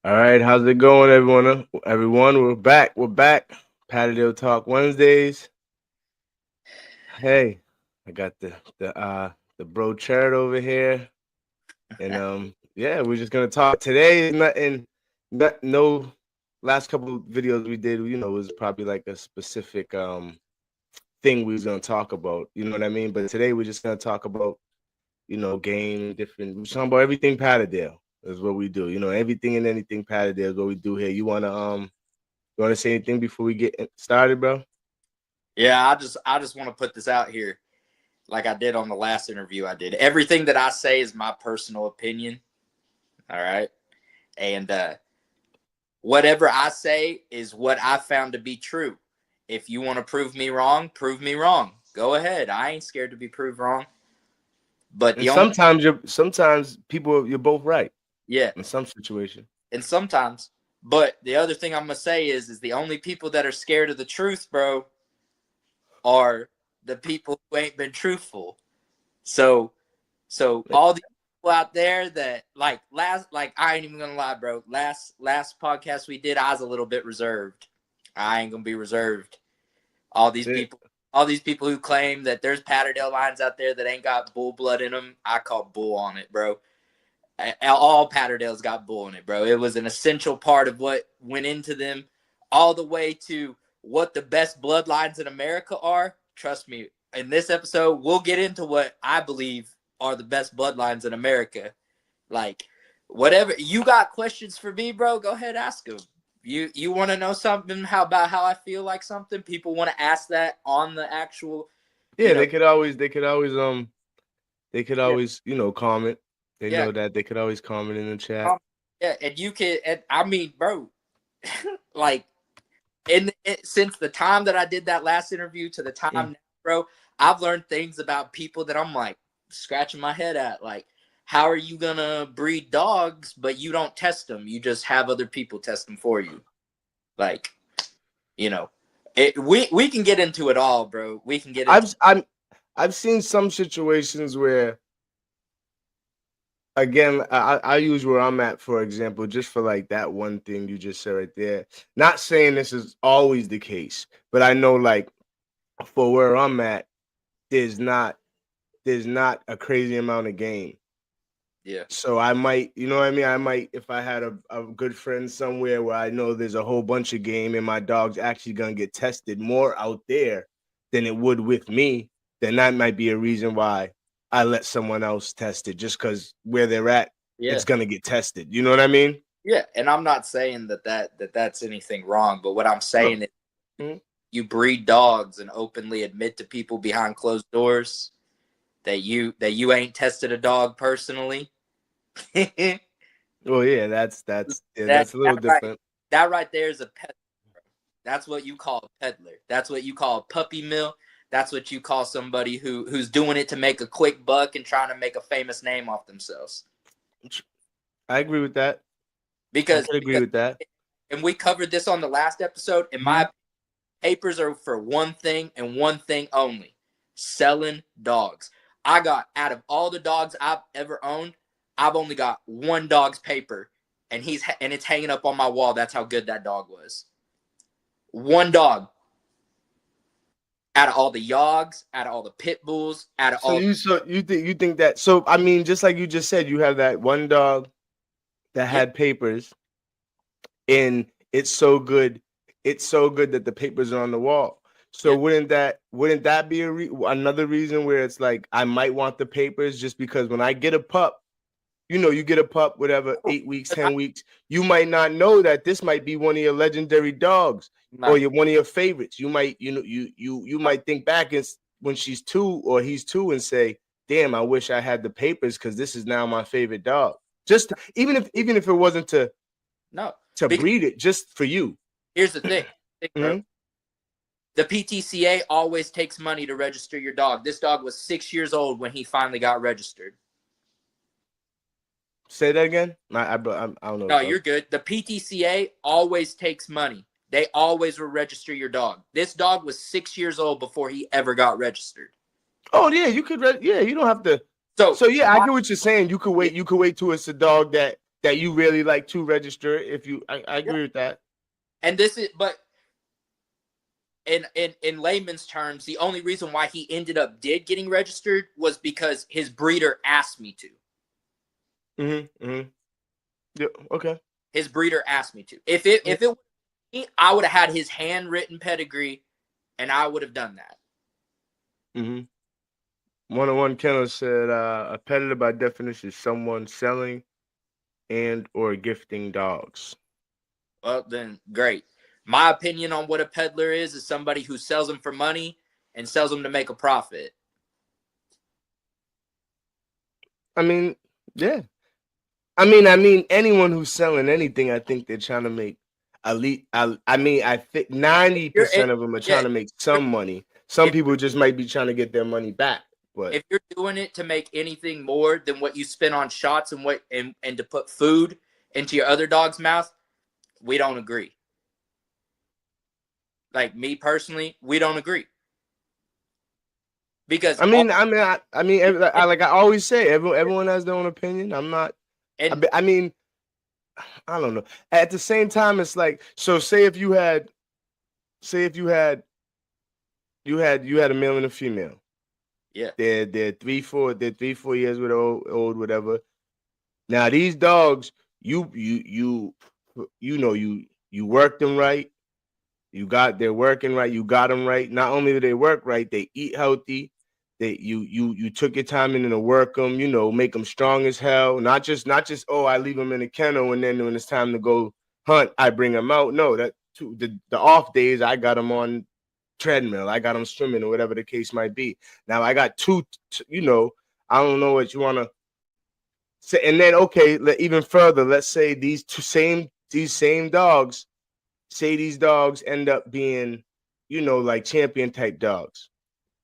All right, how's it going, everyone? We're back. We're back. Patterdale Talk Wednesdays. Hey, I got the bro Chird over here, and yeah, we're just gonna talk today. No. Last couple of videos we did, was probably like a specific thing we was gonna talk about. You know what I mean? But today we're just gonna talk about game different. We're talking about everything Patterdale is what we do. Everything and anything Patterdale is what we do here. You wanna say anything before we get started, bro? Yeah, I just want to put this out here, like I did on the last interview I did. Everything that I say is my personal opinion. All right. And whatever I say is what I found to be true. If you want to prove me wrong, prove me wrong. Go ahead. I ain't scared to be proved wrong. But And sometimes you're both right. Yeah. In some situation. And sometimes. But the other thing I'm gonna say is the only people that are scared of the truth, bro, are the people who ain't been truthful. So all the people out there that like I ain't even gonna lie, bro. Last podcast we did, I was a little bit reserved. I ain't gonna be reserved. All these people who claim that there's Patterdale lines out there that ain't got bull blood in them, I call bull on it, bro. All Patterdales got bull in it, bro. It was an essential part of what went into them, all the way to what the best bloodlines in America are. Trust me, in this episode, we'll get into what I believe are the best bloodlines in America. Like, whatever you got questions for me, bro, go ahead, ask them. You want to know something about how I feel like something? People want to ask that on the actual. Yeah, they could always comment. They know that they could always comment in the chat. Yeah, and you can. And I mean, bro, like, since the time that I did that last interview to the time now, bro, I've learned things about people that I'm like scratching my head at. Like, how are you gonna breed dogs, but you don't test them? You just have other people test them for you. Like, we can get into it all, bro. We can get. I've seen some situations where, again, I use where I'm at, for example, just for like that one thing you just said right there. Not saying this is always the case, but I know, like, for where I'm at, there's not a crazy amount of game. Yeah. So I might, you know what I mean? I might, if I had a good friend somewhere where I know there's a whole bunch of game and my dog's actually going to get tested more out there than it would with me, then that might be a reason why I let someone else test it, just because where they're at, it's going to get tested. You know what I mean? Yeah. And I'm not saying that's anything wrong, but what I'm saying is you breed dogs and openly admit to people behind closed doors that you ain't tested a dog personally. Oh yeah, that's a little different. That right there is a peddler. That's what you call a peddler. That's what you call a puppy mill. That's what you call somebody who's doing it to make a quick buck and trying to make a famous name off themselves. I agree with that. Because I agree with that. And we covered this on the last episode. In my opinion, papers are for one thing and one thing only: selling dogs. I got, out of all the dogs I've ever owned, I've only got one dog's paper, and it's hanging up on my wall. That's how good that dog was. One dog. Out of all the Yogs, out of all the pit bulls, out of all. So you think that? So I mean, just like you just said, you have that one dog that had papers, and it's so good. It's so good that the papers are on the wall. So wouldn't that be another reason where it's like I might want the papers, just because when I get a pup, you get a pup, whatever, 8 weeks, 10 weeks, you might not know that this might be one of your legendary dogs or one of your favorites. You might, you might think back when she's 2 or he's 2 and say, damn, I wish I had the papers because this is now my favorite dog. Just even if it wasn't to breed it, just for you. Here's the thing. The PTCA always takes money to register your dog. This dog was 6 years old when he finally got registered. Say that again? I don't know. No, you're good. The PTCA always takes money. They always will register your dog. This dog was 6 years old before he ever got registered. Oh yeah, you don't have to. So yeah, I get what you're saying. You could wait till it's a dog that that you really like to register. If you, I agree with that. And this is, but in layman's terms, the only reason why he ended up getting registered was because his breeder asked me to. Yeah. Okay. His breeder asked me to. If it was me, I would have had his handwritten pedigree, and I would have done that. 101 Kennel said, a peddler by definition is someone selling and or gifting dogs. Well, then great. My opinion on what a peddler is somebody who sells them for money and sells them to make a profit. I mean, yeah. I mean, anyone who's selling anything, I think they're trying to make elite. I think 90% of them are trying to make some money. Some people just might be trying to get their money back. But if you're doing it to make anything more than what you spend on shots and to put food into your other dog's mouth, we don't agree. Like me personally, we don't agree. Because I always say, everyone has their own opinion. I'm not. I mean, I don't know. At the same time, it's like, so say if you had a male and a female. Yeah. They're 3-4 years with old, whatever. Now these dogs, you work them right. They're working right. You got them right. Not only do they work right, they eat healthy. You took your time in to work them, make them strong as hell. Not just, I leave them in a kennel and then when it's time to go hunt, I bring them out. No, the off days, I got them on treadmill. I got them swimming or whatever the case might be. Now I got two, I don't know what you want to say. And then, okay, even further, let's say these same dogs, these dogs end up being, like champion type dogs.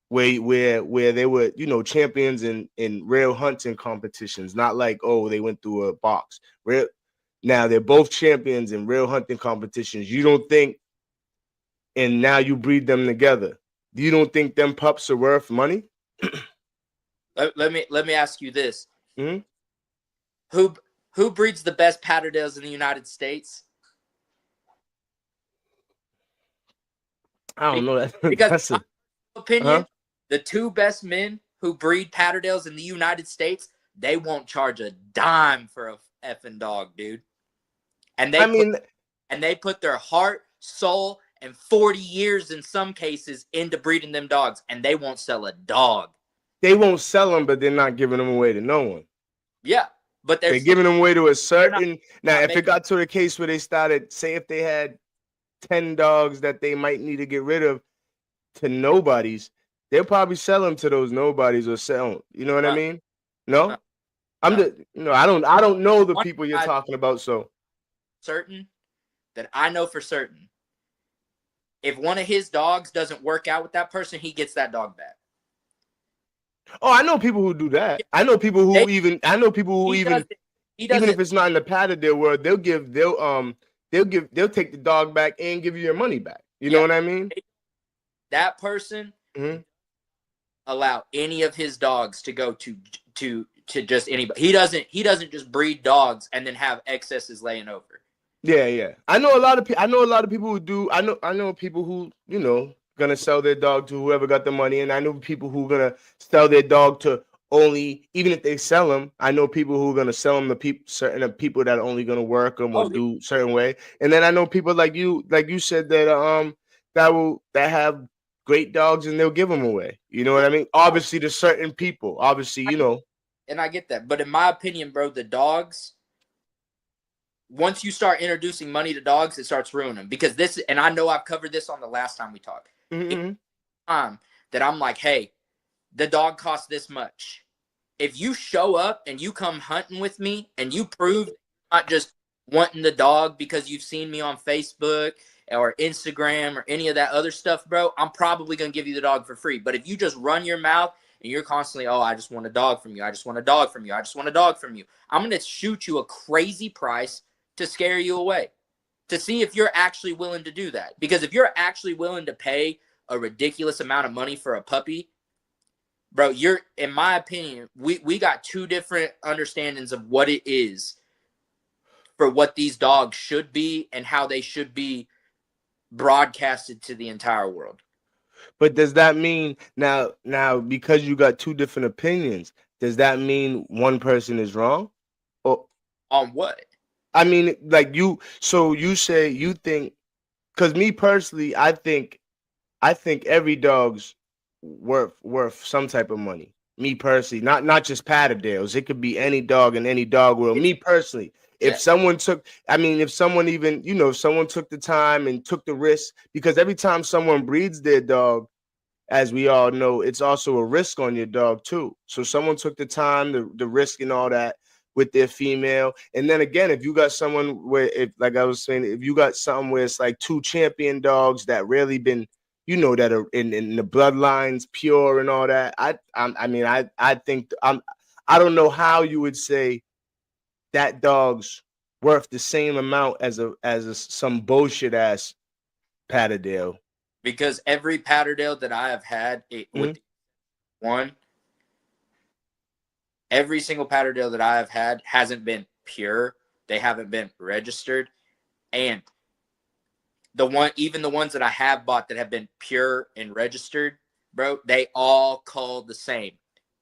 Where they were, champions in real hunting competitions, not like, oh, they went through a box. Now they're both champions in real hunting competitions. You don't think, and now you breed them together, you don't think them pups are worth money? let me ask you this. Mm-hmm. Who breeds the best Patterdales in the United States? I don't know that. Because in my opinion, the two best men who breed Patterdales in the United States, they won't charge a dime for a effing dog, dude. And they put their heart, soul, and 40 years in some cases into breeding them dogs, and they won't sell a dog. They won't sell them, but they're not giving them away to no one. Yeah, but they're giving them away to a certain. Now, if it got to the case where they started, say if they had 10 dogs that they might need to get rid of to nobodies, they'll probably sell them to those nobodies or sell them. You know what I mean? No? I don't know the people you're talking about, so certain that I know for certain. If one of his dogs doesn't work out with that person, he gets that dog back. Oh, I know people who do that. I know people who even if it's not in the Patterdale world, they'll take the dog back and give you your money back. You know what I mean? That person allow any of his dogs to go to just anybody. He doesn't just breed dogs and then have excesses laying over. Yeah. I know a lot of people who do. I know people who, gonna sell their dog to whoever got the money, and I know people who gonna sell their dog to only, even if they sell them, I know people who are gonna sell them to certain people that are only gonna work them or do certain way. And then I know people like you said that that have great dogs and they'll give them away. You know what I mean? Obviously, to certain people. Obviously, And I get that, but in my opinion, bro, the dogs, once you start introducing money to dogs, it starts ruining them. Because and I know I've covered this on the last time we talked. That I'm like, hey, the dog costs this much. If you show up and you come hunting with me and you prove you're not just wanting the dog because you've seen me on Facebook or Instagram or any of that other stuff, bro, I'm probably going to give you the dog for free. But if you just run your mouth and you're constantly, oh, I just want a dog from you. I just want a dog from you. I just want a dog from you. I'm going to shoot you a crazy price to scare you away, to see if you're actually willing to do that. Because if you're actually willing to pay a ridiculous amount of money for a puppy, bro, in my opinion, we got two different understandings of what it is for what these dogs should be and how they should be broadcasted to the entire world. But does that mean now because you got two different opinions, does that mean one person is wrong? Or On what? I mean, like so you say you think, because me personally, I think every dog's worth some type of money. Me personally, not just Patterdales. It could be any dog in any dog world. Me personally, if someone took, I mean, if someone even, if someone took the time and took the risk, because every time someone breeds their dog, as we all know, it's also a risk on your dog too. So someone took the time, the risk and all that with their female. And then again, if you got someone where, if like I was saying, if you got something where it's like two champion dogs that really been, that are in the bloodlines pure and all that, I think I don't know how you would say that dog's worth the same amount as some bullshit ass Patterdale. Because every Patterdale that I have had, with one, every single Patterdale that I have had hasn't been pure. They haven't been registered. And even the ones that I have bought that have been pure and registered, bro, they all call the same.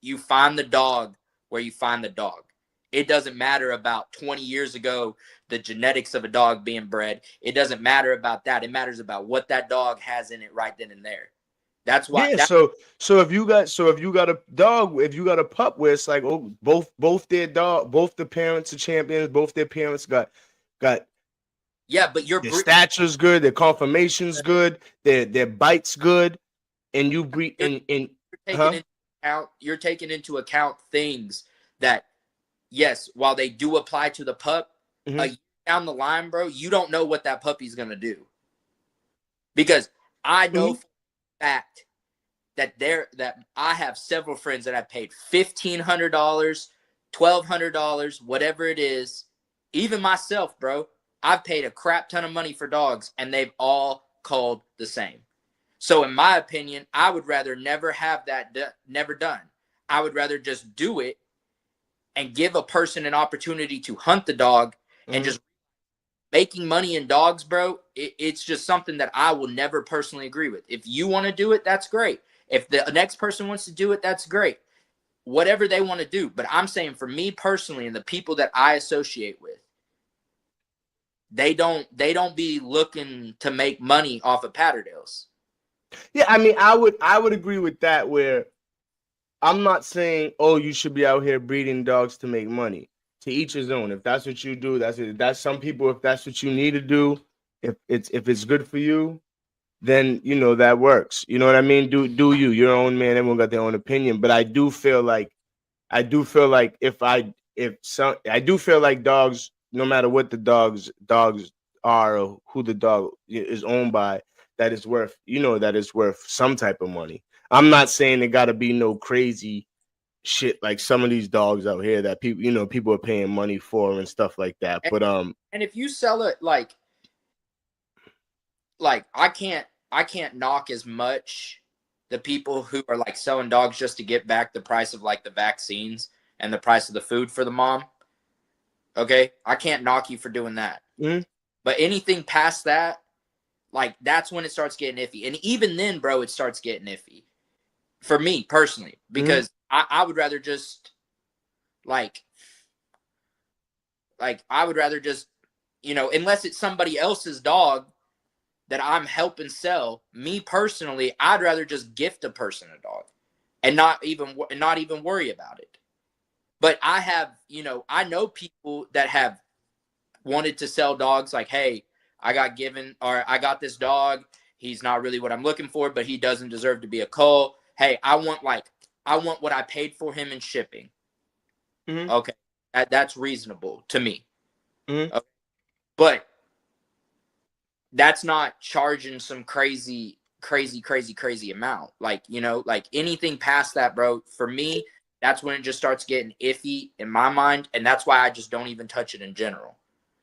You find the dog where you find the dog. It doesn't matter about 20 years ago, the genetics of a dog being bred. It doesn't matter about that. It matters about what that dog has in it right then and there. That's why. Yeah. So if you got a dog, if you got a pup where it's like, oh, both the parents are champions, both their parents got. Yeah, but their stature's good, their conformation's good, their bite's good, and you breed you're taking into account things that, yes, while they do apply to the pup, a year down the line, bro, you don't know what that puppy's gonna do. Because I know for a fact that I have several friends that have paid $1,500, $1,200, whatever it is. Even myself, bro, I've paid a crap ton of money for dogs, and they've all called the same. So in my opinion, I would rather never have that never done. I would rather just do it and give a person an opportunity to hunt the dog, and just making money in dogs, bro. It's just something that I will never personally agree with. If you want to do it, that's great. If the next person wants to do it, that's great. Whatever they want to do. But I'm saying for me personally and the people that I associate with, they don't be looking to make money off of Patterdales. Yeah, I mean, I would agree with that, where I'm not saying, oh, you should be out here breeding dogs to make money. To each his own. If that's what you do, that's it. That's some people. If that's what you need to do, if it's good for you, then that works. You know what I mean? Do you? Your own man. Everyone got their own opinion. But I do feel like I do feel like dogs, no matter what the dogs are or who the dog is owned by, that is worth some type of money. I'm not saying it got to be no crazy shit like some of these dogs out here that people are paying money for and stuff like that. But and if you sell it like I can't knock as much the people who are like selling dogs just to get back the price of like the vaccines and the price of the food for the mom. Okay, I can't knock you for doing that. But anything past that, like, that's when it starts getting iffy. And even then, bro, it starts getting iffy for me personally, because I would rather just I would rather just, unless it's somebody else's dog that I'm helping sell, me personally, I'd rather just gift a person a dog and not even worry about it. But I have, I know people that have wanted to sell dogs like, hey, I got this dog. He's not really what I'm looking for, but he doesn't deserve to be a cull. Hey, I want what I paid for him in shipping. Okay. That's reasonable to me. Okay. But that's not charging some crazy amount. Like, like anything past that, bro, for me, that's when it just starts getting iffy in my mind. And that's why I just don't even touch it in general.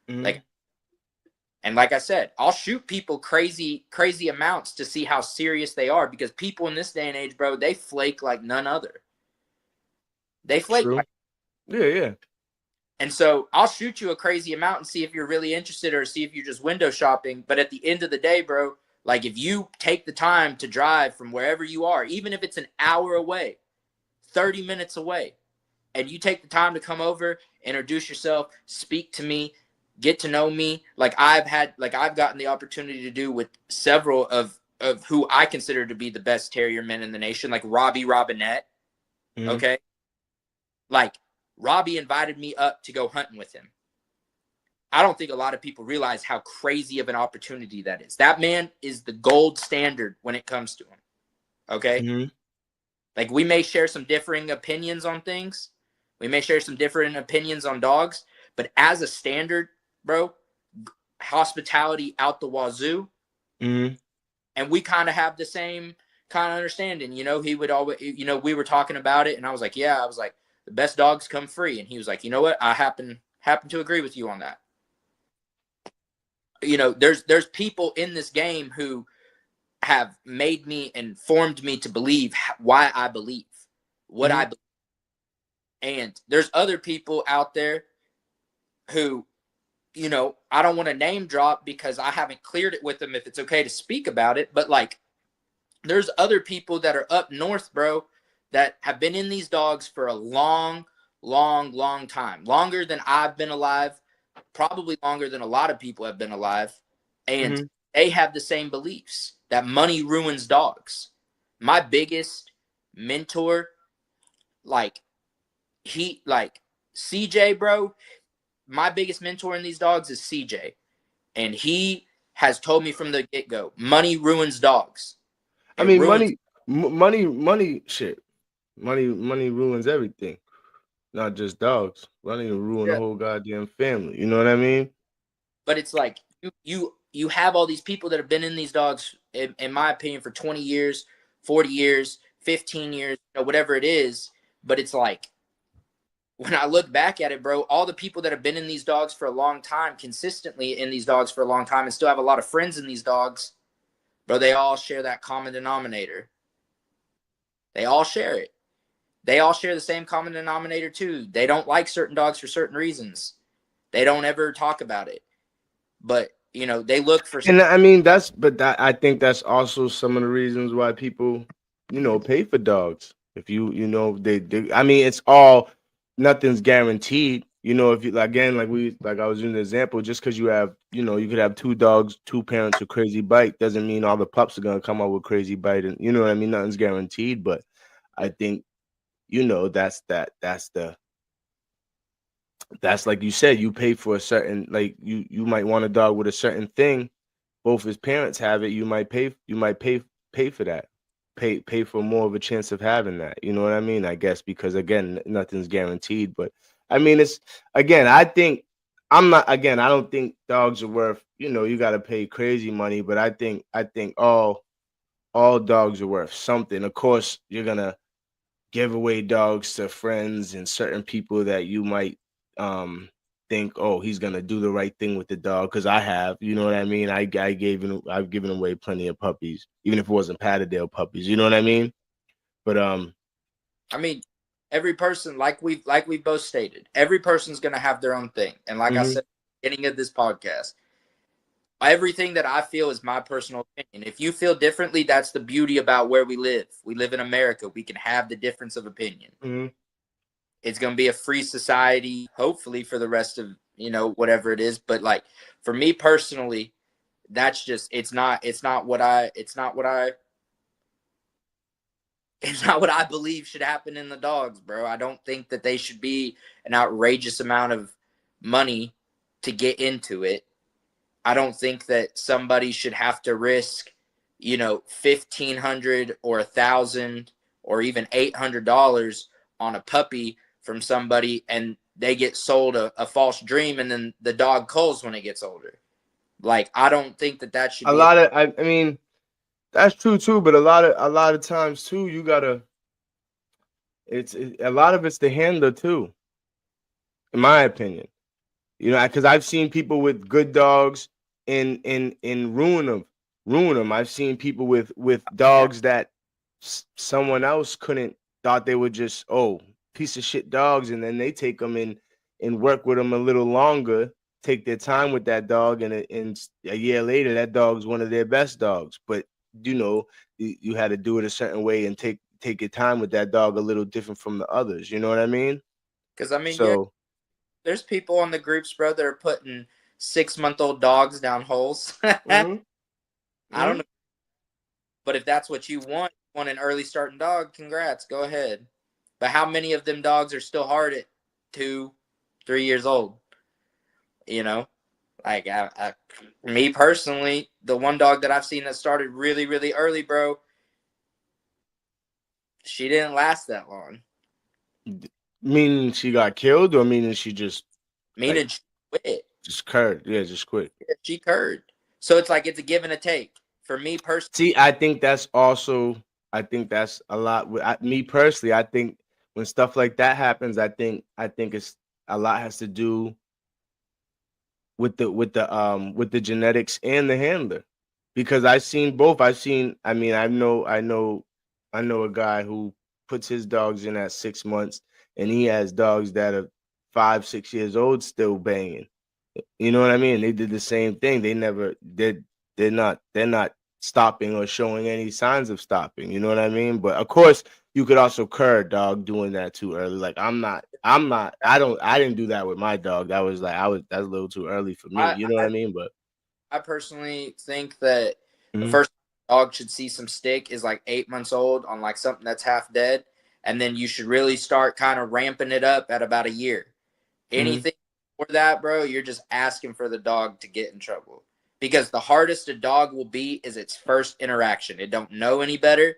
And like I said, I'll shoot people crazy amounts to see how serious they are, because people in this day and age, bro, they flake like none other. They flake. Yeah. And so I'll shoot you a crazy amount and see if you're really interested or see if you're just window shopping. But at the end of the day, bro, like if you take the time to drive from wherever you are, even if it's an hour away, 30 minutes away, and you take the time to come over, introduce yourself, speak to me, get to know me, like I've gotten the opportunity to do with several of who I consider to be the best terrier men in the nation, like Robbie Robinette. Mm-hmm. Okay. Like Robbie invited me up to go hunting with him. I don't think a lot of people realize how crazy of an opportunity that is. That man is the gold standard when it comes to him. Okay. Mm-hmm. Like we may share some differing opinions on things. We may share some different opinions on dogs, but as a standard, bro, hospitality out the wazoo. Mm-hmm. And we kind of have the same kind of understanding. You know, he would always, you know, we were talking about it and I was like, yeah, I was like, the best dogs come free. And he was like, you know what? I happen to agree with you on that. You know, there's people in this game who have made me and formed me to believe why I believe what I believe. And there's other people out there who, you know, I don't want to name drop because I haven't cleared it with them if it's okay to speak about it. But like, there's other people that are up north, bro, that have been in these dogs for a long, long, long time. Longer than I've been alive, probably longer than a lot of people have been alive. And they have the same beliefs that money ruins dogs. My biggest mentor, like CJ, bro, my biggest mentor in these dogs is CJ. And he has told me from the get-go, money ruins dogs. I mean, money, shit. Money ruins everything, not just dogs. Money will ruin the whole goddamn family. You know what I mean? But it's like you have all these people that have been in these dogs, in my opinion, for 20 years, 40 years, 15 years, you know, whatever it is. But it's like, when I look back at it, bro, all the people that have been in these dogs for a long time, consistently in these dogs for a long time, and still have a lot of friends in these dogs, bro, they all share that common denominator. They all share it. They all share the same common denominator too. They don't like certain dogs for certain reasons. They don't ever talk about it. But, you know, they look for. And I mean, I think that's also some of the reasons why people, you know, pay for dogs. If you know, I mean, it's all, nothing's guaranteed. You know, if you, again, like I was using the example, just because you have, you know, you could have two dogs, two parents with crazy bite, doesn't mean all the pups are gonna come out with crazy bite, and you know what I mean. Nothing's guaranteed, but I think, you know, that's like you said, you pay for a certain, like you might want a dog with a certain thing. Both his parents have it. You might pay for that. Pay for more of a chance of having that. You know what I mean? I guess because again, nothing's guaranteed. But I mean, it's, again, I don't think dogs are worth, you know, you got to pay crazy money. But I think all dogs are worth something. Of course, you're gonna give away dogs to friends and certain people that you might think, oh, he's gonna do the right thing with the dog, because I have, you know what I mean. I've given away plenty of puppies, even if it wasn't Patterdale puppies, you know what I mean. But I mean, every person, like we've both stated, every person's gonna have their own thing. And like I said at the beginning of this podcast, everything that I feel is my personal opinion. If you feel differently, that's the beauty about where we live. We live in America. We can have the difference of opinion. It's going to be a free society, hopefully, for the rest of, you know, whatever it is. But like, for me personally, that's just, it's not what I believe should happen in the dogs, bro. I don't think that they should be an outrageous amount of money to get into it. I don't think that somebody should have to risk, you know, $1,500 or $1,000 or even $800 on a puppy from somebody, and they get sold a false dream, and then the dog culls when it gets older. Like, I don't think that should be I mean, that's true too. But a lot of times too, you gotta. A lot of it's the handler too, in my opinion. You know, because I've seen people with good dogs in ruin them. I've seen people with dogs that someone else thought they were just, oh, piece of shit dogs, and then they take them and work with them a little longer, take their time with that dog, and a year later, that dog's one of their best dogs. But you had to do it a certain way and take your time with that dog a little different from the others. You know what I mean? Because I mean, yeah, So there's people on the groups, bro, that are putting 6-month-old dogs down holes. mhm, I don't mhm. know, but if that's what you want an early starting dog, congrats, go ahead. But how many of them dogs are still hard at 2, 3 years old? You know, like me personally, the one dog that I've seen that started really, really early, bro, she didn't last that long. Meaning she got killed, or meaning she just like Meaning she quit. just curd? Yeah, just quit. Yeah, she curd. So it's like it's a give and a take. For me personally, See, I think that's also. I think that's a lot. Me personally, I think when stuff like that happens, I think it's a lot has to do with the genetics and the handler, because I've seen both. I mean, I know a guy who puts his dogs in at 6 months, and he has dogs that are 5, 6 years old still banging. You know what I mean? They did the same thing. They never did. They're not stopping or showing any signs of stopping. You know what I mean? But of course, you could also cur a dog doing that too early. Like I didn't do that with my dog. That's a little too early for me. I, You know what I I mean? But I personally think that the mhm, first dog should see some stick is like 8 months old on like something that's half dead, and then you should really start kind of ramping it up at about a year. mhm, Anything for that, bro, you're just asking for the dog to get in trouble. Because the hardest a dog will be is its first interaction. It don't know any better.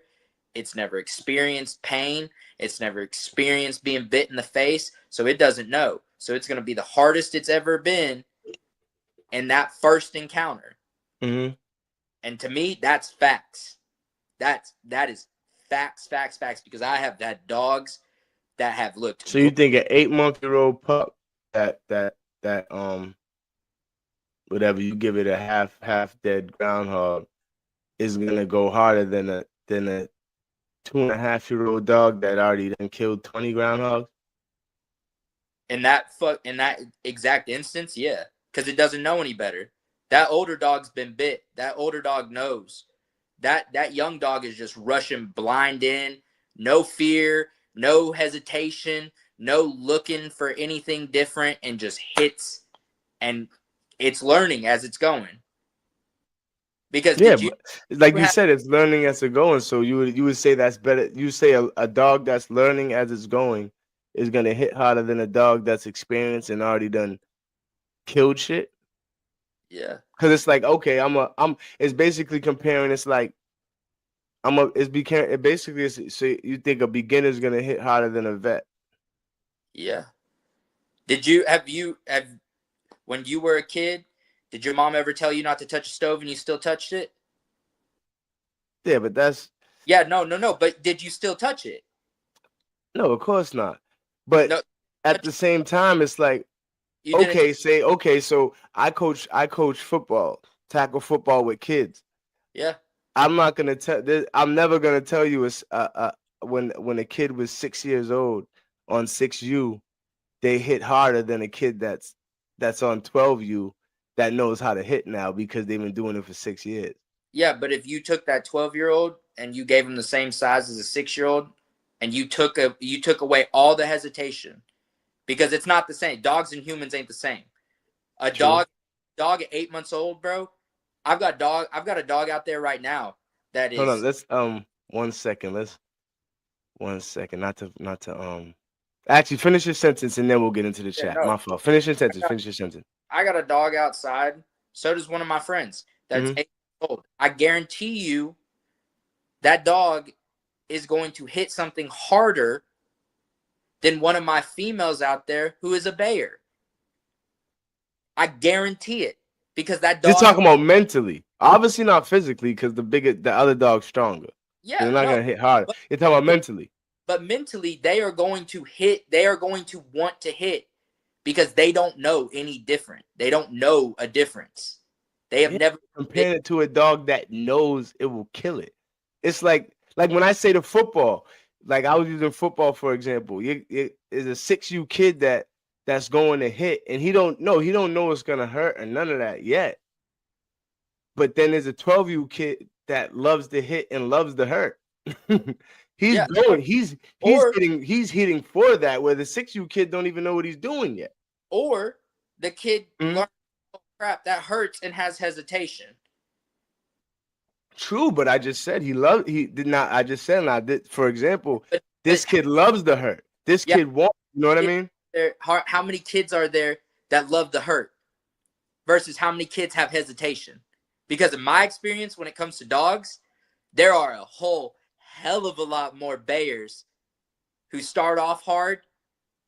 It's never experienced pain. It's never experienced being bit in the face. So it doesn't know. So it's going to be the hardest it's ever been in that first encounter. mhm. And to me, that's facts. That is facts, facts, facts. Because I have had dogs that have looked So you think an 8-month-old pup that whatever you give it a half dead groundhog is gonna go harder than a 2.5-year-old dog that already done killed 20 groundhogs? in that exact instance, yeah, because it doesn't know any better. That older dog's been bit. That older dog knows. That young dog is just rushing blind in, no fear, no hesitation, no looking for anything different, and just hits, and it's learning as it's going. Because Yeah, did you but like you have said, it's learning as it's going. So you would say that's better. You say a dog that's learning as it's going is gonna hit harder than a dog that's experienced and already done killed shit. yeah, Because it's like, okay, it's basically comparing. It's like it basically is. So you think a beginner's gonna hit harder than a vet? yeah. Did you have when you were a kid, did your mom ever tell you not to touch a stove and you still touched it? Yeah, but that's Yeah, no, no, no. But did you still touch it? no, of course not. But No, at the same time, it's like, you didn't. okay, so I coach football, tackle football with kids. Yeah, I'm not gonna tell. I'm never gonna tell you when a kid was 6 years old on 6U, they hit harder than a kid that's on 12U that knows how to hit now because they've been doing it for 6 years. yeah. But if you took that 12-year-old and you gave him the same size as a 6-year-old, and you took away all the hesitation, because it's not the same. Dogs and humans ain't the same. A True. dog at 8 months old, bro. I've got a dog out there right now that Hold on. is. Let's 1 second. Let's 1 second. Not to actually finish your sentence and then we'll get into the Yeah, chat. no. My fault. Finish your I sentence. got, Finish your sentence. I got a dog outside. So does one of my friends. That's Hmm. 8 months old. I guarantee you that dog is going to hit something harder than one of my females out there who is a bayer. I guarantee it because that Just dog. talking about mentally. Obviously not physically because the other dog's stronger. So Yeah, they're not no, gonna hit harder. but You're talking about mentally. but mentally they are going to hit. They are going to want to hit because they don't know any different. They don't know a difference. They have Yeah, never been. comparing it to a dog that knows it will kill it. It's like when I say the football, like I was using football for example. Is a 6U kid that's going to hit, and he don't know it's gonna hurt or none of that yet. But then there's a 12-year-old kid that loves to hit and loves to hurt. He's hitting for that, where the 6-year-old kid don't even know what he's doing yet. Or the kid learns, oh, crap, that hurts, and has hesitation. True, but I just said for example, this kid loves the hurt. This kid wants, you know what I mean? How many kids are there that love the hurt versus how many kids have hesitation? Because in my experience, when it comes to dogs, there are a whole hell of a lot more bayers who start off hard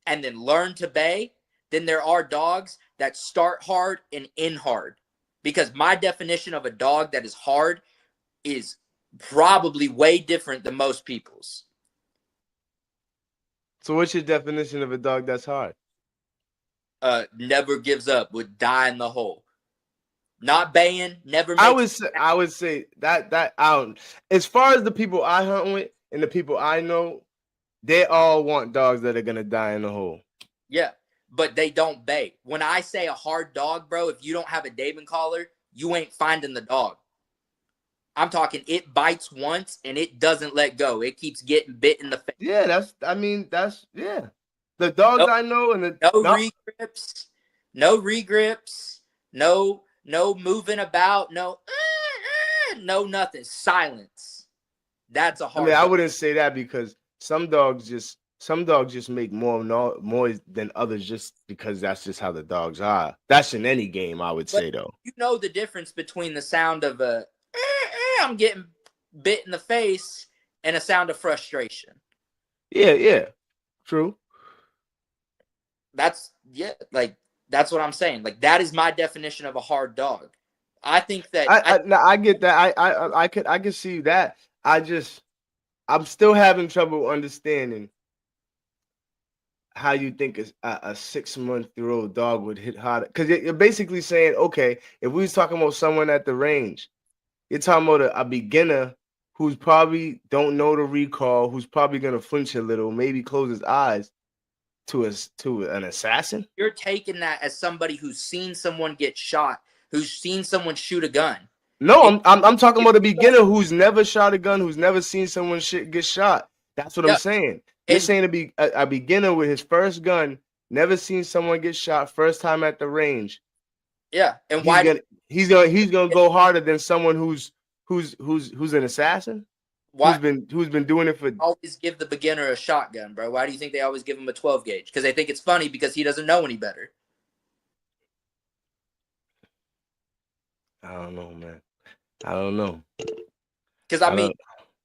and then learn to bay than there are dogs that start hard and end hard. Because my definition of a dog that is hard is probably way different than most people's. So what's your definition of a dog that's hard? Never gives up, would die in the hole. Not baying, never. I would say that as far as the people I hunt with and the people I know, they all want dogs that are gonna die in the hole. Yeah, but they don't bay. When I say a hard dog, bro, if you don't have a David collar, you ain't finding the dog. I'm talking it bites once and it doesn't let go. It keeps getting bit in the face. Yeah, that's the dogs I know, and no regrips, no moving about, no nothing. Silence. That's a hard. I mean, I wouldn't say that, because some dogs just make more noise than others just because that's just how the dogs are. That's in any game, I would say, though. You know the difference between the sound of a I'm getting bit in the face and a sound of frustration. Yeah. True. That's what I'm saying. Like, that is my definition of a hard dog. I think that I get that. I could see that. I'm still having trouble understanding how you think a 6-month-old dog would hit harder. Because you're basically saying, okay, if we was talking about someone at the range, you're talking about a beginner who's probably don't know the recall, who's probably gonna flinch a little, maybe close his eyes, to an assassin. You're taking that as somebody who's seen someone get shot, who's seen someone shoot a gun. No, I'm talking about a beginner who's never shot a gun, who's never seen someone get shot. That's what I'm saying. You're saying to be a beginner with his first gun, never seen someone get shot, first time at the range. Yeah, and he's gonna go harder than someone who's an assassin? Who's been doing it for? Always give the beginner a shotgun, bro. Why do you think they always give him a 12 gauge? Because they think it's funny because he doesn't know any better. I don't know, man. I don't know. Because I mean,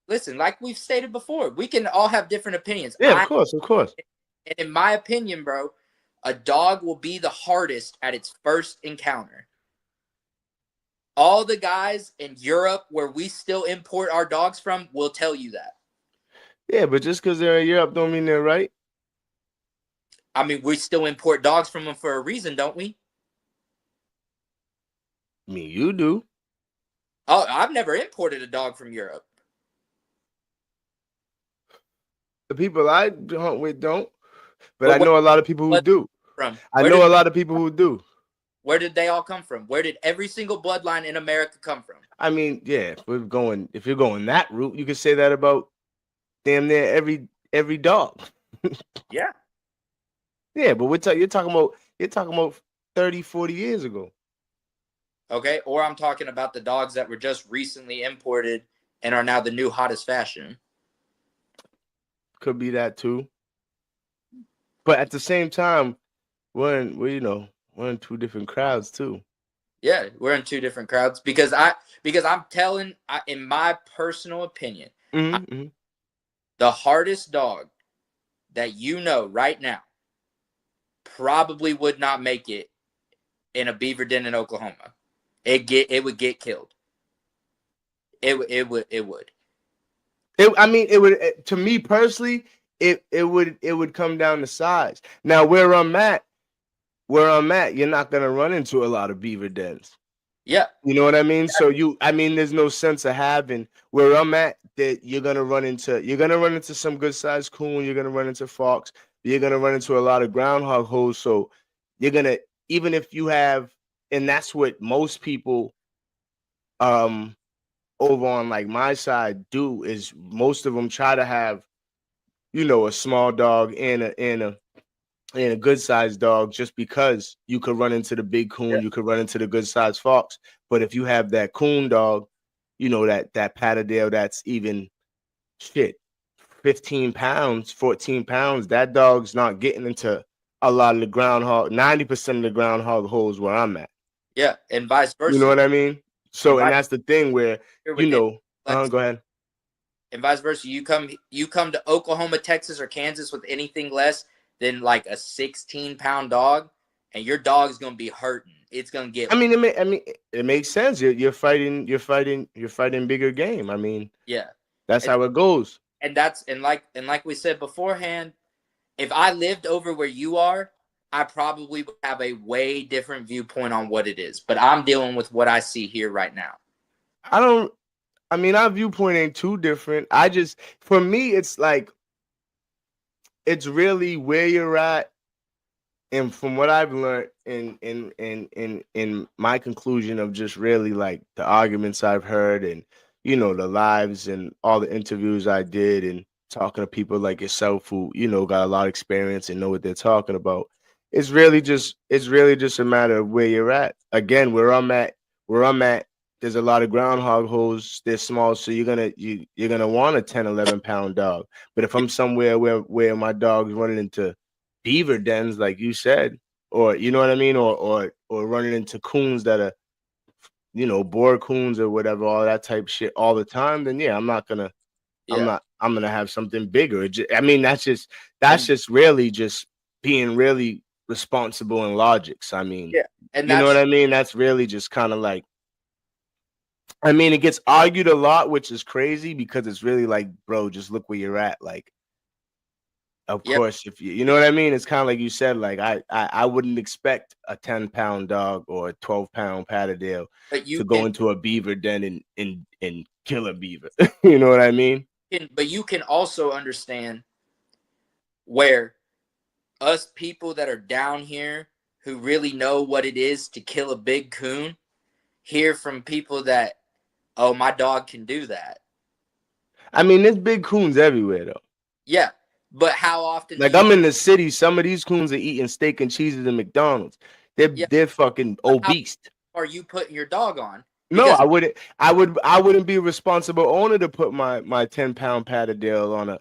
listen, like we've stated before, we can all have different opinions. Yeah, of course. And in my opinion, bro, a dog will be the hardest at its first encounter. All the guys in Europe where we still import our dogs from will tell you that. Yeah, but just because they're in Europe don't mean they're right. I mean, we still import dogs from them for a reason, don't we? I mean, you do. Oh, I've never imported a dog from Europe. The people I hunt with don't, but I know a lot of people who do. I know a lot of people who do. Where did they all come from? Where did every single bloodline in America come from? I mean, yeah, if you're going that route, you could say that about damn near every dog. Yeah. Yeah, but you're talking about 30, 40 years ago. Okay, or I'm talking about the dogs that were just recently imported and are now the new hottest fashion. Could be that too. But at the same time, we're in two different crowds too. Yeah, we're in two different crowds because in my personal opinion, the hardest dog that you know right now probably would not make it in a beaver den in Oklahoma. It would get killed. It would. It would. To me personally, it would come down to size. Now where I'm at, you're not gonna run into a lot of beaver dens. Yeah, you know what I mean. So there's no sense of having where I'm at that you're gonna run into some good sized coon. You're gonna run into fox. you're gonna run into a lot of groundhog holes. So you're gonna, even if you have, and that's what most people over on like my side do, is most of them try to have, a small dog and a good sized dog, just because you could run into the big coon, you could run into the good sized fox. But if you have that coon dog, that Patterdale that's even shit 15 pounds, 14 pounds, that dog's not getting into a lot of the groundhog, 90% of the groundhog holes where I'm at. Yeah, and vice You know versa. what I mean? So, and that's the thing where, With it, go ahead. and vice versa. You come to Oklahoma, Texas, or Kansas with anything less than like a 16-pound dog, and your dog's gonna be hurting. It's gonna get. I mean, it makes sense. You're fighting bigger game. I mean, yeah, that's how it goes. And like we said beforehand, if I lived over where you are, I probably would have a way different viewpoint on what it is. But I'm dealing with what I see here right now. Our viewpoint ain't too different. For me, it's like, it's really where you're at. And from what I've learned in my conclusion of just really like the arguments I've heard, and the lives and all the interviews I did, and talking to people like yourself who got a lot of experience and know what they're talking about, it's really just a matter of where you're at. Again, where I'm at, there's a lot of groundhog holes. They're small, so you're gonna want a 10, 11-pound dog. But if I'm somewhere where my dog's running into beaver dens, like you said, or you know what I mean, or running into coons that are, boar coons or whatever, all that type shit all the time, then yeah, I'm gonna have something bigger. That's just really just being really responsible in logics. And you know what I mean? That's really just kind of like, it gets argued a lot, which is crazy, because it's really like, bro, just look where you're at. Like, of course, if you know what I mean, it's kind of like you said, like I wouldn't expect a 10-pound dog or a 12-pound Patterdale to go into a beaver den and kill a beaver. You know what I mean? But you can also understand where us people that are down here who really know what it is to kill a big coon hear from people that, oh, my dog can do that. There's big coons everywhere though. Yeah. But how often? Like, I'm in the city. Some of these coons are eating steak and cheeses at McDonald's. They're fucking obese. Are you putting your dog on? No, I wouldn't. I wouldn't be a responsible owner to put my 10-pound Patterdale on a.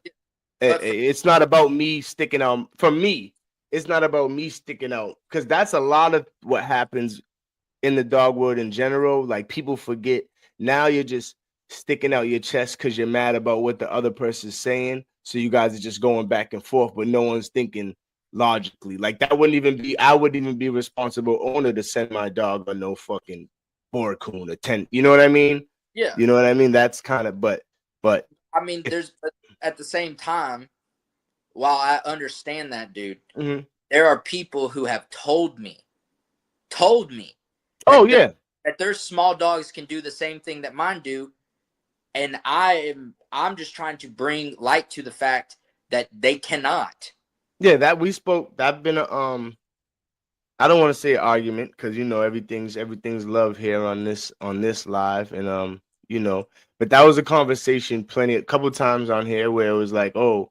It's not about me sticking out. For me, it's not about me sticking out, because that's a lot of what happens in the dog world in general. Like, people forget. Now you're just sticking out your chest because you're mad about what the other person's saying. So you guys are just going back and forth, but no one's thinking logically. Like, I wouldn't even be responsible owner to send my dog on no fucking boar coon or 10. You know what I mean? Yeah. You know what I mean? That's kind of, but there's, at the same time, while I understand that, dude, mm-hmm. there are people who have told me oh yeah, that their small dogs can do the same thing that mine do. And I'm just trying to bring light to the fact that they cannot. Yeah, that we spoke. That's been a I don't want to say argument, because everything's love here on this live, and but that was a conversation a couple times on here where it was like, oh,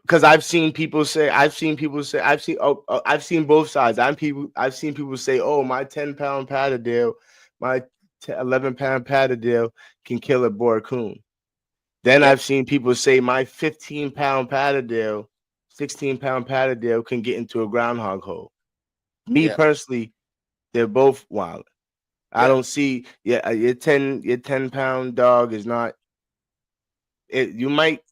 because I've seen both sides. I've seen people say, oh, my 10-pound Patterdale, my 11-pound Patterdale can kill a boar coon. Then I've seen people say my 15-pound Patterdale, 16-pound Patterdale can get into a groundhog hole. Me personally, they're both wild. I don't see your 10-pound dog is not it. You might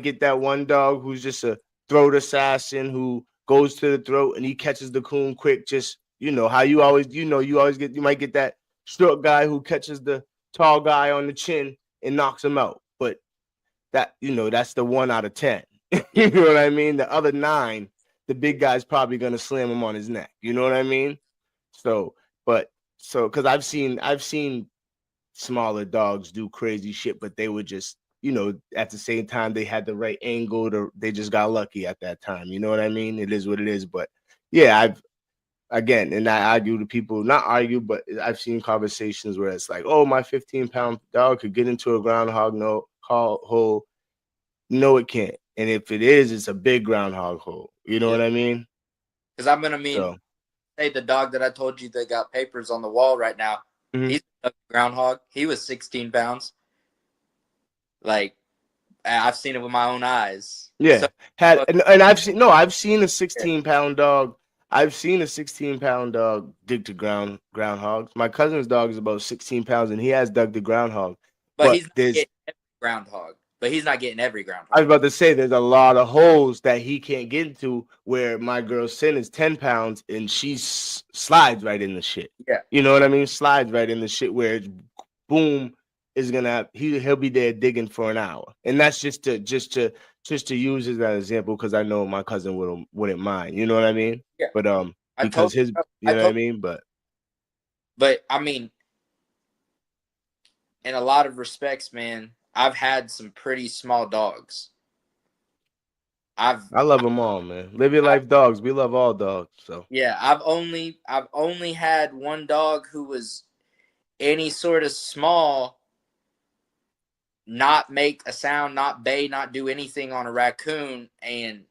get that one dog who's just a throat assassin who goes to the throat and he catches the coon quick. Just how you might get that short guy who catches the tall guy on the chin and knocks him out. But that's the 1 out of 10. You know what I mean? The other 9, the big guy's probably gonna slam him on his neck. You know what I mean? So because I've seen smaller dogs do crazy shit, but they were just you know, at the same time they had the right angle, they just got lucky at that time. You know what I mean? It is what it is. But yeah, and I argue to people, not argue, but I've seen conversations where it's like, oh, my 15-pound dog could get into a groundhog hole. No, it can't. And if it is, it's a big groundhog hole. You know what I mean? Because I'm gonna say the dog that I told you that got papers on the wall right now, he's a groundhog. He was 16 pounds. Like, I've seen it with my own eyes. Yeah. So, And I've seen a 16-pound dog. I've seen a 16-pound dog dig to groundhogs. My cousin's dog is about 16 pounds and he has dug the groundhog. but he's not getting every groundhog. But he's not getting every groundhog. I was about to say there's a lot of holes that he can't get into where my girl Sin is 10 pounds and she slides right in the shit. Yeah. You know what I mean? Slides right in the shit where it's boom is gonna he'll be there digging for an hour. And that's just to use as an example because I know my cousin wouldn't mind. You know what I mean? Yeah. But because you know what I mean? But I mean, in a lot of respects, man, I've had some pretty small dogs. I love them all, man. Live your life dogs. We love all dogs. So yeah, I've only had one dog who was any sort of small, not make a sound, not bay, not do anything on a raccoon, and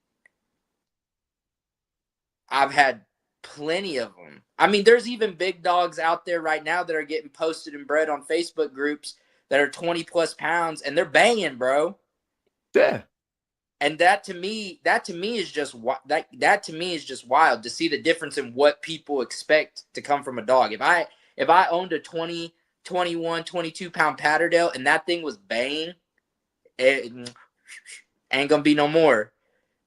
I've had plenty of them. I mean, there's even big dogs out there right now that are getting posted and bred on Facebook groups that are 20 plus pounds and they're banging, bro. Yeah. And that to me is just wild to see the difference in what people expect to come from a dog. If I owned a 20, 21, 22 pound Patterdale and that thing was banging, it ain't gonna be no more.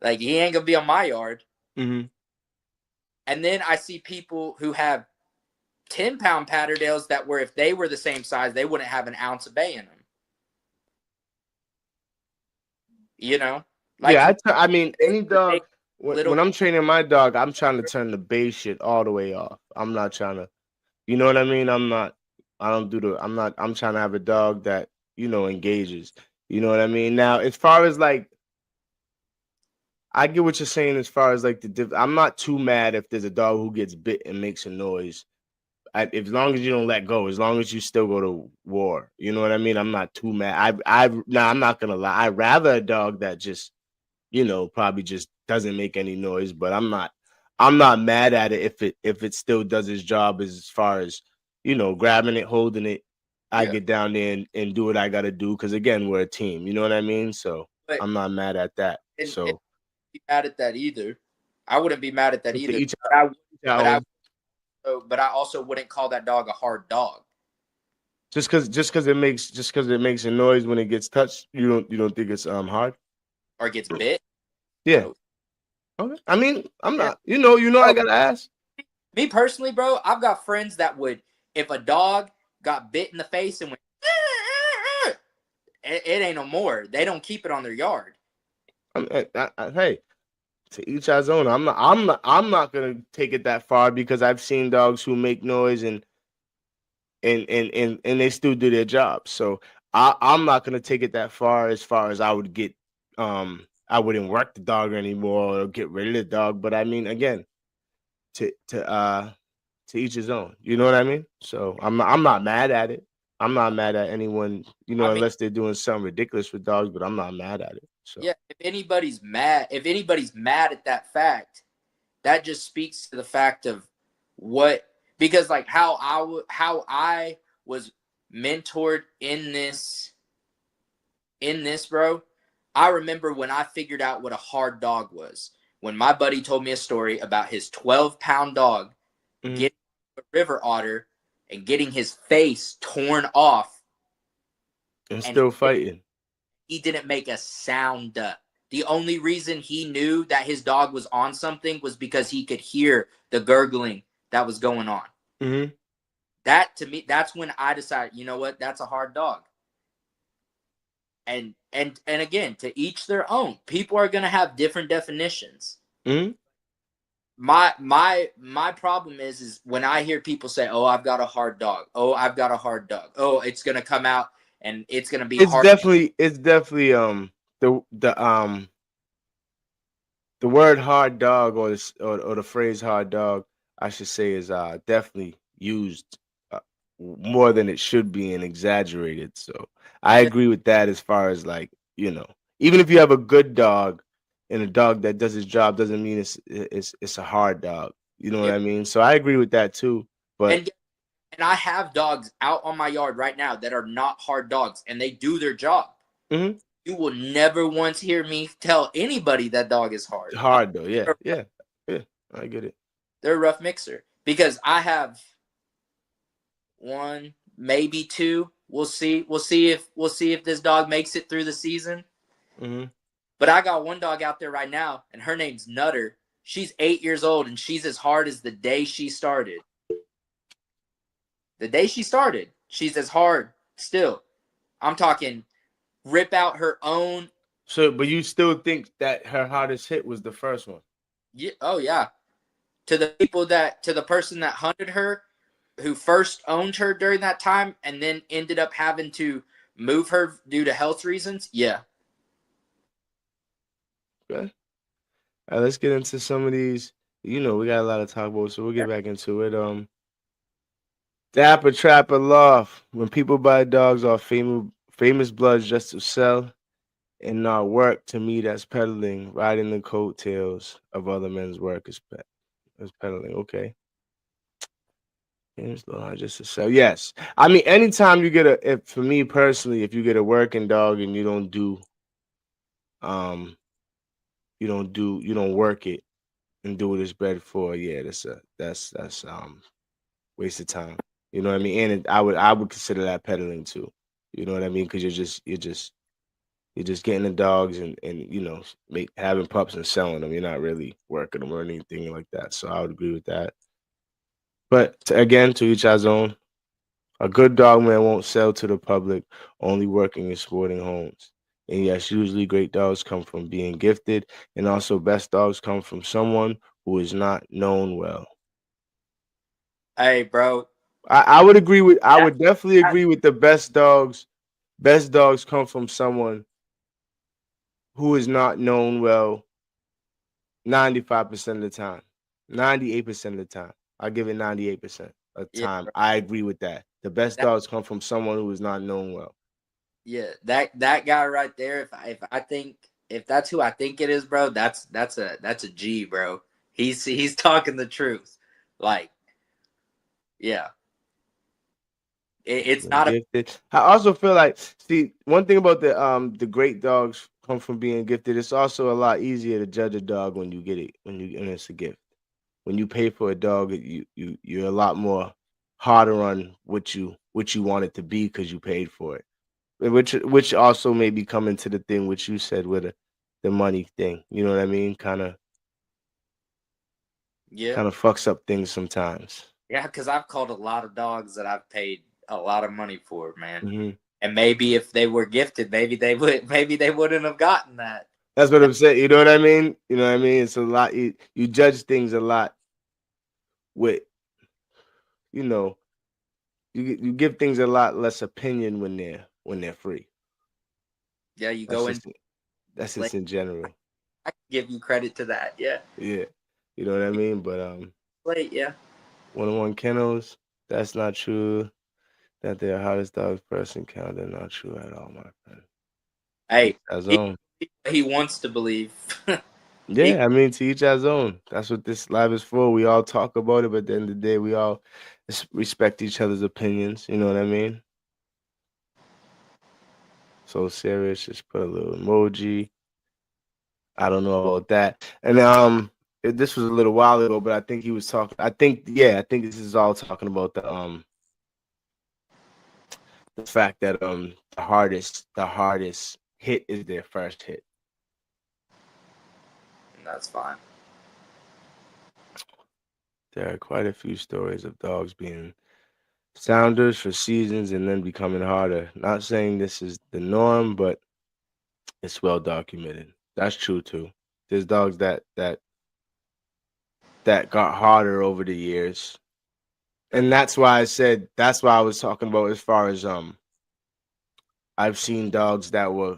Like, he ain't gonna be on my yard. Mm-hmm. And then I see people who have 10-pound Patterdales that were, if they were the same size, they wouldn't have an ounce of bay in them. You know? Like, yeah, I mean, any dog, when I'm training my dog, I'm trying to turn the bay shit all the way off. I'm not trying to, you know what I mean? I'm trying to have a dog that, you know, engages. You know what I mean? Now, as far as like, I get what you're saying as far as like I'm not too mad if there's a dog who gets bit and makes a noise. As long as you don't let go, as long as you still go to war, you know what I mean? I'm not too mad. I'm not gonna lie. I'd rather a dog that just, you know, probably just doesn't make any noise, but I'm not mad at it if it still does its job as far as, you know, grabbing it, holding it. I get down there and do what I gotta do because again, we're a team. You know what I mean? So I'm not mad at that. So be mad at that either. I wouldn't be mad at that either. But I also wouldn't call that dog a hard dog. Just because it makes a noise when it gets touched, you don't think it's hard or gets bit? Yeah. Okay. I mean, I'm not. You know, I gotta ask. Me personally, bro, I've got friends that would, if a dog got bit in the face and went, it ain't no more. They don't keep it on their yard. Hey, to each our own. I'm not gonna take it that far because I've seen dogs who make noise and they still do their job. So I'm not gonna take it that far as I would get. I wouldn't work the dog anymore or get rid of the dog. But I mean, again, to each his own. You know what I mean? So I'm not mad at it. I'm not mad at anyone, you know, unless they're doing something ridiculous with dogs, but I'm not mad at it. So yeah, if anybody's mad at that fact, that just speaks to the fact of because like how I was mentored in this, bro. I remember when I figured out what a hard dog was, when my buddy told me a story about his 12-pound dog getting a river otter and getting his face torn off and still fighting. He didn't make a sound. The only reason he knew that his dog was on something was because he could hear the gurgling that was going on. Mm-hmm. That, to me, that's when I decided, you know what, that's a hard dog. And again, to each their own. People are going to have different definitions. Mm-hmm. My problem is when I hear people say, "Oh, I've got a hard dog. Oh, I've got a hard dog. Oh, it's going to come out and it's gonna be It's hard. definitely the the word hard dog or the phrase hard dog, I should say, is definitely used more than it should be and exaggerated. So I Yeah, agree with that as far as like, even if you have a good dog and a dog that does his job doesn't mean it's a hard dog. You know what yep. I mean? So I agree with that too. But And and I have dogs out on my yard right now that are not hard dogs, and they do their job. mhm, You will never once hear me tell anybody that dog is hard. hard though, yeah, yeah, yeah. I get it. They're a rough mixer because I have one, maybe two. We'll see. We'll see if this dog makes it through the season. Hmm. But I got one dog out there right now, and her name's Nutter. She's 8 years old, and she's as hard as the day she started. The day she started, she's as hard still. I'm talking rip out her own. So, but you still think that her hardest hit was the first one? Yeah, oh yeah. To the person that hunted her, who first owned her during that time, and then ended up having to move her due to health reasons. Yeah. Okay. All right, let's get into some of these. We got a lot to talk about, so we'll get back into it. Dapper Trapper Loft. When people buy dogs off famous bloods just to sell and not work, to me that's peddling, riding the coattails of other men's work is peddling. Okay. Famous blood just to sell. Yes. I mean, anytime you get for me personally, if you get a working dog and um you don't work it and do what it's bred for, yeah, that's waste of time. You know what I mean? And I would consider that peddling too. You know what I mean? Because you're just getting the dogs and having pups and selling them. You're not really working them or anything like that. So I would agree with that. But again, to each our own. A good dog man won't sell to the public, only working in sporting homes. And yes, usually great dogs come from being gifted, and also best dogs come from someone who is not known well. Hey, bro. I would agree with. I That, would definitely that agree with the best dogs. Best dogs come from someone who is not known well 95% of the time. 98% of the time. I'll give it 98% of the yeah, time. bro. I agree with that. The best That dogs come from someone who is not known well. yeah, that guy right there. If I think if that's who I think it is, bro, that's a G, bro. He's talking the truth. Like, yeah, it's Being not a gifted. I also feel like, see, one thing about the great dogs come from being gifted. It's also a lot easier to judge a dog when you get it when it's a gift. When you pay for a dog, you're a lot more harder on what you want it to be because you paid for it. Which also may be coming to the thing which you said with the money thing. You know what I mean? yeah. Kind of fucks up things sometimes. Yeah, because I've called a lot of dogs that I've paid a lot of money for, man. Hmm. And maybe if they were gifted, maybe they wouldn't have gotten that. That's what I'm saying. You know what I mean? You know what I mean? It's a lot. You judge things a lot with, you know, you give things a lot less opinion when they're free. Yeah, you That's go in just that's late. just in general. I can give you credit to that. Yeah, Yeah, you know what I mean. But late. Yeah. 101 kennels. That's not true. That they're hottest dogs person count. They're not true at all, my friend. Hey, As he, own. he wants to believe. he, Yeah, I mean, to each our own. That's what this live is for. We all talk about it, but at the end of the day, we all respect each other's opinions. You know what I mean? So serious. Just put a little emoji. I don't know about that. And this was a little while ago, but I think he was talking. I think this is all talking about the fact that the hardest hit is their first hit. That's fine. There are quite a few stories of dogs being sounders for seasons and then becoming harder. Not saying this is the norm, but it's well documented. That's true too. There's dogs that got harder over the years. And that's why I was talking about as far as I've seen dogs that were,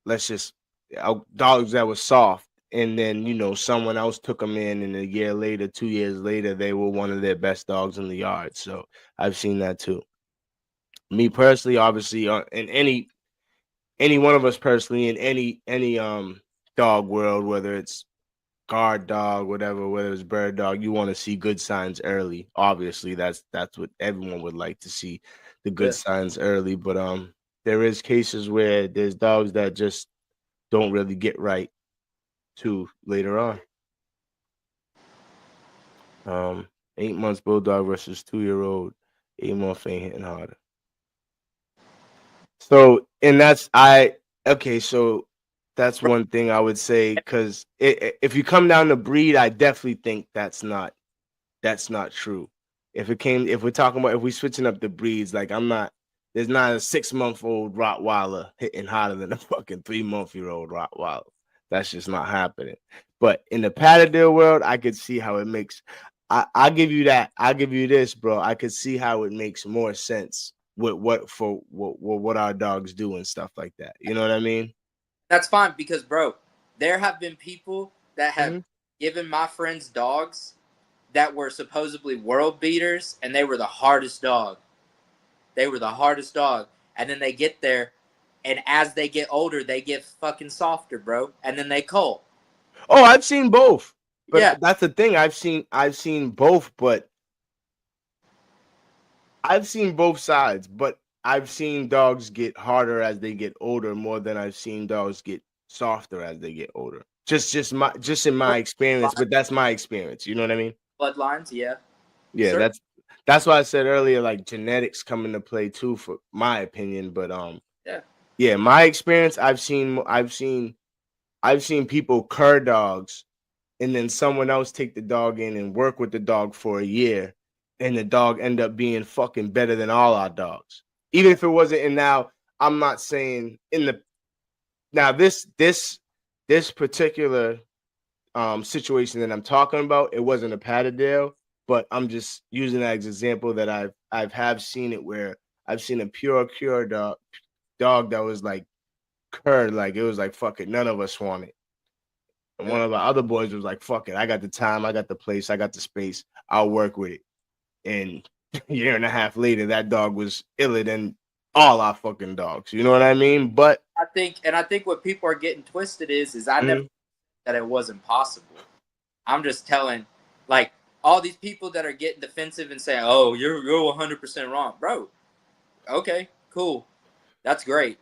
dogs that were soft, and then someone else took them in, and a year later, 2 years later, they were one of their best dogs in the yard. So I've seen that too. Me personally, obviously, in any one of us personally, in any dog world, whether it's guard dog, whatever, whether it's bird dog, you want to see good signs early. Obviously, that's what everyone would like to see, the good Yeah. signs early. But there is cases where there's dogs that just don't really get right too later on. 8 months bulldog versus 2-year-old. 8 month ain't hitting harder. So, and okay, so that's one thing I would say, because if you come down to breed, I definitely think that's not true. If we're talking about, if we're switching up the breeds, like there's not a 6-month-old Rottweiler hitting harder than a fucking 3-month-year-old Rottweiler. That's just not happening. But in the Patterdale world, I could see how it makes. I'll give you that. I'll give you this, bro. I could see how it makes more sense with what our dogs do and stuff like that. You know what I mean? That's fine because, bro, there have been people that have Mm-hmm. given my friends dogs that were supposedly world beaters, and they were the hardest dog. They were the hardest dog. And then they get there, and as they get older, they get fucking softer, bro. And then they cull. Oh, I've seen both. Yeah. But that's the thing. I've seen both, but I've seen both sides. But I've seen dogs get harder as they get older more than I've seen dogs get softer as they get older. Just in my experience, but that's my experience. You know what I mean? Bloodlines, yeah. Yeah, Sir. that's why I said earlier, like genetics come into play too, for my opinion. But Yeah. yeah, my experience, I've seen people cur dogs, and then someone else take the dog in and work with the dog for a year, and the dog end up being fucking better than all our dogs. Even if it wasn't. And now I'm not saying this particular situation that I'm talking about, it wasn't a Patterdale, but I'm just using that as an example that I've have seen it, where I've seen a pure cure dog that was like cur, like it was like, fuck it, none of us want it. And one of our other boys was like, fuck it, I got the time, I got the place, I got the space, I'll work with it. And a year and a half later, that dog was iller than all our fucking dogs. You know what I mean? But I think what people are getting twisted is I never that it wasn't possible. I'm just telling, like, all these people that are getting defensive and saying, "Oh, you're 100% wrong, bro." Okay, cool, that's great.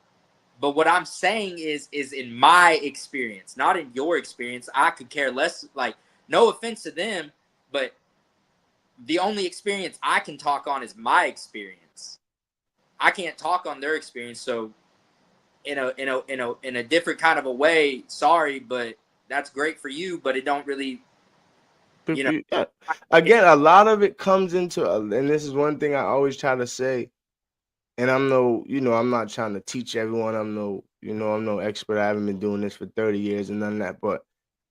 But what I'm saying is in my experience, not in your experience. I could care less. Like, no offense to them, but the only experience I can talk on is my experience. I can't talk on their experience. So, in a different kind of a way, sorry, but that's great for you, but it don't really, you know. yeah. Again, a lot of it comes into, and this is one thing I always try to say. And I'm not trying to teach everyone. I'm no expert. I haven't been doing this for 30 years and none of that. But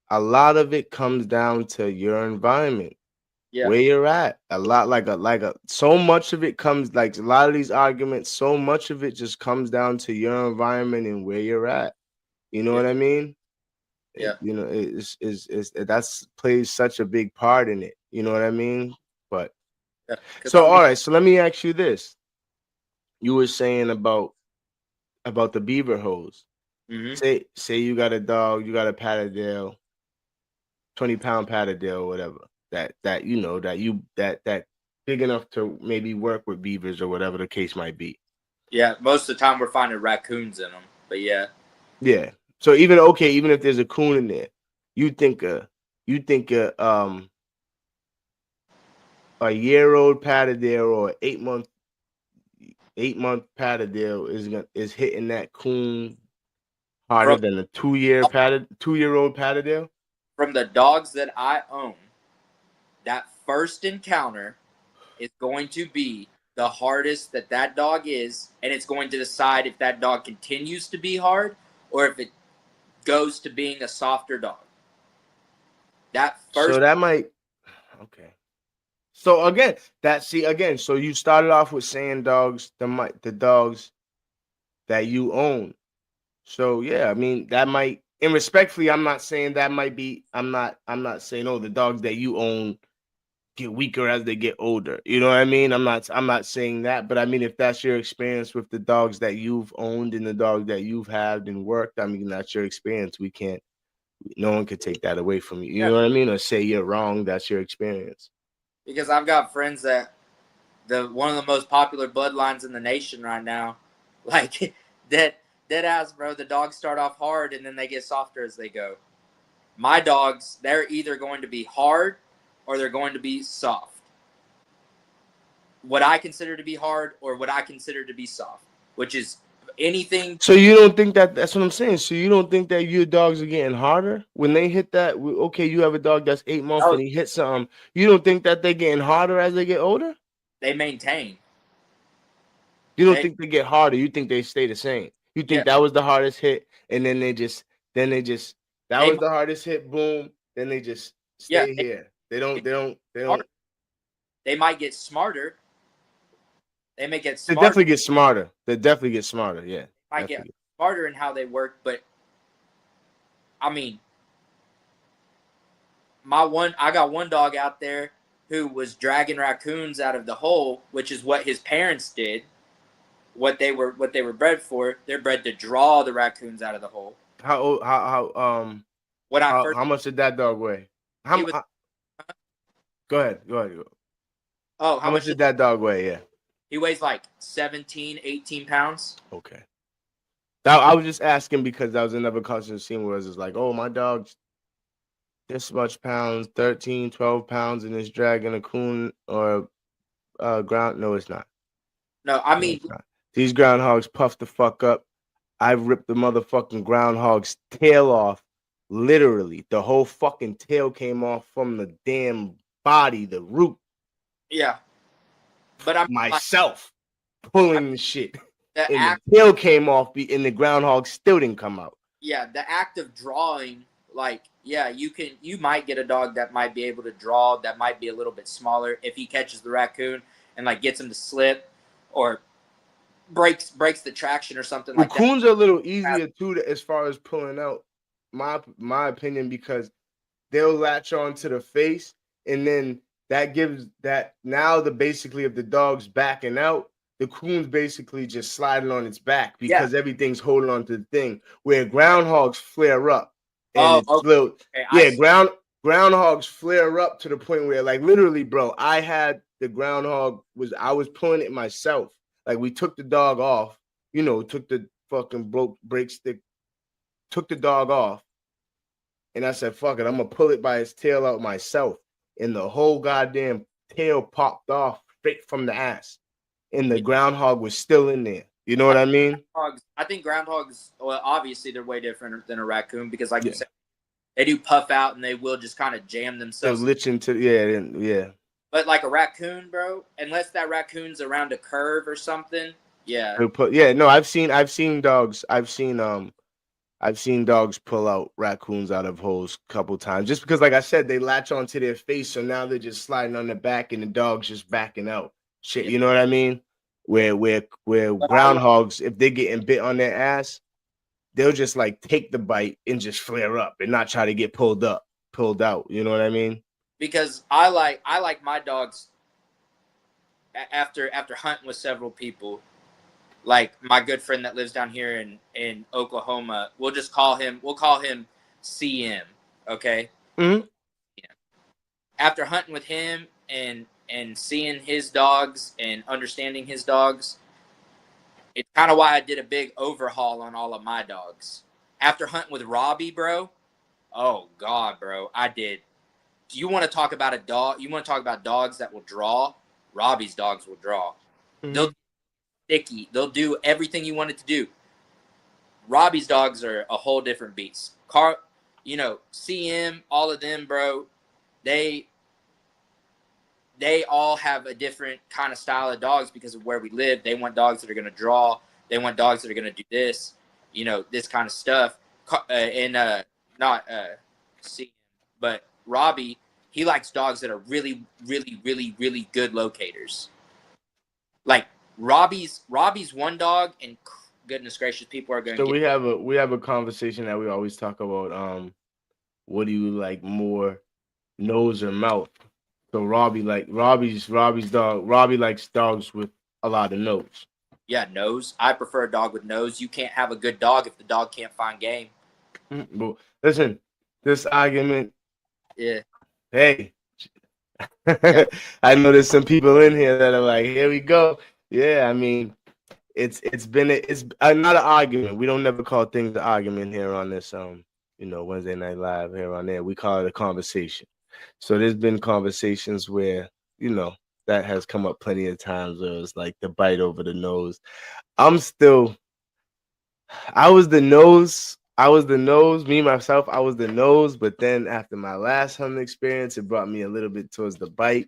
a lot of it comes down to your environment, Yeah, where you're at. A lot, so much of it comes, like a lot of these arguments, so much of it just comes down to your environment and where you're at. You know yeah, what I mean? yeah, It's that's plays such a big part in it. You know what I mean? But yeah. Because so, all right. So let me ask you this. You were saying about the beaver hose. mm-hmm. Say you got a dog, you got a Patterdale, 20-pound Patterdale or whatever. That big enough to maybe work with beavers or whatever the case might be. Yeah, most of the time we're finding raccoons in them, but yeah. Yeah. So even if there's a coon in there, you think a year-old Patterdale or 8-month Patterdale is hitting that coon harder From than a 2-year-old Patterdale? from the dogs that I own, that first encounter is going to be the hardest that dog is, and it's going to decide if that dog continues to be hard or if it goes to being a softer dog. That So first, that might okay. So again, so you started off with saying dogs, the dogs that you own. So yeah, I mean that might, and respectfully, I'm not saying that might be. I'm not saying, oh, the dogs that you own get weaker as they get older. You know what I mean? I'm not saying that, but I mean, if that's your experience with the dogs that you've owned and the dog that you've had and worked, I mean, that's your experience. No one could take that away from you. You know what I mean? Or say you're wrong. That's your experience. Because I've got friends that one of the most popular bloodlines in the nation right now, like dead ass, bro. The dogs start off hard and then they get softer as they go. My dogs, they're either going to be hard or they're going to be soft. What I consider to be hard or what I consider to be soft, which is anything. So you don't think that's what I'm saying? So you don't think that your dogs are getting harder when they hit that? Okay, you have a dog that's 8 months Oh, and he hits something. You don't think that they're getting harder as they get older? they maintain. You don't think they get harder? You think they stay the same? You think Yeah. that was the hardest hit, and then they just that They was the hardest hit, boom. Then they just yeah, stay here. They don't. They might get smarter. They may get They smarter. definitely get smarter. They definitely get smarter. Yeah. Might get smarter in how they work, but I mean, I got one dog out there who was dragging raccoons out of the hole, which is what his parents did. What they were bred for. They're bred to draw the raccoons out of the hole. How much did that dog weigh? Go ahead. Oh, how much did that dog weigh? Yeah. He weighs like 17, 18 pounds. Okay. I was just asking because that was another customer scene where it was like, oh, my dog's this much pounds, 13, 12 pounds, and it's dragging a coon or ground. No, it's not. No, I mean, these groundhogs puff the fuck up. I've ripped the motherfucking groundhog's tail off. Literally, the whole fucking tail came off from the damn body, the root. Yeah. But I'm myself pulling the shit. The tail came off and the groundhog still didn't come out. Yeah, the act of drawing, like, yeah, you might get a dog that might be able to draw, that might be a little bit smaller if he catches the raccoon and like gets him to slip or breaks the traction or something like that. Raccoons are a little easier too as far as pulling out, my opinion, because they'll latch on to the face, and then that gives that now basically if the dog's backing out, the coon's basically just sliding on its back because everything's holding on to the thing. Where groundhogs flare up, and groundhogs flare up to the point where, like, literally, bro, I had the groundhog I was pulling it myself. Like, we took the dog off, took the fucking brake stick, took the dog off, and I said, fuck it, I'm gonna pull it by its tail out myself, and the whole goddamn tail popped off straight from the ass. And the groundhog was still in there. You know what I mean? I think groundhogs, well, obviously they're way different than a raccoon because, like you said, they do puff out and they will just kind of jam themselves. They'll lich into, yeah. But like a raccoon, bro, unless that raccoon's around a curve or something, yeah. No, I've seen dogs. I've seen dogs pull out raccoons out of holes a couple times. Just because, like I said, they latch onto their face, so now they're just sliding on their back, and the dog's just backing out. Shit, you know what I mean? Where groundhogs, if they're getting bit on their ass, they'll just like take the bite and just flare up and not try to get pulled out. You know what I mean? Because I like my dogs after hunting with several people, like my good friend that lives down here in Oklahoma. We'll call him CM. Okay. Mm-hmm. Yeah. After hunting with him and seeing his dogs and understanding his dogs, it's kind of why I did a big overhaul on all of my dogs. After hunting with Robbie, bro, oh God, bro, I did. You want to talk about a dog? You want to talk about dogs that will draw? Robbie's dogs will draw. Mm-hmm. They'll sticky. They'll do everything you want it to do. Robbie's dogs are a whole different beast. CM, all of them, bro, they all have a different kind of style of dogs because of where we live. They want dogs that are going to draw. They want dogs that are going to do this, this kind of stuff. But Robbie, he likes dogs that are really, really, really, really good locators. Like Robbie's one dog, and goodness gracious, people are going So to get. we have a conversation that we always talk about. What do you like more, nose or mouth? So Robbie's dog. Robbie likes dogs with a lot of nose. Yeah, nose. I prefer a dog with nose. You can't have a good dog if the dog can't find game. But listen, this argument. Yeah. Hey, Yeah. I know there's some people in here that are like, here we go. Yeah, I mean, it's not an argument. We don't never call things an argument here on this Wednesday Night Live here on there. We call it a conversation. So there's been conversations where that has come up plenty of times where it's like the bite over the nose. I was the nose. Me myself, I was the nose. But then after my last hunting experience, it brought me a little bit towards the bite.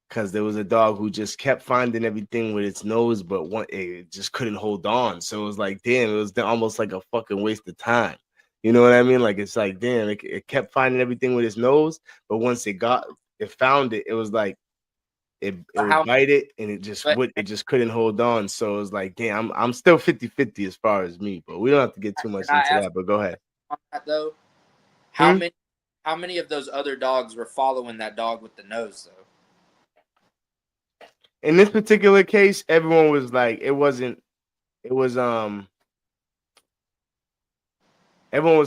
Because there was a dog who just kept finding everything with its nose, but it just couldn't hold on. So it was like, damn, it was almost like a fucking waste of time. You know what I mean? Like, it's like, damn, it kept finding everything with its nose, but once it found it, it was like it would bite it, and it just couldn't hold on. So it was like, damn, I'm still 50-50 as far as me, but we don't have to get too much into that. But go ahead. On that though, how many of those other dogs were following that dog with the nose though? In this particular case, everyone was like, everyone was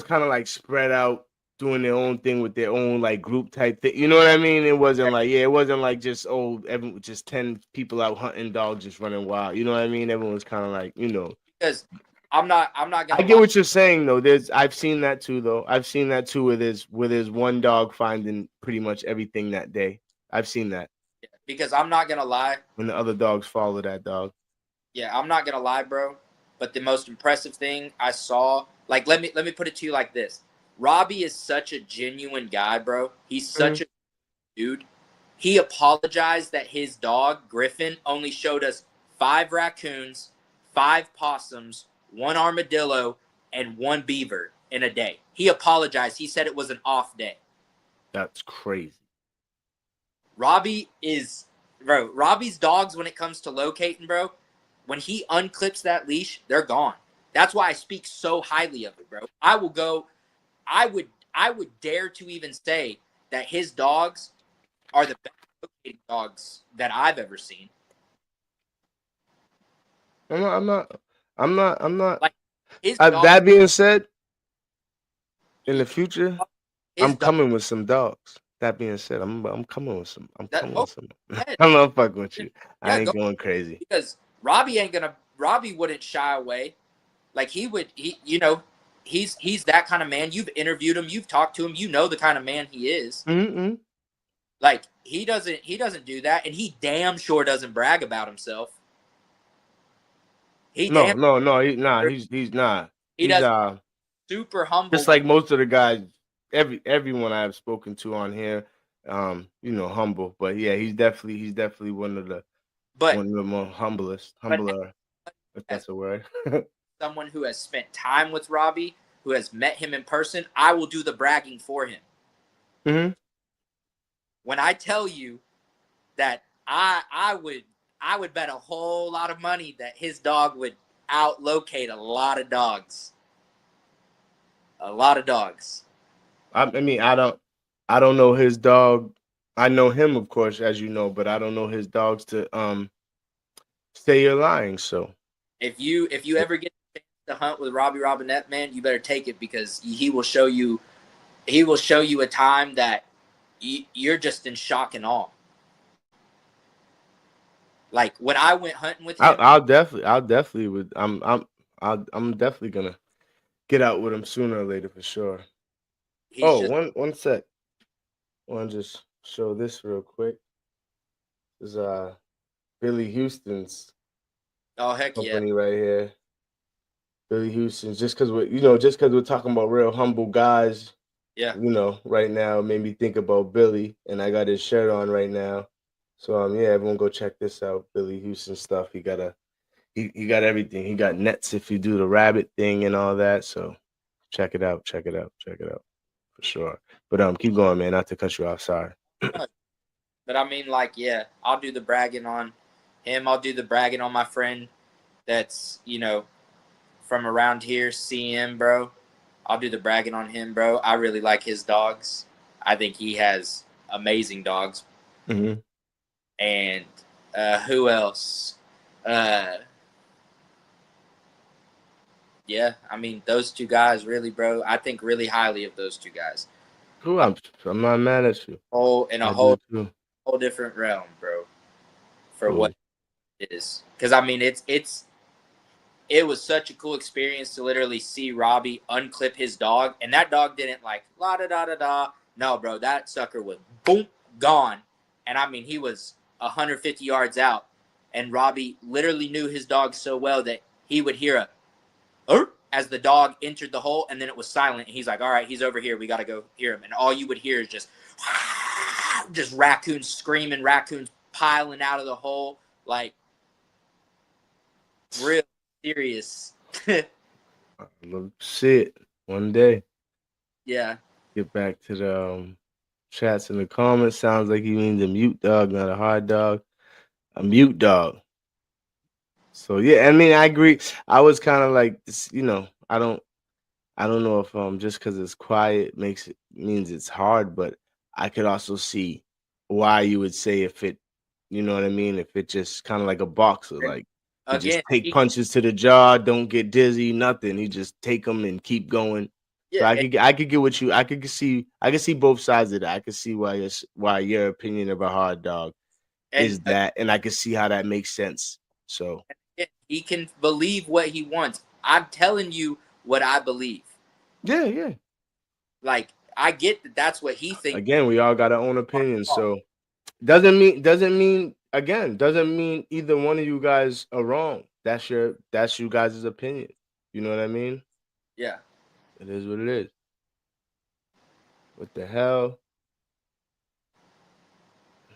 kind of like spread out, doing their own thing with their own like group type thing. You know what I mean? It wasn't like just just 10 people out hunting dogs just running wild. You know what I mean? Everyone was kind of like, Because I'm not gonna I get what you're saying though. I've seen that too though. I've seen that too where there's one dog finding pretty much everything that day. I've seen that. Because I'm not gonna lie. When the other dogs follow that dog. Yeah, I'm not gonna lie, bro. But the most impressive thing I saw, like, let me put it to you like this: Robbie is such a genuine guy, bro. He's such a dude. He apologized that his dog Griffin only showed us 5 raccoons, 5 possums, 1 armadillo, and 1 beaver in a day. He apologized. He said it was an off day. That's crazy. Robbie's dogs, when it comes to locating, bro, when he unclips that leash, they're gone. That's why I speak so highly of it, bro. I would dare to even say that his dogs are the best locating dogs that I've ever seen. I'm not. Like, that being said, in the future, I'm coming with some dogs. That being said, I'm coming with some. I'm not fucking with you. I ain't going crazy. Because Robbie wouldn't shy away. Like he's that kind of man. You've interviewed him, you've talked to him, you know the kind of man he is. Mm-hmm. Like he doesn't do that, and he damn sure doesn't brag about himself. He's not. He's super humble. Just like most of the guys, everyone I have spoken to on here, humble. But yeah, he's definitely one of the more humbler, if that's a word. Someone who has spent time with Robbie, who has met him in person, I will do the bragging for him. Mm-hmm. When I tell you that I would bet a whole lot of money that his dog would outlocate a lot of dogs. A lot of dogs. I mean, I don't know his dog. I know him, of course, as you know, but I don't know his dogs to say you're lying. So if you ever get to hunt with Robbie Robinette, man, you better take it, because he will show you a time that you're just in shock and awe. Like when I went hunting with him, I'm definitely gonna get out with him sooner or later for sure. One sec. I want to just show this real quick. This is Billy Houston's company right here. Billy Houston's, just because we're talking about real humble guys. Yeah. Right now, it made me think about Billy, and I got his shirt on right now. So everyone go check this out. Billy Houston stuff. He got everything. He got nets if you do the rabbit thing and all that. So check it out. For sure. But keep going, man. Not to cut you off. Sorry. But I mean, like, yeah, I'll do the bragging on him. I'll do the bragging on my friend that's, from around here, CM, bro. I'll do the bragging on him, bro. I really like his dogs. I think he has amazing dogs. Mm-hmm. And who else? Yeah, I mean those two guys, really, bro. I think really highly of those two guys. Cool. I'm not mad at you. In a I do too. whole different realm, bro. For Cool. what it is, because I mean it was such a cool experience to literally see Robbie unclip his dog, and that dog didn't like la da da da da. No, bro, that sucker was boom gone, and I mean he was 150 yards out, and Robbie literally knew his dog so well that he would hear a as the dog entered the hole, and then it was silent. And he's like, "All right, he's over here. We got to go hear him." And all you would hear is just raccoons screaming, raccoons piling out of the hole, like real serious. I'd love to see it one day. Yeah. Get back to the chats in the comments. Sounds like he means a mute dog, not a hard dog. A mute dog. So yeah, I mean, I agree. I was kind of like, you know, I don't know if just because it's quiet means it's hard, but I could also see why you would say if it, you know what I mean, if it just kind of like a boxer, like he just Again, take punches to the jaw, don't get dizzy, nothing. He just take them and keep going. So yeah, I could get what you I could see both sides of that. I could see why your opinion of a hard dog is and that, and I could see how that makes sense. So again, he can believe what he wants. I'm telling you what I believe. yeah. Like I get that that's what he thinks. Again, we all got our own opinions. So doesn't mean either one of you guys are wrong. That's you guys' opinion. You know what I mean? Yeah. It is what it is. What the hell?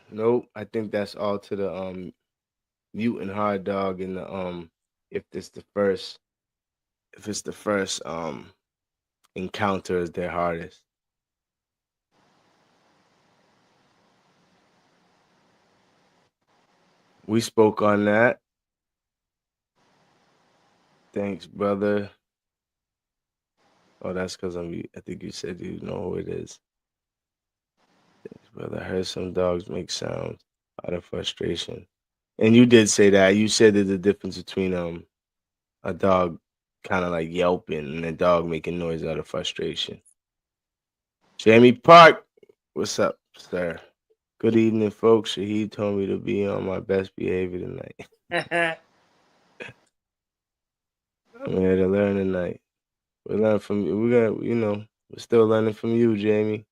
Nope. I think that's all to the mute and hard dog and the if it's the first encounter is their hardest. We spoke on that. Thanks, brother. Oh, that's because I think you said you know who it is. Thanks, brother. I heard some dogs make sounds out of frustration. And you did say that. You said there's a difference between a dog kind of like yelping and a dog making noise out of frustration. Jamie Park, what's up, sir? Good evening, folks. Shahid told me to be on my best behavior tonight. I'm here to learn tonight. We learn from you. We're still learning from you, Jamie.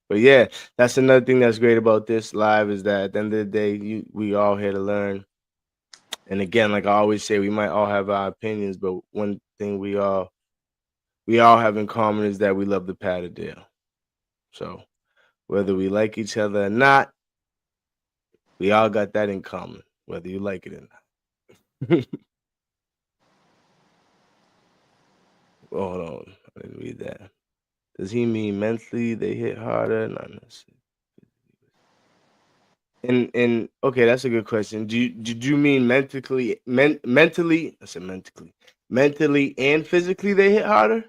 But yeah, that's another thing that's great about this live is that at the end of the day, we all here to learn. And again, like I always say, we might all have our opinions, but one thing we all have in common is that we love the Patterdale. So whether we like each other or not, we all got that in common, whether you like it or not. Hold on, I didn't read that. Does he mean mentally they hit harder? Not necessarily. And okay, that's a good question. Did you mean mentally? I said mentally and physically they hit harder?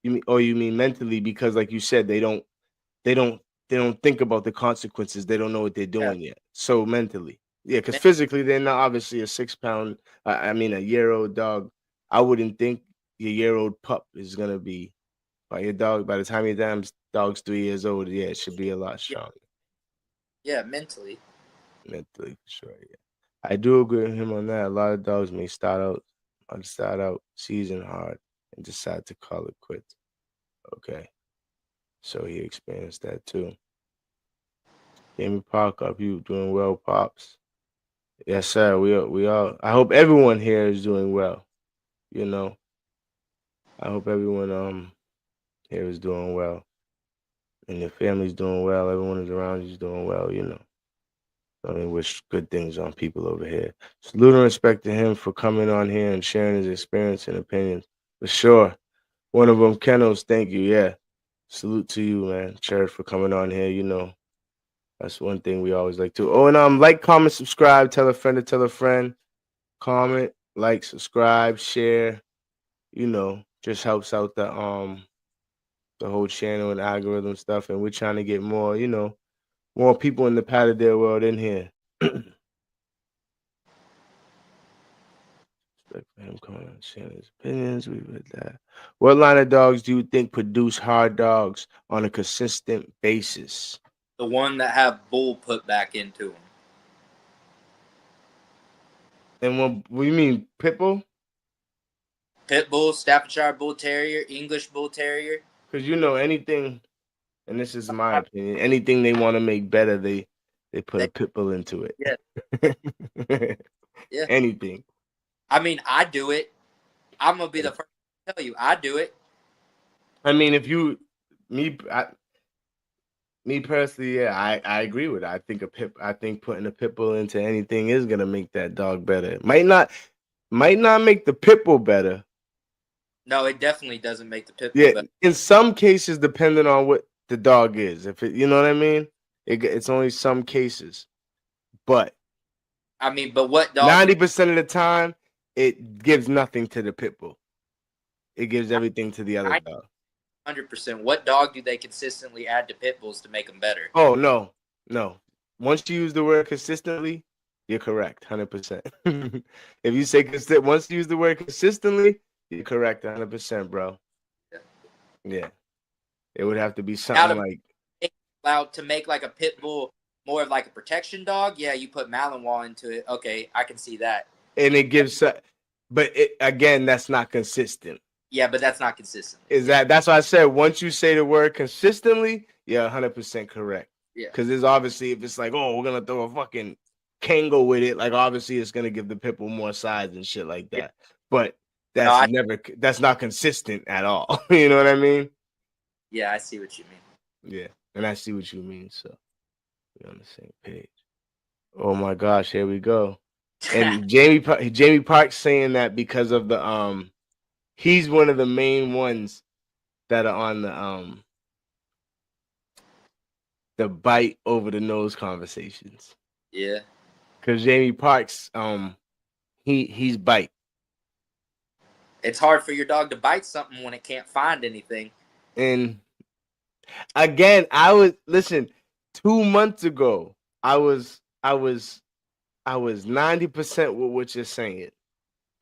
You mean mentally because, like you said, they don't think about the consequences. They don't know what they're Yeah. doing yet. So mentally, yeah, because physically they're not obviously a 6 pound. I mean, a year-old dog. I wouldn't think your year-old pup is gonna be by your dog. By the time your damn dog's 3 years old, yeah, it should be a lot stronger. Yeah, mentally. Mentally, for sure. Yeah, I do agree with him on that. A lot of dogs may start out season hard and decide to call it quits. Okay, so he experienced that too. Jamie Park up, you doing well, pops? Yes, sir. We all. I hope everyone here is doing well. You know, I hope everyone here is doing well, and your family's doing well. Everyone is around you is doing well. You know. I mean, wish good things on people over here. Salute and respect to him for coming on here and sharing his experience and opinions. For sure. One of them, Kennels, thank you. Yeah. Salute to you, man. Chird for coming on here. You know, that's one thing we always like to. Oh, and like, comment, subscribe, tell a friend to tell a friend. Comment, like, subscribe, share. just helps out the whole channel and algorithm stuff, and we're trying to get more, more people in the Patterdale world in here. Respect for him coming on sharing his opinions. We with that. What line of dogs do you think produce hard dogs on a consistent basis? The one that have bull put back into them. And what do you mean, Pitbull? Pit bull, Staffordshire Bull Terrier, English Bull Terrier. Because anything, and this is my opinion, anything they want to make better, they put a Pitbull into it. Yeah. Yeah. Anything. I mean, I do it. I'm gonna be the first to tell you, I do it. I mean, me personally, yeah, I agree with it. I think putting a Pitbull into anything is gonna make that dog better. Might not make the Pitbull better. No, it definitely doesn't make the pit bull better. In some cases, depending on what the dog is. If it, you know what I mean, it's only some cases, but I mean, but what dog? 90% of the time, it gives nothing to the Pitbull. It gives everything to the other dog. 100%. What dog do they consistently add to pit bulls to make them better? Oh no. Once you use the word consistently, you're correct, 100%. If you say once you use the word consistently, you're correct, 100%, bro. Yeah. It would have to be something like allowed to make like a pit bull more of like a protection dog. Yeah, you put Malinois into it. Okay, I can see that. And it gives, but again, that's not consistent. Yeah, but that's not consistent. That's why I said once you say the word consistently, you're 100% correct. Yeah. Because there's obviously, if it's like, oh, we're gonna throw a fucking Kango with it, like obviously it's gonna give the Pitbull more size and shit like that. Yeah. But that's not consistent at all. You know what I mean? Yeah, I see what you mean. Yeah, and I see what you mean. So we're on the same page. Oh my gosh, here we go. And Jamie Park's saying that because of the he's one of the main ones that are on the bite over the nose conversations. Yeah. Because Jamie Parks, he's bite. It's hard for your dog to bite something when it can't find anything. And again, 2 months ago, I was 90% with what you're saying.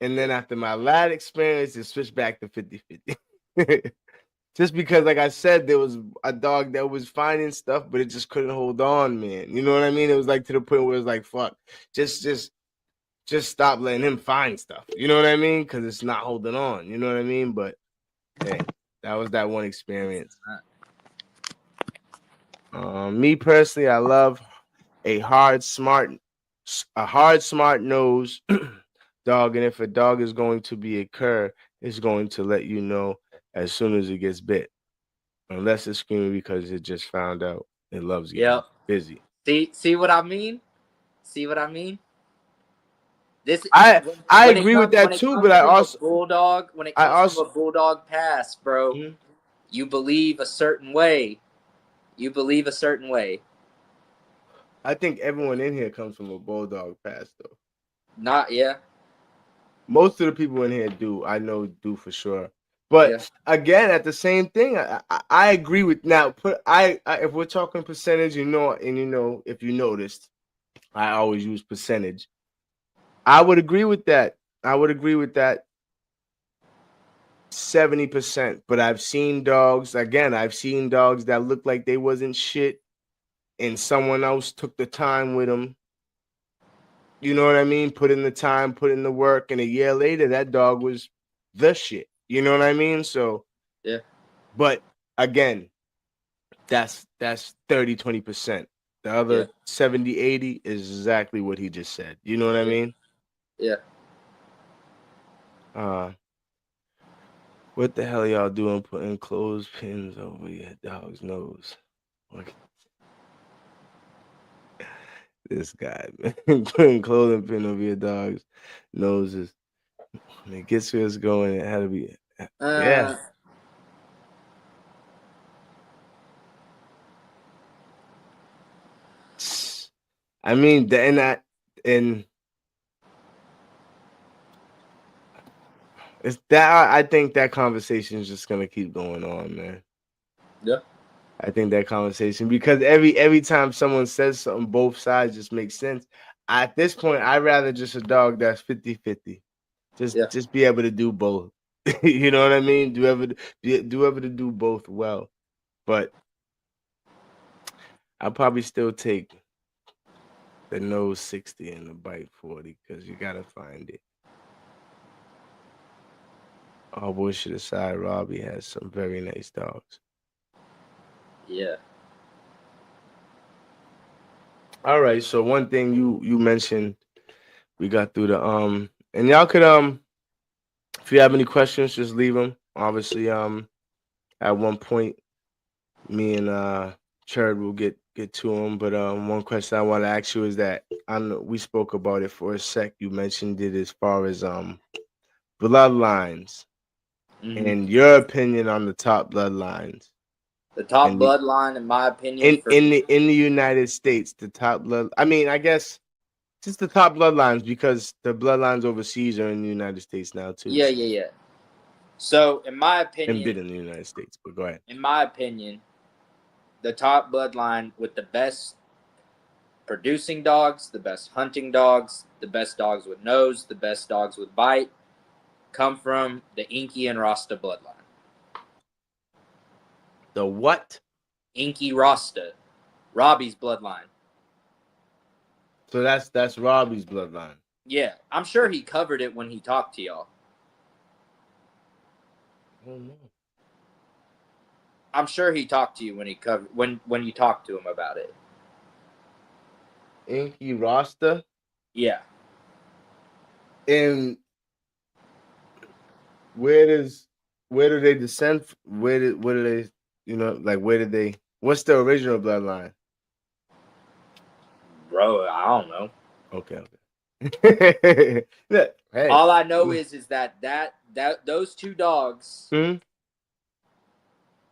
And then after my last experience, it switched back to 50-50. Just because, like I said, there was a dog that was finding stuff, but it just couldn't hold on, man. You know what I mean? It was like to the point where it was like, fuck, just stop letting him find stuff. You know what I mean? Because it's not holding on. You know what I mean? But hey, that was that one experience. Me personally, I love a hard, smart nose dog, and if a dog is going to be a cur, it's going to let you know as soon as it gets bit, unless it's screaming because it just found out it loves getting busy. See what I mean? See what I mean? I agree with that too, but I also bulldog when it comes from a bulldog pass, bro. Mm-hmm. You believe a certain way. I think everyone in here comes from a bulldog pass, though. Not yeah. Most of the people in here do. I know do for sure. But again, at the same thing, I agree with now. If we're talking percentage, if you noticed, I always use percentage. I would agree with that. 70%. But I've seen dogs that look like they wasn't shit, and someone else took the time with them. You know what I mean? Put in the time, put in the work, and a year later, that dog was the shit. You know what I mean? So, yeah. But again, that's 30-20%. The other 70-80 is exactly what he just said. You know what I mean? Yeah. What the hell y'all doing putting clothespins over your dog's nose? This guy, man, putting clothing pin over your dog's noses. When it gets where it's going, it had to be. Yeah. I mean, It's that I think that conversation is just gonna keep going on, man. Yeah. I think that conversation, because every time someone says something, both sides just make sense. At this point, I'd rather just a dog that's 50-50. Just be able to do both. You know what I mean? Do able to do both well. But I'll probably still take the nose 60 and the bite 40, because you gotta find it. All bullshit aside, Robbie has some very nice dogs. Yeah. All right, so one thing you mentioned, we got through the and y'all could if you have any questions, just leave them. Obviously, at one point, me and Chird will get to them. But one question I want to ask you is that I know we spoke about it for a sec. You mentioned it as far as bloodlines and your opinion on the top bloodlines. The top And bloodline, in my opinion, in the United States, the top blood. I mean, I guess just the top bloodlines, because the bloodlines overseas are in the United States now too. Yeah. So, in my And opinion, been in the United States, but go ahead. In my opinion, the top bloodline with the best producing dogs, the best hunting dogs, the best dogs with nose, the best dogs with bite, come from the Inky and Rasta bloodline. The what? Inky Rasta, Robbie's bloodline. So that's Robbie's bloodline. Yeah, I'm sure he covered it when he talked to y'all. I don't know. I'm sure he talked to you when he covered when you talked to him about it. Inky Rasta. Yeah. And where do they descend? What do they, like, where did they? What's the original bloodline? Bro, I don't know. Okay. Look, hey. All I know is that those two dogs,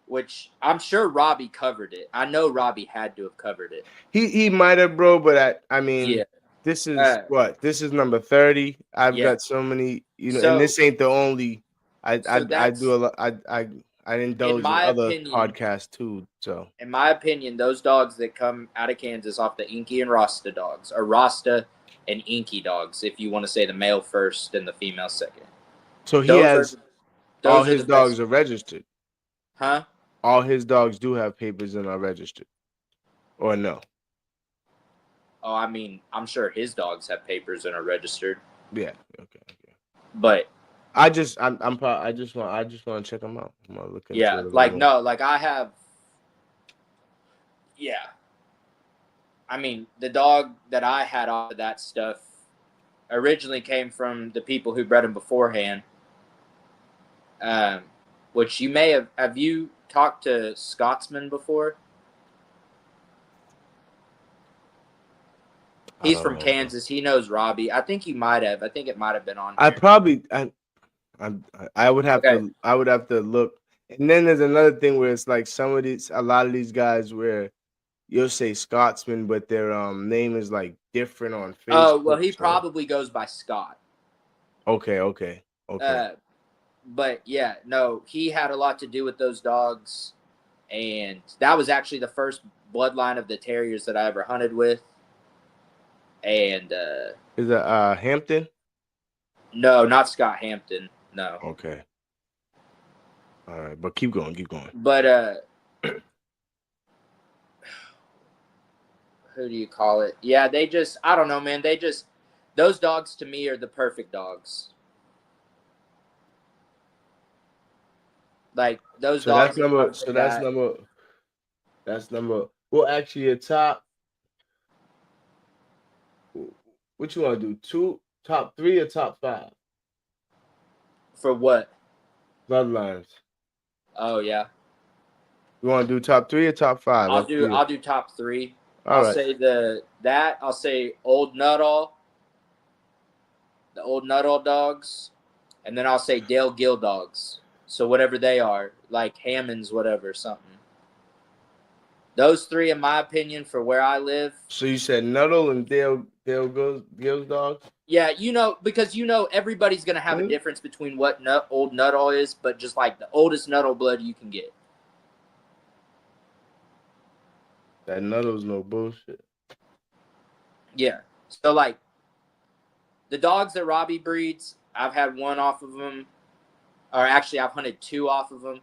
which I'm sure Robbie covered it. I know Robbie had to have covered it. He might have, bro, but I mean, yeah. This is what? This is number 30. I've Yeah. got so many, So- and this ain't the only. I that's- do a lot. I indulge in my other opinion- podcasts too. So In my opinion, those dogs that come out of Kansas off the Inky and Rasta dogs, or Rasta and Inky dogs, if you want to say the male first and the female second. so he Those has are all the his dogs best. are registered. Huh? All his dogs do have papers and are registered, or no? Oh, I mean, I'm sure his dogs have papers and are registered. Yeah. Okay. But I just want to check them out. I'm gonna look into it a little more. no, like I have. Yeah. I mean, the dog that I had off of that stuff originally came from the people who bred him beforehand. Which you may have you talked to Scotsman before? He's from Kansas. He knows Robbie. I think you might have. I think it might have been on here. I would have to look. And then there's another thing where it's like a lot of these guys where you'll say Scotsman, but their name is like different on Facebook. Oh, well, he probably goes by Scott. Okay. But yeah, no, he had a lot to do with those dogs, and that was actually the first bloodline of the terriers that I ever hunted with. And is it Hampton? No, not Scott Hampton. No. Okay. All right, but keep going. But who do you call it? Yeah, I don't know, man. Those dogs to me are the perfect dogs. Like those dogs. That's number. Well, actually, a top. What you want to do? Top 3 or top 5? For what? Bloodlines. Oh yeah. You want to do top 3 or top 5? I'll do top 3. I'll say Old Nuttall, the Old Nuttall dogs, and then I'll say Dale Gill dogs. So whatever they are, like Hammonds, whatever, something. Those 3, in my opinion, for where I live. So you said Nuttall and Dale Gill's dogs? Yeah, because everybody's gonna have a difference between what old Nuttall is, but just like the oldest Nuttall blood you can get. That Nuttall's no bullshit. Yeah. So like the dogs that Robbie breeds, I've had one off of them, or actually I've hunted two off of them.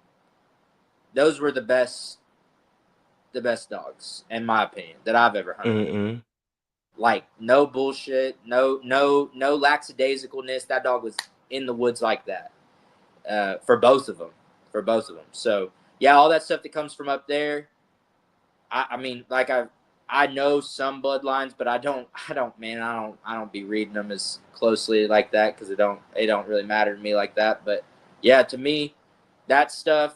Those were the best dogs, in my opinion, that I've ever hunted. Mm-mm. Like no bullshit, no lackadaisicalness. That dog was in the woods like that. For both of them. So yeah, all that stuff that comes from up there. I mean, like I know some bloodlines, but I don't be reading them as closely like that because it don't really matter to me like that. But yeah, to me, that stuff,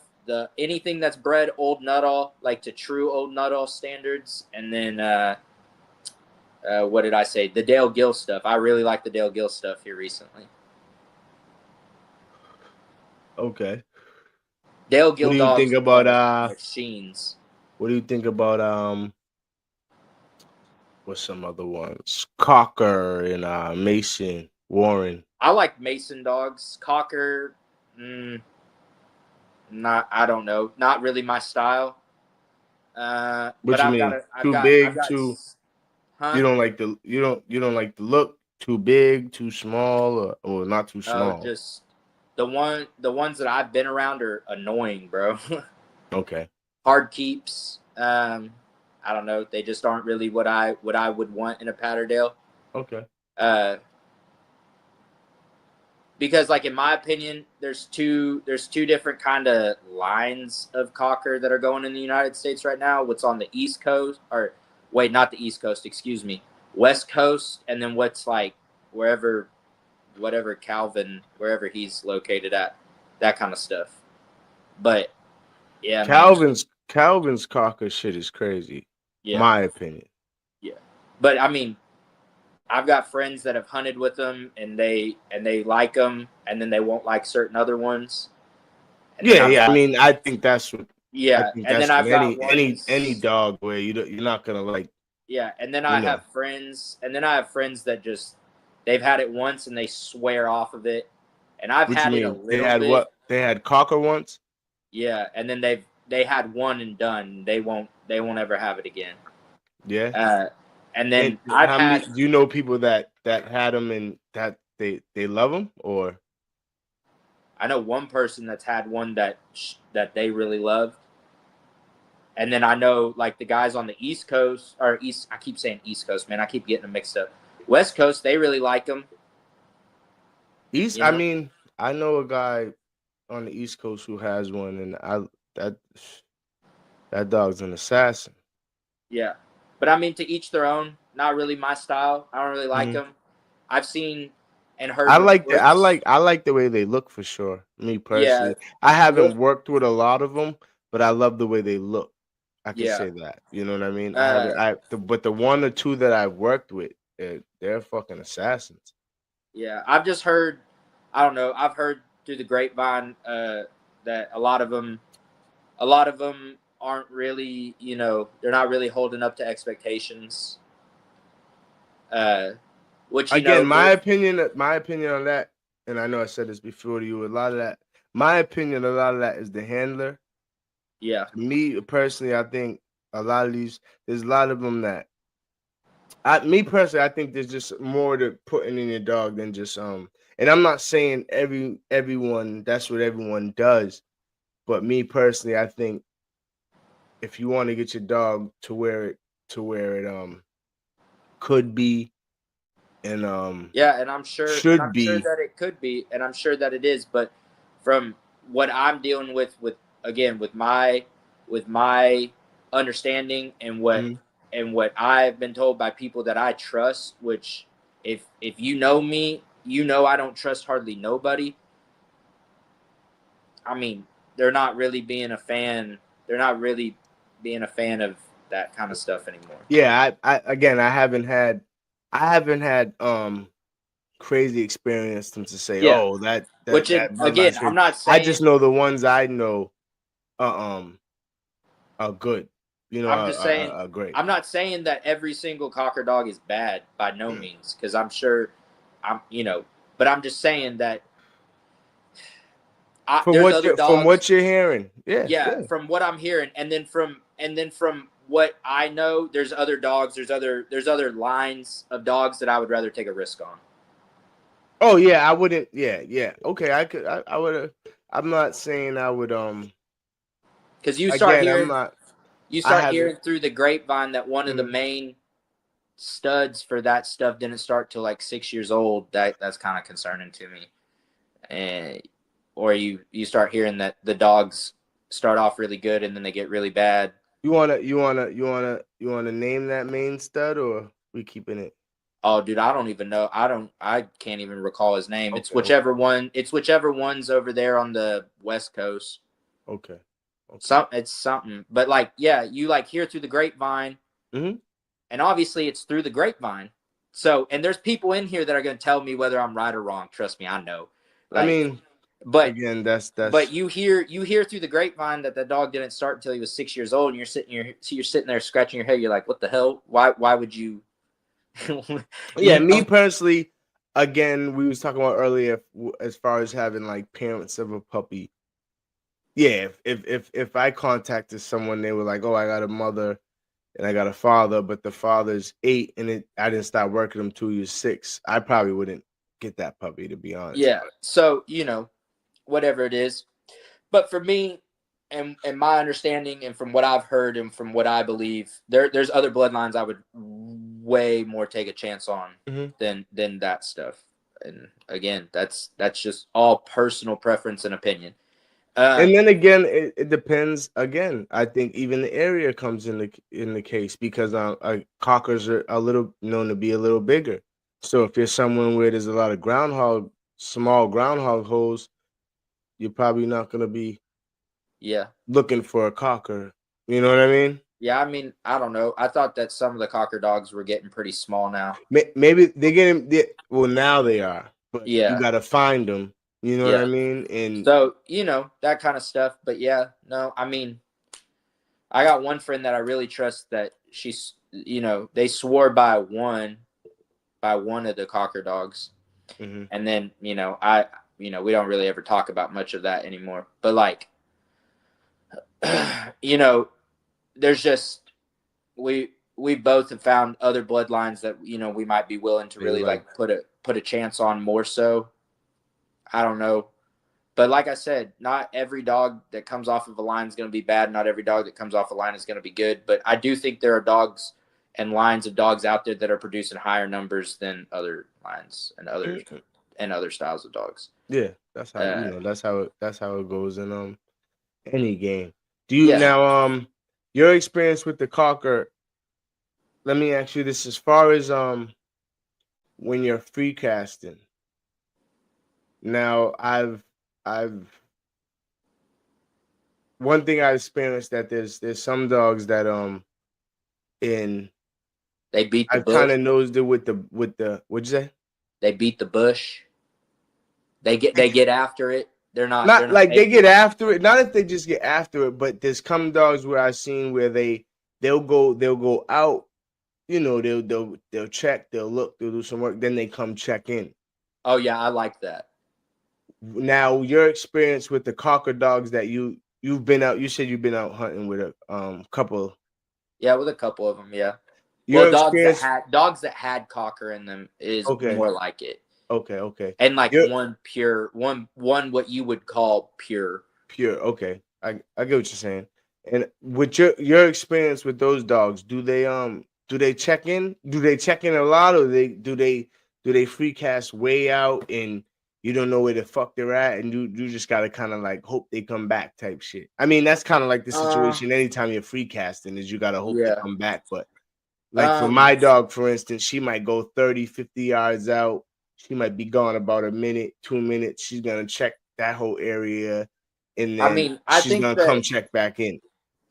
anything that's bred old Nuttall, like to true old Nuttall standards, and then what did I say? The Dale Gill stuff. I really like the Dale Gill stuff here recently. Okay. Dale Gill what do you dogs think about machines. What do you think about what's some other ones? Cocker and Mason, Warren. I like Mason dogs. Cocker, I don't know. Not really my style. What but you I've mean? got Too big, too huh? you don't like the look, too big, too small, or not too Oh, small. just the ones that I've been around are annoying, bro. Okay. Hard keeps. I don't know. They just aren't really what I would want in a Patterdale. Okay. Because like in my opinion, there's two different kind of lines of cocker that are going in the United States right now. What's on the East Coast, or wait, not the East Coast, excuse me, West Coast, and then what's like whatever Calvin, wherever he's located at, that kind of stuff. But yeah, Calvin's cocker shit is crazy. Yeah. My opinion. Yeah. But I mean, I've got friends that have hunted with them and they like them, and then they won't like certain other ones. And Yeah. I mean, I think that's what. I Yeah, think and that's then I've got any dog where you're not gonna like. Yeah, and then I have friends that just they've had it once and they swear off of it, and I've What you had it a mean? They little had bit. what? They had cocker once. Yeah, and then they had one and done. They won't ever have it again. Yeah. And then do you know people that had them and that they love them, or? I know one person that's had one that they really loved. And then I know like the guys on the East Coast or East. I keep saying East Coast, man. I keep getting them mixed up. West Coast, they really like them. East. I mean, I know a guy on the East Coast who has one, and that dog's an assassin. Yeah, but I mean, to each their own. Not really my style. I don't really like them. I've seen and heard. I like the way they look for sure. Me personally, I haven't worked with a lot of them, but I love the way they look. I can say that. You know what I mean? But the one or two that I've worked with, they're fucking assassins. Yeah, I've just heard. I don't know. I've heard through the grapevine that a lot of them aren't really. They're not really holding up to expectations. Which again, my opinion on that, and I know I said this before to you. My opinion, a lot of that is the handler. Yeah. To me personally, I think there's a lot of them that. Me personally, I think there's just more to putting in your dog than just And I'm not saying everyone that's what everyone does, but me personally, I think if you want to get your dog to where it could be, and and I'm sure that it could be, and I'm sure that it is, but from what I'm dealing with my understanding and what I've been told by people that I trust, which if you know me, I don't trust hardly nobody. I mean, they're not really being a fan. They're not really being a fan of that kind of stuff anymore. Yeah, I haven't had crazy experience to say, again, I'm not saying. I just know the ones I know are good. I'm just saying, great. I'm not saying that every single cocker dog is bad by no means, because I'm sure but I'm just saying that From there's what other from dogs. what you're hearing, yeah, Yeah, yeah. from what I'm hearing, and then from what I know, there's other dogs. There's other lines of dogs that I would rather take a risk on. Oh yeah, I wouldn't. Yeah, yeah. Okay, I would. I'm not saying I would. Because Again, I'm not. you I start haven't. hearing through the grapevine that one of the Mhm. main studs for that stuff didn't start till like 6 years old. That's kind of concerning to me. And or you start hearing that the dogs start off really good and then they get really bad. You wanna name that main stud, or we keeping it? Oh, dude, I don't even know. I can't even recall his name. It's Okay, okay, whichever one. It's whichever one's over there on the West Coast. okay, okay. It's something. But like, yeah, you like hear through the grapevine, Hmm. and obviously it's through the grapevine. So, and there's people in here that are going to tell me whether I'm right or wrong. Trust me, I know. I Like, mean, but again, that's you hear through the grapevine that the dog didn't start until he was 6 years old, and you're sitting there scratching your head. You're like, what the hell? Why would you? yeah. you Me know? personally, again, we was talking about earlier as far as having like parents of a puppy. Yeah, if I contacted someone, they were like, "Oh, I got a mother and I got a father, but the father's 8 and I didn't start working him till he was 6." I probably wouldn't get that puppy, to be honest. Yeah. So whatever it is. But for me, and my understanding, and from what I've heard, and from what I believe, there's other bloodlines I would way more take a chance on Mhm. than that stuff. And again, that's just all personal preference and opinion. And then again, it depends. Again, I think even the area comes in the case because cockers are a little known to be a little bigger. So if you're somewhere where there's a lot of small groundhog holes, you're probably not gonna be Yeah. looking for a cocker. You know what I mean? Yeah, I mean, I don't know. I thought that some of the cocker dogs were getting pretty small now. Maybe they're getting well now they are, but you Yeah. gotta find them. You know what I Yeah. mean? And So, that kind of stuff. But yeah, no, I mean, I got one friend that I really trust that they swore by one of the cocker dogs. mhm. And then, we don't really ever talk about much of that anymore. But like, you know, there's just we both have found other bloodlines that we might be willing to They really like like put a chance on more so. I don't know. But like I said, not every dog that comes off of a line is going to be bad. Not every dog that comes off a line is going to be good. But I do think there are dogs and lines of dogs out there that are producing higher numbers than other lines and other styles of dogs. yeah, that's how Uh, that's how it goes in any game. Do you yeah, now your experience with the cocker? Let me ask you this: as far as when you're free casting. Now I've one thing I experienced that there's some dogs that in they beat the I've kind bush. of noticed it with the what'd you say? They beat the bush. They get after it. They're Not not like they patient. get after it. Not if they just get after it, but there's some dogs where I've seen where they'll go out. They'll check, they'll look, they'll do some work, then they come check in. Oh yeah, I like that. Now, your experience with the cocker dogs that you've been out, you said you've been out hunting with a couple. Yeah, with a couple of them. Yeah. Well, Your experience, dogs that had cocker in them is okay, more like it, okay. and like Your one pure one what you would call pure. pure, okay. I get what you're saying. And with your experience with those dogs, do they check in? Do they check in a lot, or do they free cast way out and you don't know where the fuck they're at, and you just gotta kind of like hope they come back type shit. I mean, that's kind of like the Uh, situation anytime you're free casting is you gotta hope they yeah. come back. But like for Um, my dog, for instance, she might go 30, 50 yards out. She might be gone about a minute, 2 minutes. She's gonna check that whole area, and I then mean, she's gonna come check back in.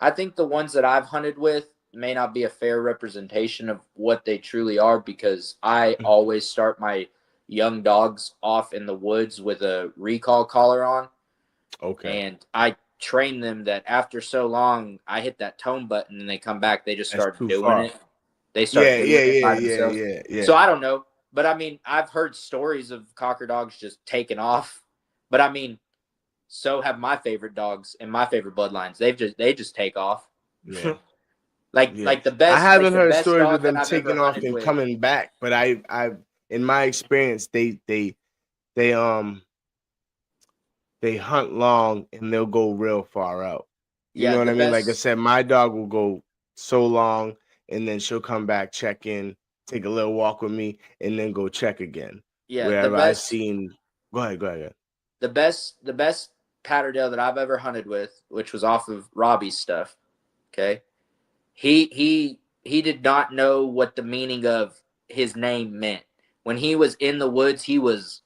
I think the ones that I've hunted with may not be a fair representation of what they truly are because I Mm. always start my young dogs off in the woods with a recall collar on, Okay, and I train them that after so long, I hit that tone button and they come back. They just that's start too doing far. it. They start Yeah, doing yeah, it yeah, by yeah, themselves. yeah, So yeah. I don't know. But I mean, I've heard stories of cocker dogs just taking off. But I mean, so have my favorite dogs and my favorite bloodlines. They just take off. Yeah. like Yeah. like the I best haven't heard best stories of dog that them I've ever taking off hunted and with. coming back, but I in my experience, they hunt long and they'll go real far out. You Yeah, know what the I mean? Like I best. said, my dog will go so long and then she'll come back, check in, take a little walk with me, and then go check again. Yeah, Wherever I seen, go ahead. the best Patterdale that I've ever hunted with, which was off of Robbie's stuff. Okay, he did not know what the meaning of his name meant. When he was in the woods, he was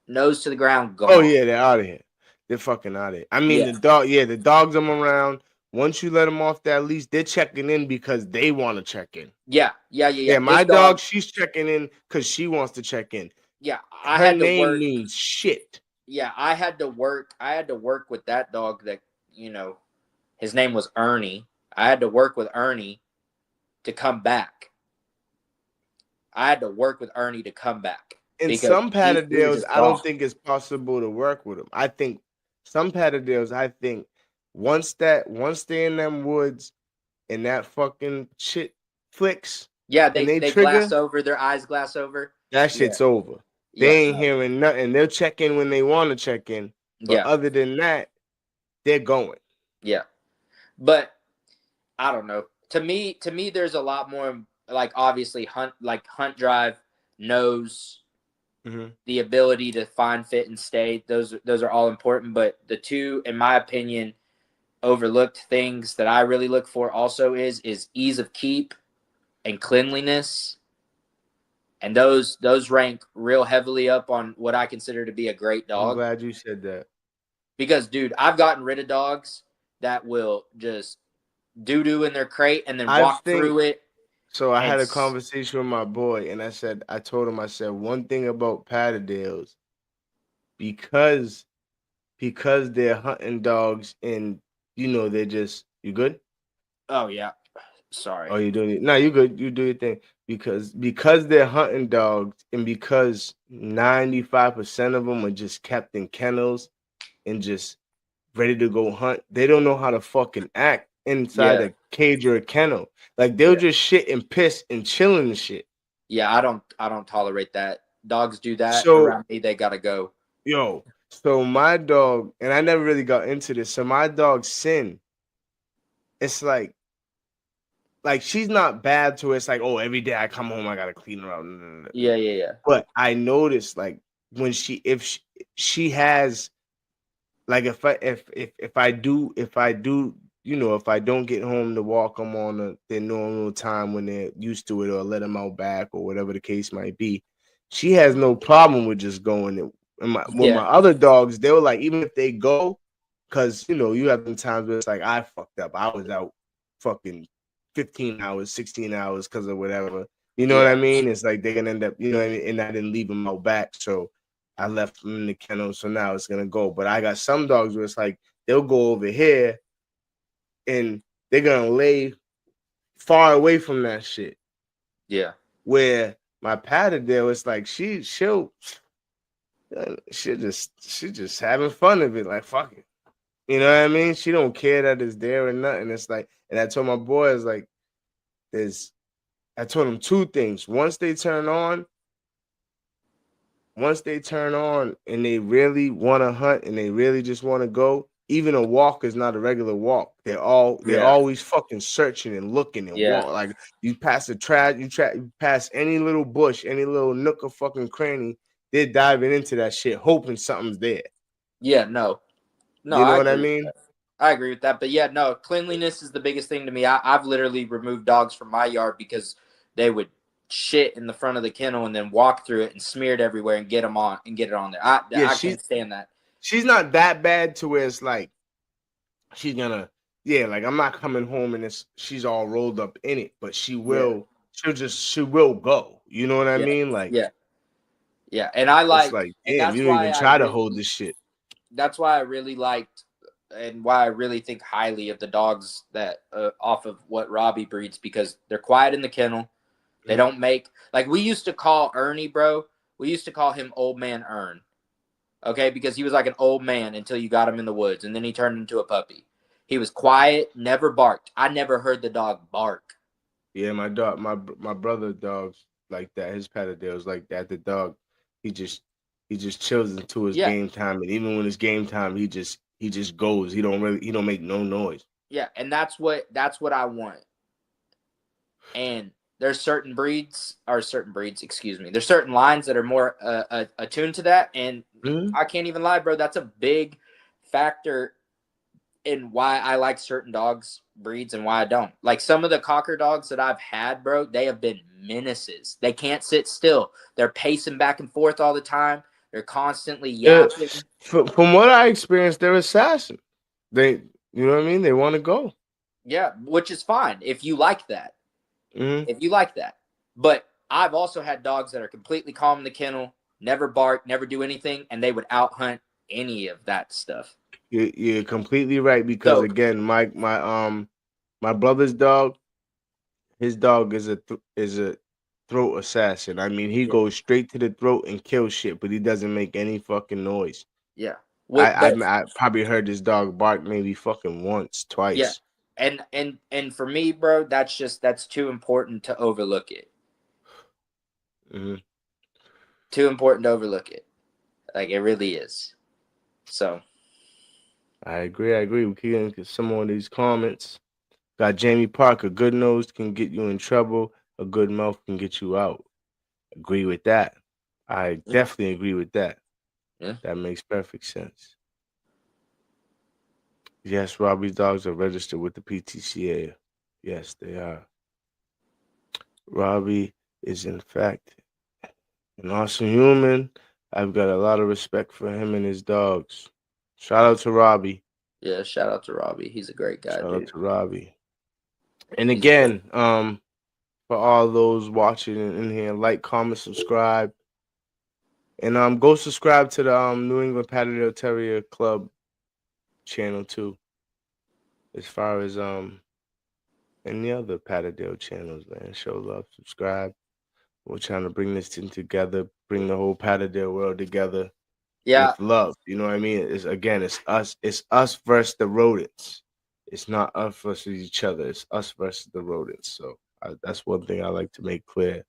nose to the ground, Oh gone. yeah, they're out of here. They're fucking out of here. I mean, Yeah, the dogs I'm around. Once you let them off that leash, they're checking in because they want to check in. yeah. Yeah, This my dog, dog, she's checking in because she wants to check in. yeah, I Her had to name work. means shit. Yeah, I had to work. I had to work with that dog. That his name was Ernie. I had to work with Ernie to come back. I had to work with Ernie to come back In because some he was Patterdales, just I don't gone. think it's possible to work with them. I think some Patterdales, I think once they're in them woods and that fucking shit flicks Yeah, and they they they glass trigger, over. Their eyes glass over. that Yeah, shit's over. yeah, They ain't no, hearing nothing. They'll check in when they want to check in. But yeah, other than that, they're going. yeah. But I don't know. To me, there's a lot more. Like obviously, hunt drive, nose, Mm-hmm. the ability to find, fit, and stay. Those are all important. But the two, in my opinion, overlooked things that I really look for also is ease of keep and cleanliness. And those rank real heavily up on what I consider to be a great I'm dog. glad you said that. Because dude, I've gotten rid of dogs that will just doo doo in their crate and then I walk think through it. so. I And had a conversation with my boy, and I told him, I said, one thing about Patterdales, because they're hunting dogs, and they're just you good. oh yeah, sorry. Oh, you doing it? No, you good. You do your thing because they're hunting dogs, and because 95% of them are just kept in kennels and just ready to go hunt. They don't know how to fucking act inside Yeah, a cage or a kennel. Like they'll yeah, just shit and piss and chilling and shit. yeah. I don't tolerate that. Dogs do that So around me. They gotta go. so my dog, and I never really got into this. So my dog Sin, it's like she's not bad to it. It's like, oh, every day I come home, I gotta clean her out. No, no, no, no. Yeah. But I noticed like when she has like if I do if I don't get home to walk them on their normal time when they're used to it or let them out back or whatever the case might be, she has no problem with just going. And with Yeah, my other dogs, they were like, even if they go, because you have them times where it's like I fucked up. I was out fucking 15 hours, 16 hours because of whatever. You know what I yeah, mean? It's like they're gonna end up, what I mean? And I didn't leave them out back. So I left them in the kennel, so now it's gonna go. But I got some dogs where it's like they'll go over here and they're gonna lay far away from that shit. yeah, Where my Patterdale, it's like she'll just having fun of it, like fuck it. You know what I mean? She don't care that it's there or nothing. It's like, and I told my boys like, I told them two things. Once they turn on and they really want to hunt and they really just want to go, even a walk is not a regular walk. They're yeah, always fucking searching and looking and yeah, walk. Like you pass the trash, you pass any little bush, any little nook or fucking cranny, they're diving into that shit, hoping something's there. yeah. No, You know I what I agree with mean? that. I agree with that. But yeah, no, cleanliness is the biggest thing to me. I've literally removed dogs from my yard because they would shit in the front of the kennel and then walk through it and smear it everywhere and get it on there. Yeah, I can't stand that. she's not that bad to where it's like she's gonna like I'm not coming home and she's all rolled up in it, but Yeah, she will go. You know what I yeah, mean? Like yeah, yeah. it's like, And damn, you don't even try to hold this shit. that's why I really liked and why I really think highly of the dogs that off of what Robbie breeds because they're quiet in the kennel. They don't make, like, we used to call Ernie, bro. We used to call him Old Man Ern. Okay, because he was like an old man until you got him in the woods, and then he turned into a puppy. He was quiet, never barked. I never heard the dog bark. Yeah, my dog, my brother dog's like that. His Patterdale's like that. The dog, he just chills into his Yeah, game time, and even when it's game time, he just goes. He don't make no noise. yeah, and that's what I want. And there's certain breeds, excuse me. There's certain lines that are more attuned to that, and Mhm. I can't even lie, bro. That's a big factor in why I like certain dogs breeds and why I don't. Like some of the cocker dogs that I've had, bro, they have been menaces. They can't sit still. They're pacing back and forth all the time. They're constantly yapping. From what I experienced, they're assassin. They, you know what I mean? They want to go. Yeah, which is fine if you like that. Mm-hmm. If you like that. But I've also had dogs that are completely calm in the kennel, never bark, never do anything, and they would out hunt any of that stuff. You're completely right because So again, my brother's dog, his dog is a throat assassin. I mean, he yeah, goes straight to the throat and kills shit, but he doesn't make any fucking noise. yeah. I probably heard this dog bark maybe fucking once, Yeah. twice. And for me, bro, that's too important to overlook it. Mm-hmm. Too important to overlook it. Like it really is. So I agree. We can get some more of these comments. Got Jamie Parker. Good nose can get you in trouble. A good mouth can get you out. Agree with that. I yeah. definitely agree with that. Yeah. That makes perfect sense. Yes, Robbie's dogs are registered with the PTCA. Yes, they are. Robbie is, in fact, an awesome human. I've got a lot of respect for him and his dogs. Shout out to Robbie. Yeah, shout out to Robbie. He's a great guy, Shout out dude. to Robbie. And He's great. again, for all those watching in here, like, comment, subscribe. And go subscribe to the New England Patterdale Terrier Club channel too. As far as any other Patterdale channels, man. Show love, subscribe. We're trying to bring this thing together, bring the whole Patterdale world together Yeah, with love. You know what I mean? It's us versus the rodents. It's not us versus each other. It's us versus the rodents. So that's one thing I like to make clear.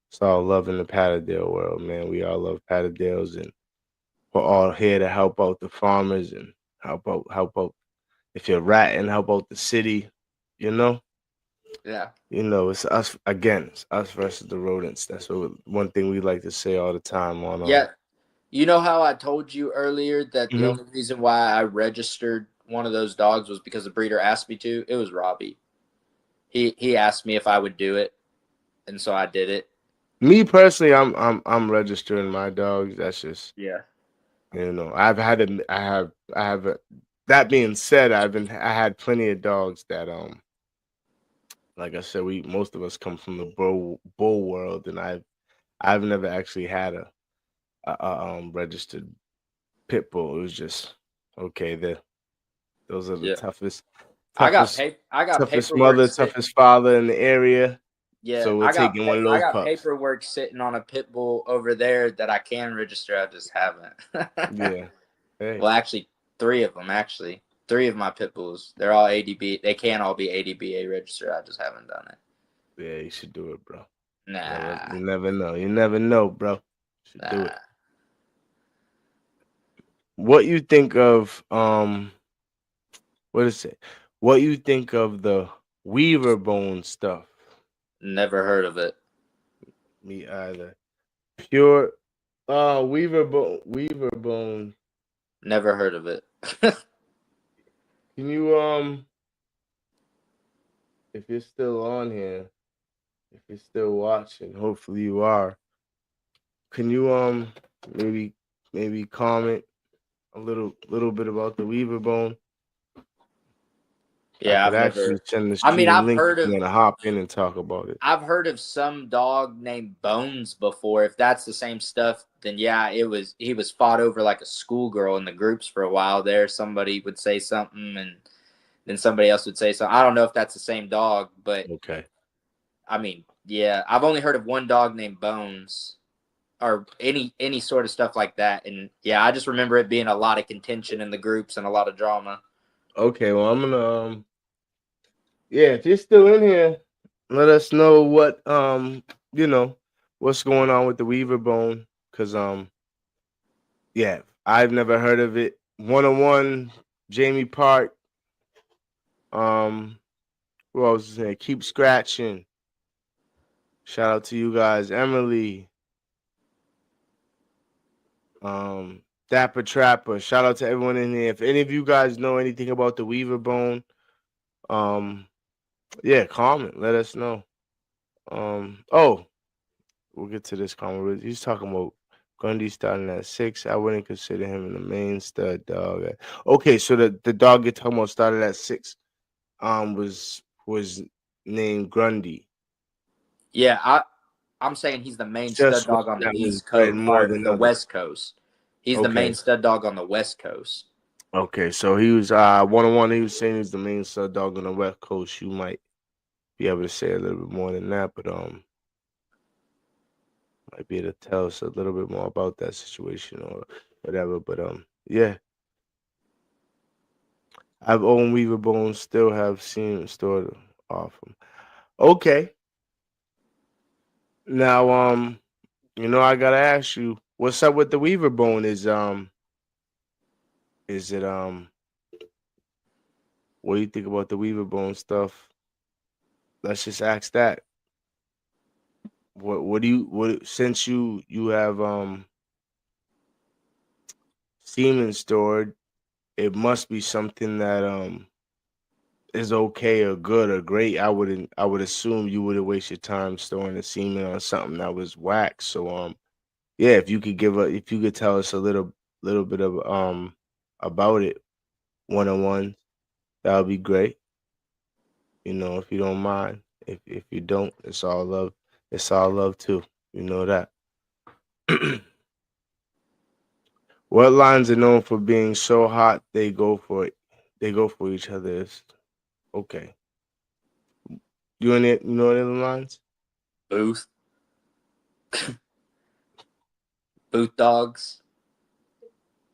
It's all love in the Patterdale world, man. We all love Patterdales, and we're all here to help out the farmers and help out. If you're ratting, help out the city. You know. yeah. It's us again. It's us versus the rodents. That's one thing we like to say all the time on Yeah. You know how I told you earlier that the Mhm. only reason why I registered one of those dogs was because the breeder asked me to? It was Robbie. He asked me if I would do it, and so I did it. Me personally, I'm registering my dogs. That's just Yeah. I have that being said, I had plenty of dogs that like I said, most of us come from the bull world, and I've never actually had a registered pit bull. It was just okay. Those are the Yeah. toughest, I got toughest, toughest paperwork mother, sitting. toughest father in the area. Yeah, So we're taking one of I those got pups. paperwork sitting on a pit bull over there that I can register. I just haven't. Yeah. Hey. Well, actually, three of them. Actually, three of my pit bulls. They're all ADB. They can all be ADBA registered. I just haven't done it. Yeah, you should do it, bro. Nah, You never know. You never know, bro. You should do it. nah. What you think of what is it? What you think of the Weaver bone stuff? Never heard of it. Me either. Pure Weaver bone. Never heard of it. Can you if you're still on here, if you're still watching, hopefully you are. Can you maybe comment a little bit about the Weaver bone? I Yeah, could I've actually never. send the I mean, stream link if you want to hop in and talk about it. I've heard of some dog named Bones before. If that's the same stuff, then yeah, he was fought over like a schoolgirl in the groups for a while there. Somebody would say something and then somebody else would say something. I don't know if that's the same dog, but Okay. I mean, Yeah, I've only heard of one dog named Bones, or any sort of stuff like that. And yeah, I just remember it being a lot of contention in the groups and a lot of drama. Okay, well, I'm gonna yeah, if you're still in here, let us know what you know, what's going on with the Weaver bone, cuz yeah, I've never heard of it. 101 Jamie Park, um who else is there? Keep Scratching. Shout out to you guys. Emily, Dapper Trapper. Shout out to everyone in here. If any of you guys know anything about the Weaver bone, um yeah, comment. Let us know. Oh, we'll get to this comment. He's talking about Grundy starting at 6. I wouldn't consider him in the main stud dog. Okay, so the dog you're talking about started at 6. Was named Grundy. Yeah, I'm saying he's the main stud Just one dog on the that was East bred Coast more or than the others. West Coast. He's the main Okay. stud dog on the West Coast. Okay, so he was 101. He was saying he's the main stud dog on the West Coast. You might be able to say a little bit more than that, but might be able to tell us a little bit more about that situation or whatever. But yeah. I've owned Weaver Bones, still have seen stored off them. Okay. Now I gotta ask you, what's up with the Weaver Bone? Is it what do you think about the Weaver Bone stuff? Let's just ask that. What do you since you have semen stored, it must be something that is okay or good or great. I would assume you wouldn't waste your time storing the semen on something that was whack. So yeah, if you could tell us a little bit of about it, 101, that would be great. If you don't mind. If you don't, it's all love. It's all love too. You know that. What lines are known for being so hot they go for it? They go for each other. Okay. You know any of the lines? Booth, Booth dogs.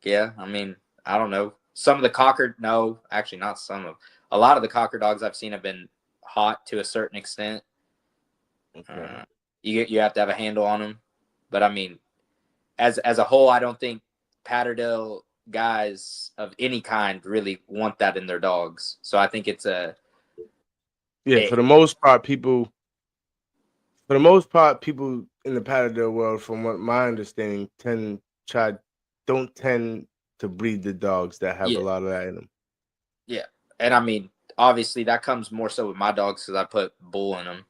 Yeah, I mean, I don't know. Some of the cocker, no, actually not some of. A lot of the cocker dogs I've seen have been hot to a certain extent. Okay. You have to have a handle on them, but I mean, as a whole, I don't think Patterdale guys of any kind really want that in their dogs. So I think it's Yeah, it, for the most part, people in the Patterdale world, from what my understanding, try don't tend to breed the dogs that have a yeah, lot of that in them. yeah, and I mean, obviously that comes more so with my dogs because I put bull in them,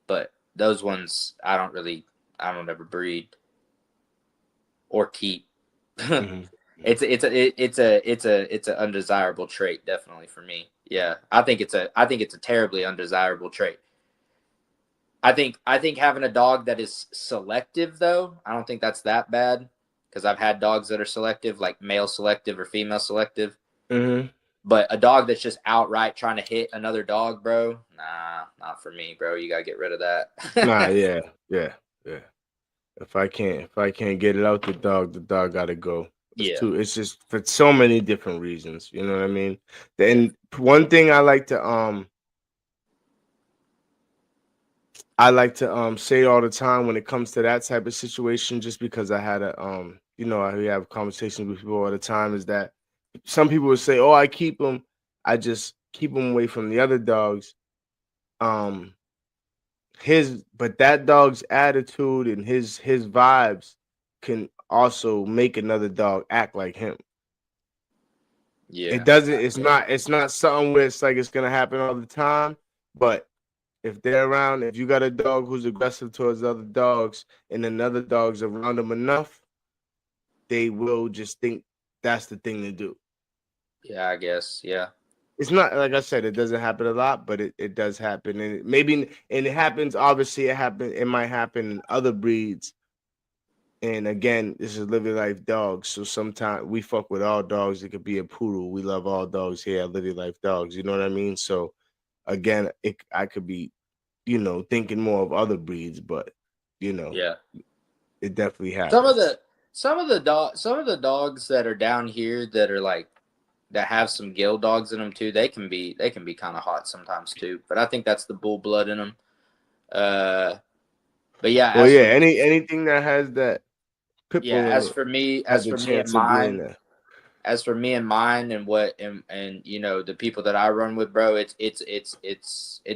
but those ones I don't ever breed or keep. Hmm. It's a undesirable trait, definitely for me. Yeah, I think it's a terribly undesirable trait. I think having a dog that is selective though, I don't think that's that bad because I've had dogs that are selective, like male selective or female selective. Hmm. But a dog that's just outright trying to hit another dog, bro, nah, not for me, bro. You gotta get rid of Nah, that. yeah, yeah, yeah. If I can't get it out the dog gotta go. Yeah, It's just for so many different reasons. You know what I mean? yeah, And one thing I like to say all the time when it comes to that type of situation, just because I had we have conversations with people all the time, is that some people would say, "Oh, I keep them. I just keep them away from the other dogs." Um, but that dog's attitude and his vibes can also make another dog act like him. It yeah, doesn't. It's not something where it's like it's gonna happen all the time, but if they're around, if you got a dog who's aggressive towards other dogs and another dog's around them enough, they will just think that's the thing to do. yeah. I guess, yeah, It's not like I said, it doesn't happen a lot, but it does happen. And it happens, obviously it might happen in other breeds. And again, this is Live Your Life Dogs. So sometimes we fuck with all dogs. It could be a poodle. We love all dogs here at Live Your Life Dogs. You know what I mean? So again, I could be thinking more of other breeds, but Yeah. it definitely Some of happens. the some of the dogs that are down here that are like that have some gill dogs in them too. They can be kind of hot sometimes too. But I think that's the bull blood in them. Uh, but yeah, Well, yeah, anything that has that pit bull in as it for me, has a chance of being there. as for me and mine, and what and the people that I run with, bro, it's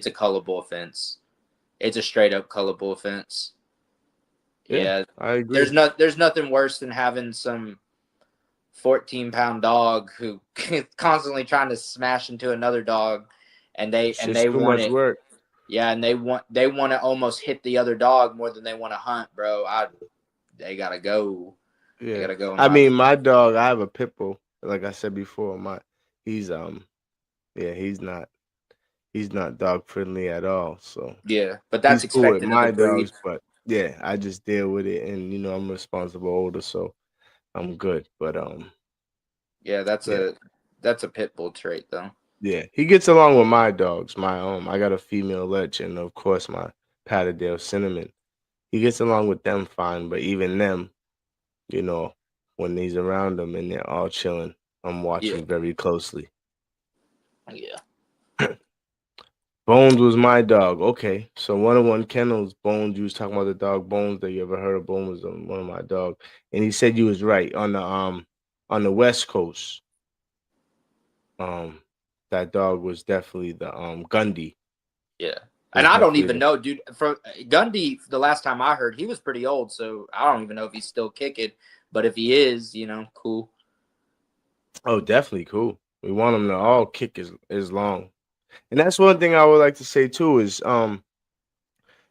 a colorable offense. It's a straight up colorable offense. Yeah, Yeah, I agree. there's nothing worse than having some 14-pound dog who constantly trying to smash into another dog, and It's just they too want much it. work. Yeah, and they want to almost hit the other dog more than they want to hunt, bro. They gotta go. They Yeah, gotta go in I my mean, opinion. my dog, I have a pit bull. Like I said before, he's yeah, he's not dog friendly at all. So Yeah, but that's he's cool with expected of the my breed. dogs, but yeah, I just deal with it, and I'm responsible older, so I'm good. But Yeah, yeah, that's a pit bull trait though. yeah, he gets along with my dogs. I got a female lech, and of course my Patterdale Cinnamon. He gets along with them fine, but even them, you know, when he's around them and they're all chilling, I'm Yeah, watching very closely. yeah, Bones was my dog. Okay, so 101 Kennels, Bones. You was talking about the dog Bones that you ever heard of. Bones was one of my dog, and he said you was right on the West Coast. Um, that dog was definitely the Gundy yeah. And was I don't definitely even the know, dude. From Gundy, the last time I heard, he was pretty old, so I don't even know if he's still kicking. But if he is, cool. definitely cool. We want them to all kick as long, and that's one thing I would like to say too is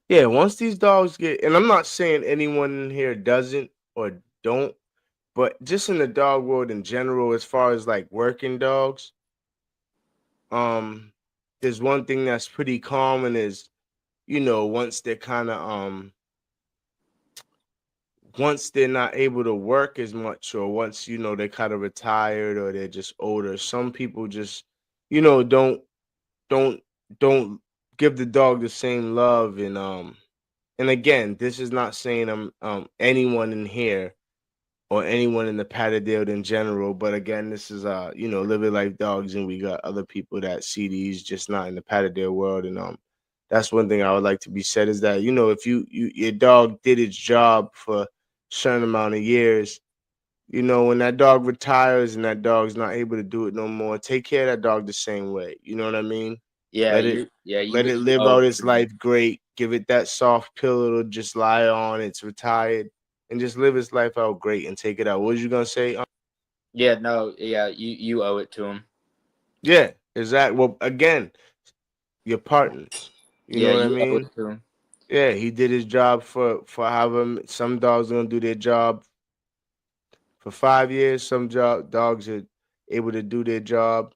yeah, once these dogs get, and I'm not saying anyone in here doesn't or don't, but just in the dog world in general, as far as like working dogs, um, there's one thing that's pretty common is, once they're kind of once they're not able to work as much, or once they're kind of retired or they're just older, some people just, don't don't give the dog the same love, and again, this is not saying anyone in here or anyone in the Patterdale in general. But again, this is Live Your Life Dogs, and we got other people that see these just not in the Patterdale world. And that's one thing I would like to be said is that if your dog did its job for a certain amount of years, when that dog retires and that dog's not able to do it no more, take care of that dog the same way. You know what I mean? Yeah, Let it you yeah let it you live owe out it its to him. life great. Give it that soft pillow to just lie on. It's retired, and just live its life out great and take it out. What was you gonna say? Yeah, no, yeah, you owe it to him. Yeah, exactly. Well, again, your partners. You know Yeah, what I you owe mean? it to him. Yeah, he did his job for however some dogs gonna do their job for 5 years. Some dogs are able to do their job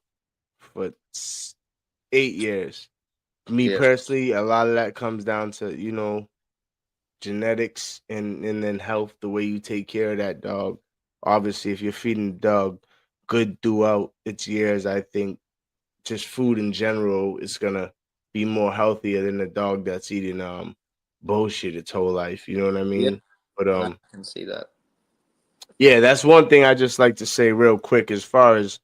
for 8 years. Me Yeah, personally, a lot of that comes down to genetics and then health, the way you take care of that dog. Obviously, if you're feeding the dog good throughout its years, I think just food in general is gonna be more healthier than the dog that's eating bullshit its whole life. You know what I yeah, mean? But I can see that. yeah, that's one thing I just like to say real quick as far as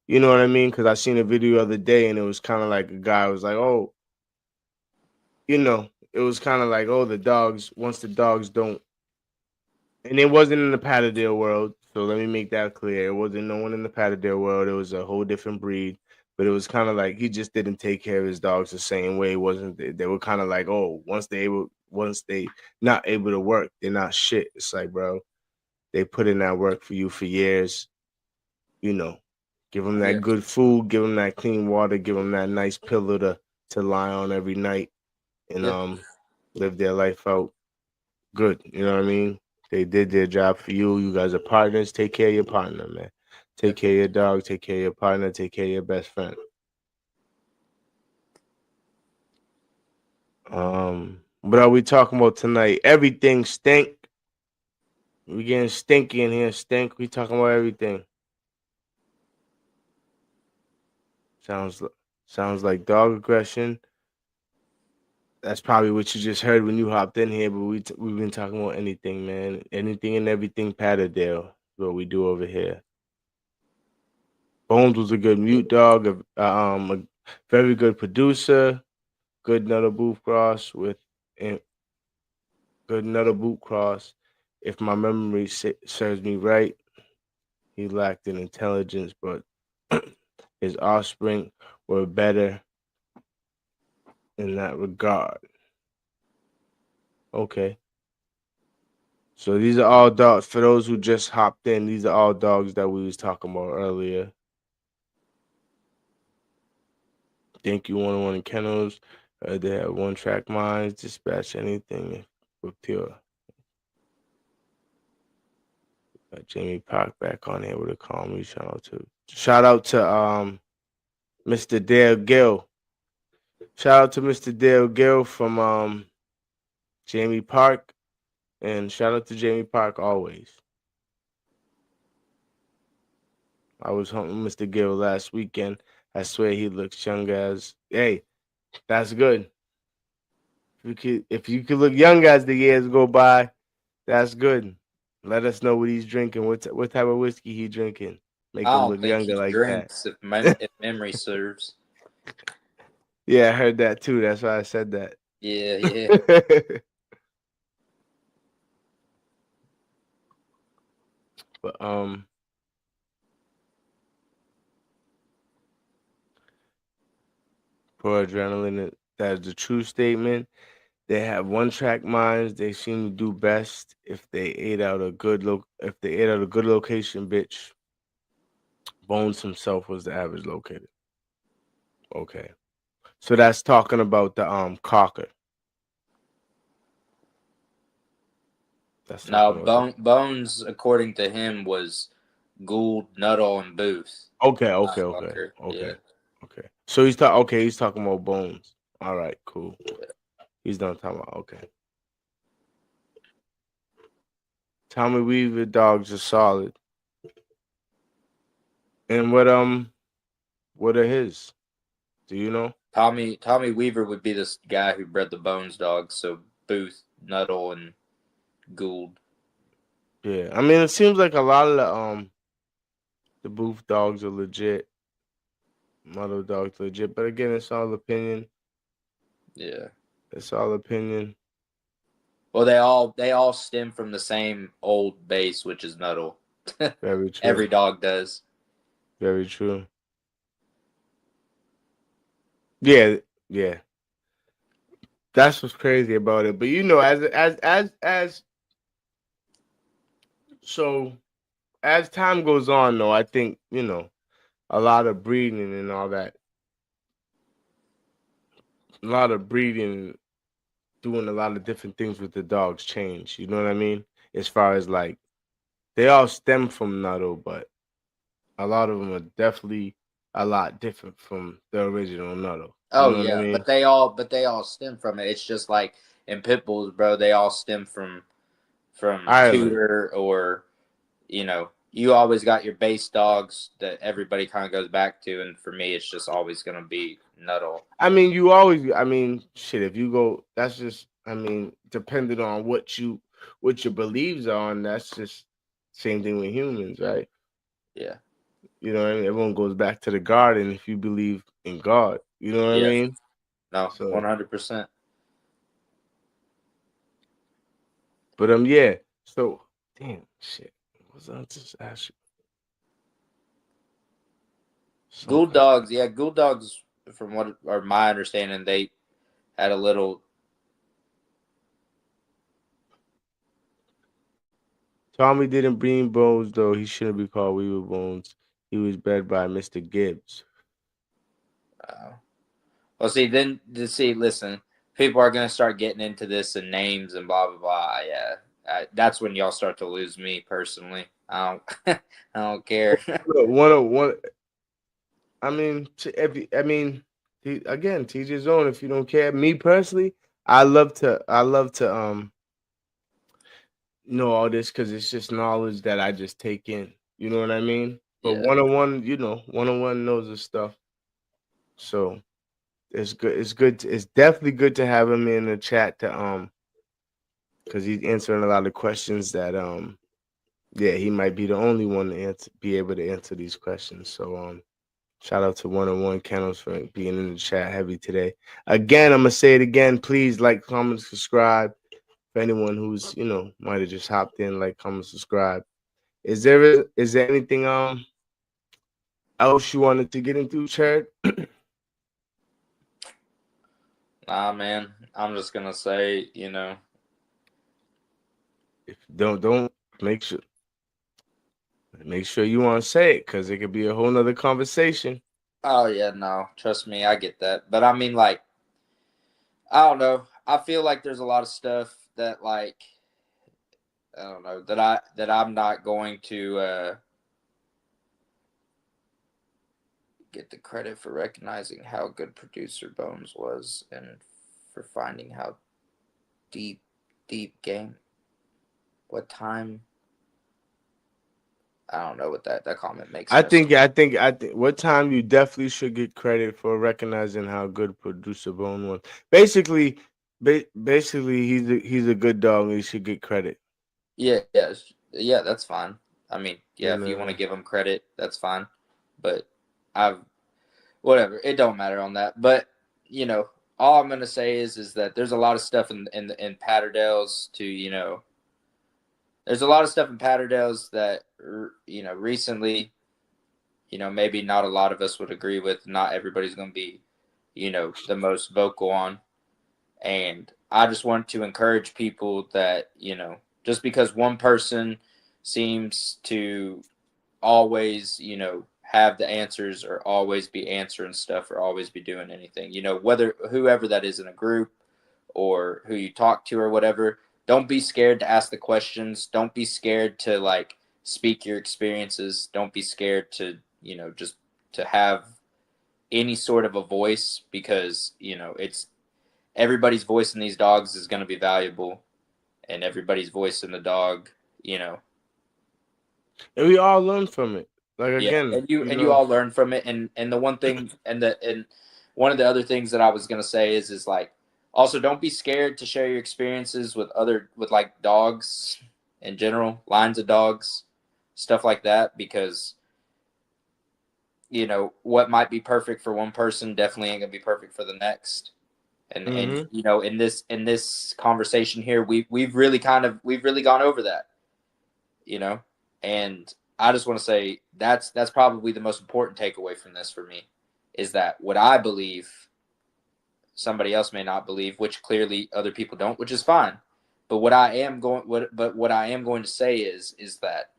you know what I mean, because I seen a video the other day and it was kind of like a guy was like, oh, it was kind of like, oh, the dogs once the dogs don't. And it wasn't in the Patterdale world, so let me make that clear. It wasn't no one in the Patterdale world. It was a whole different breed, but it was kind of like he just didn't take care of his dogs the same way. It wasn't they were kind of like, oh, once they not able to work, they're not shit. It's like, bro, they put in that work for you for years. You know, give them Yeah, that good food, give them that clean water, give them that nice pillow to lie on every night, and yeah, live their life out good. You know what I mean? They did their job for you. You guys are partners. Take care of your partner, man. yeah. Take care of your dog. Take care of your partner. Take care of your best friend. What are we talking about tonight? Everything stink. We getting stinky in here. Stink. We talking about everything. Sounds sounds like dog aggression. That's probably what you just heard when you hopped in here, but we've been talking about anything, man. Anything and everything Patterdale is what we do over here. Bones was a good mute dog, a very good producer, good nutter booth cross with good nutter boot cross. If my memory serves me right, he lacked in intelligence, but his offspring were better in that regard. Okay. So these are all dogs. For those who just hopped in, these are all dogs that we was talking about earlier. Thank you, 101 Kennels. They have one-track minds. Dispatch anything with pure. Got Jamie Park back on here with a call me. Shout out to Mr. Dale Gill. Shout out to Mr. Dale Gill from Jamie Park. And shout out to Jamie Park always. I was hunting Mr. Gill last weekend. I swear he looks young as. Hey, that's good. If you could look young as the years go by, that's good. Let us know what he's drinking. What type of whiskey he drinking? Make I him don't look think younger he like that. drinks if memory serves. Yeah, I heard that too. That's why I said that. Yeah. But for adrenaline, that is a true statement. They have one-track minds. They seem to do best if they ate out a good location. Bitch, Bones himself was the average locator. Okay, so that's talking about the cocker. That's No, talking about Bones, according to him, was Gould, Nuttall, and Booth. Okay. Yeah. So he's talking about Bones. All right, cool. He's done talking about Tommy Weaver dogs are solid. And what are his? Do you know? Tommy Weaver would be this guy who bred the Bones dogs. So Booth, Nuttall, and Gould. Yeah. I mean, it seems like a lot of the Booth dogs are legit. Mother dogs legit, but again, it's all opinion. Yeah. It's all opinion. Well, they all stem from the same old base, which is Nuttall. Very true. Every dog does. Very true. Yeah. That's what's crazy about it. But as time goes on, though, I think a lot of breeding and all that. A lot of breeding, doing a lot of different things with the dogs change. You know what I mean? As far as like, they all stem from Nuttall, but a lot of them are definitely a lot different from the original Nuttall. You Oh know what I yeah, mean? but they all stem from it. It's just like in pit bulls, bro. They all stem from Ireland. Tudor, or you always got your base dogs that everybody kind of goes back to, and for me, it's just always gonna be Nuttall. I mean, shit, if you go, that's just, I mean, depending on what your beliefs are on, that's just same thing with humans, right? Yeah, You know what I mean? Everyone goes back to the garden if you believe in God. You know what I yeah, mean? no, So, 100%. but yeah. So, damn, shit. What was I just ask you? Gould Something. dogs, yeah, Gould dogs. From what are my understanding, they had a little. Tommy didn't bring Bones though. He shouldn't be called Weaver Bones. He was bred by Mr. Gibbs. Well, listen, people are gonna start getting into this and names and blah blah blah. Yeah, that's when y'all start to lose me personally. I don't, I don't care. Look, 101. I mean, again, teach his own. If you don't care, me personally, I love to know all this because it's just knowledge that I just take in. You know what I mean? But Yeah, 101, 101 knows the stuff. So it's good. It's good. It's definitely good to have him in the chat to because he's answering a lot of questions that yeah, he might be the only one to be able to answer these questions. So shout out to 101 Kennels for being in the chat heavy today. Again, I'm gonna say it again. Please like, comment, subscribe. For anyone who's might have just hopped in, like, comment, subscribe. Is there anything else you wanted to get into, Chird? Nah, man. I'm just gonna say, If don't make sure you want to say it, because it could be a whole nother conversation. Oh yeah, no, trust me, I get that. But I mean, like, I don't know. I feel like there's a lot of stuff that, like, I don't know, that I'm not going to get the credit for recognizing how good producer Bones was and for finding how deep game. What time? I don't know what that comment makes. I think what time you definitely should get credit for recognizing how good producer Bone was. Basically, he's a good dog and he should get credit. Yeah, that's fine. I mean, yeah, if you want to give him credit, that's fine. But whatever, it don't matter on that. But all I'm gonna say is that there's a lot of stuff in Patterdales to there's a lot of stuff in Patterdales that recently maybe not a lot of us would agree with. Not everybody's gonna be the most vocal on, and I just want to encourage people that just because one person seems to always have the answers or always be answering stuff or always be doing anything, whether whoever that is in a group or who you talk to or whatever, don't be scared to ask the questions. Don't be scared to, like, speak your experiences. Don't be scared to just to have any sort of a voice, because it's everybody's voice in these dogs is going to be valuable, and everybody's voice in the dog, and we all learn from it. Like, again, and you all learn from it. And the one thing, and one of the other things that I was gonna say is like, also, don't be scared to share your experiences with like dogs in general, lines of dogs, stuff like that, because what might be perfect for one person definitely ain't gonna be perfect for the next. And in this conversation here, we've really gone over that, and I just want to say that's probably the most important takeaway from this for me, is that what I believe somebody else may not believe, which clearly other people don't, which is fine. But what I am going to say is that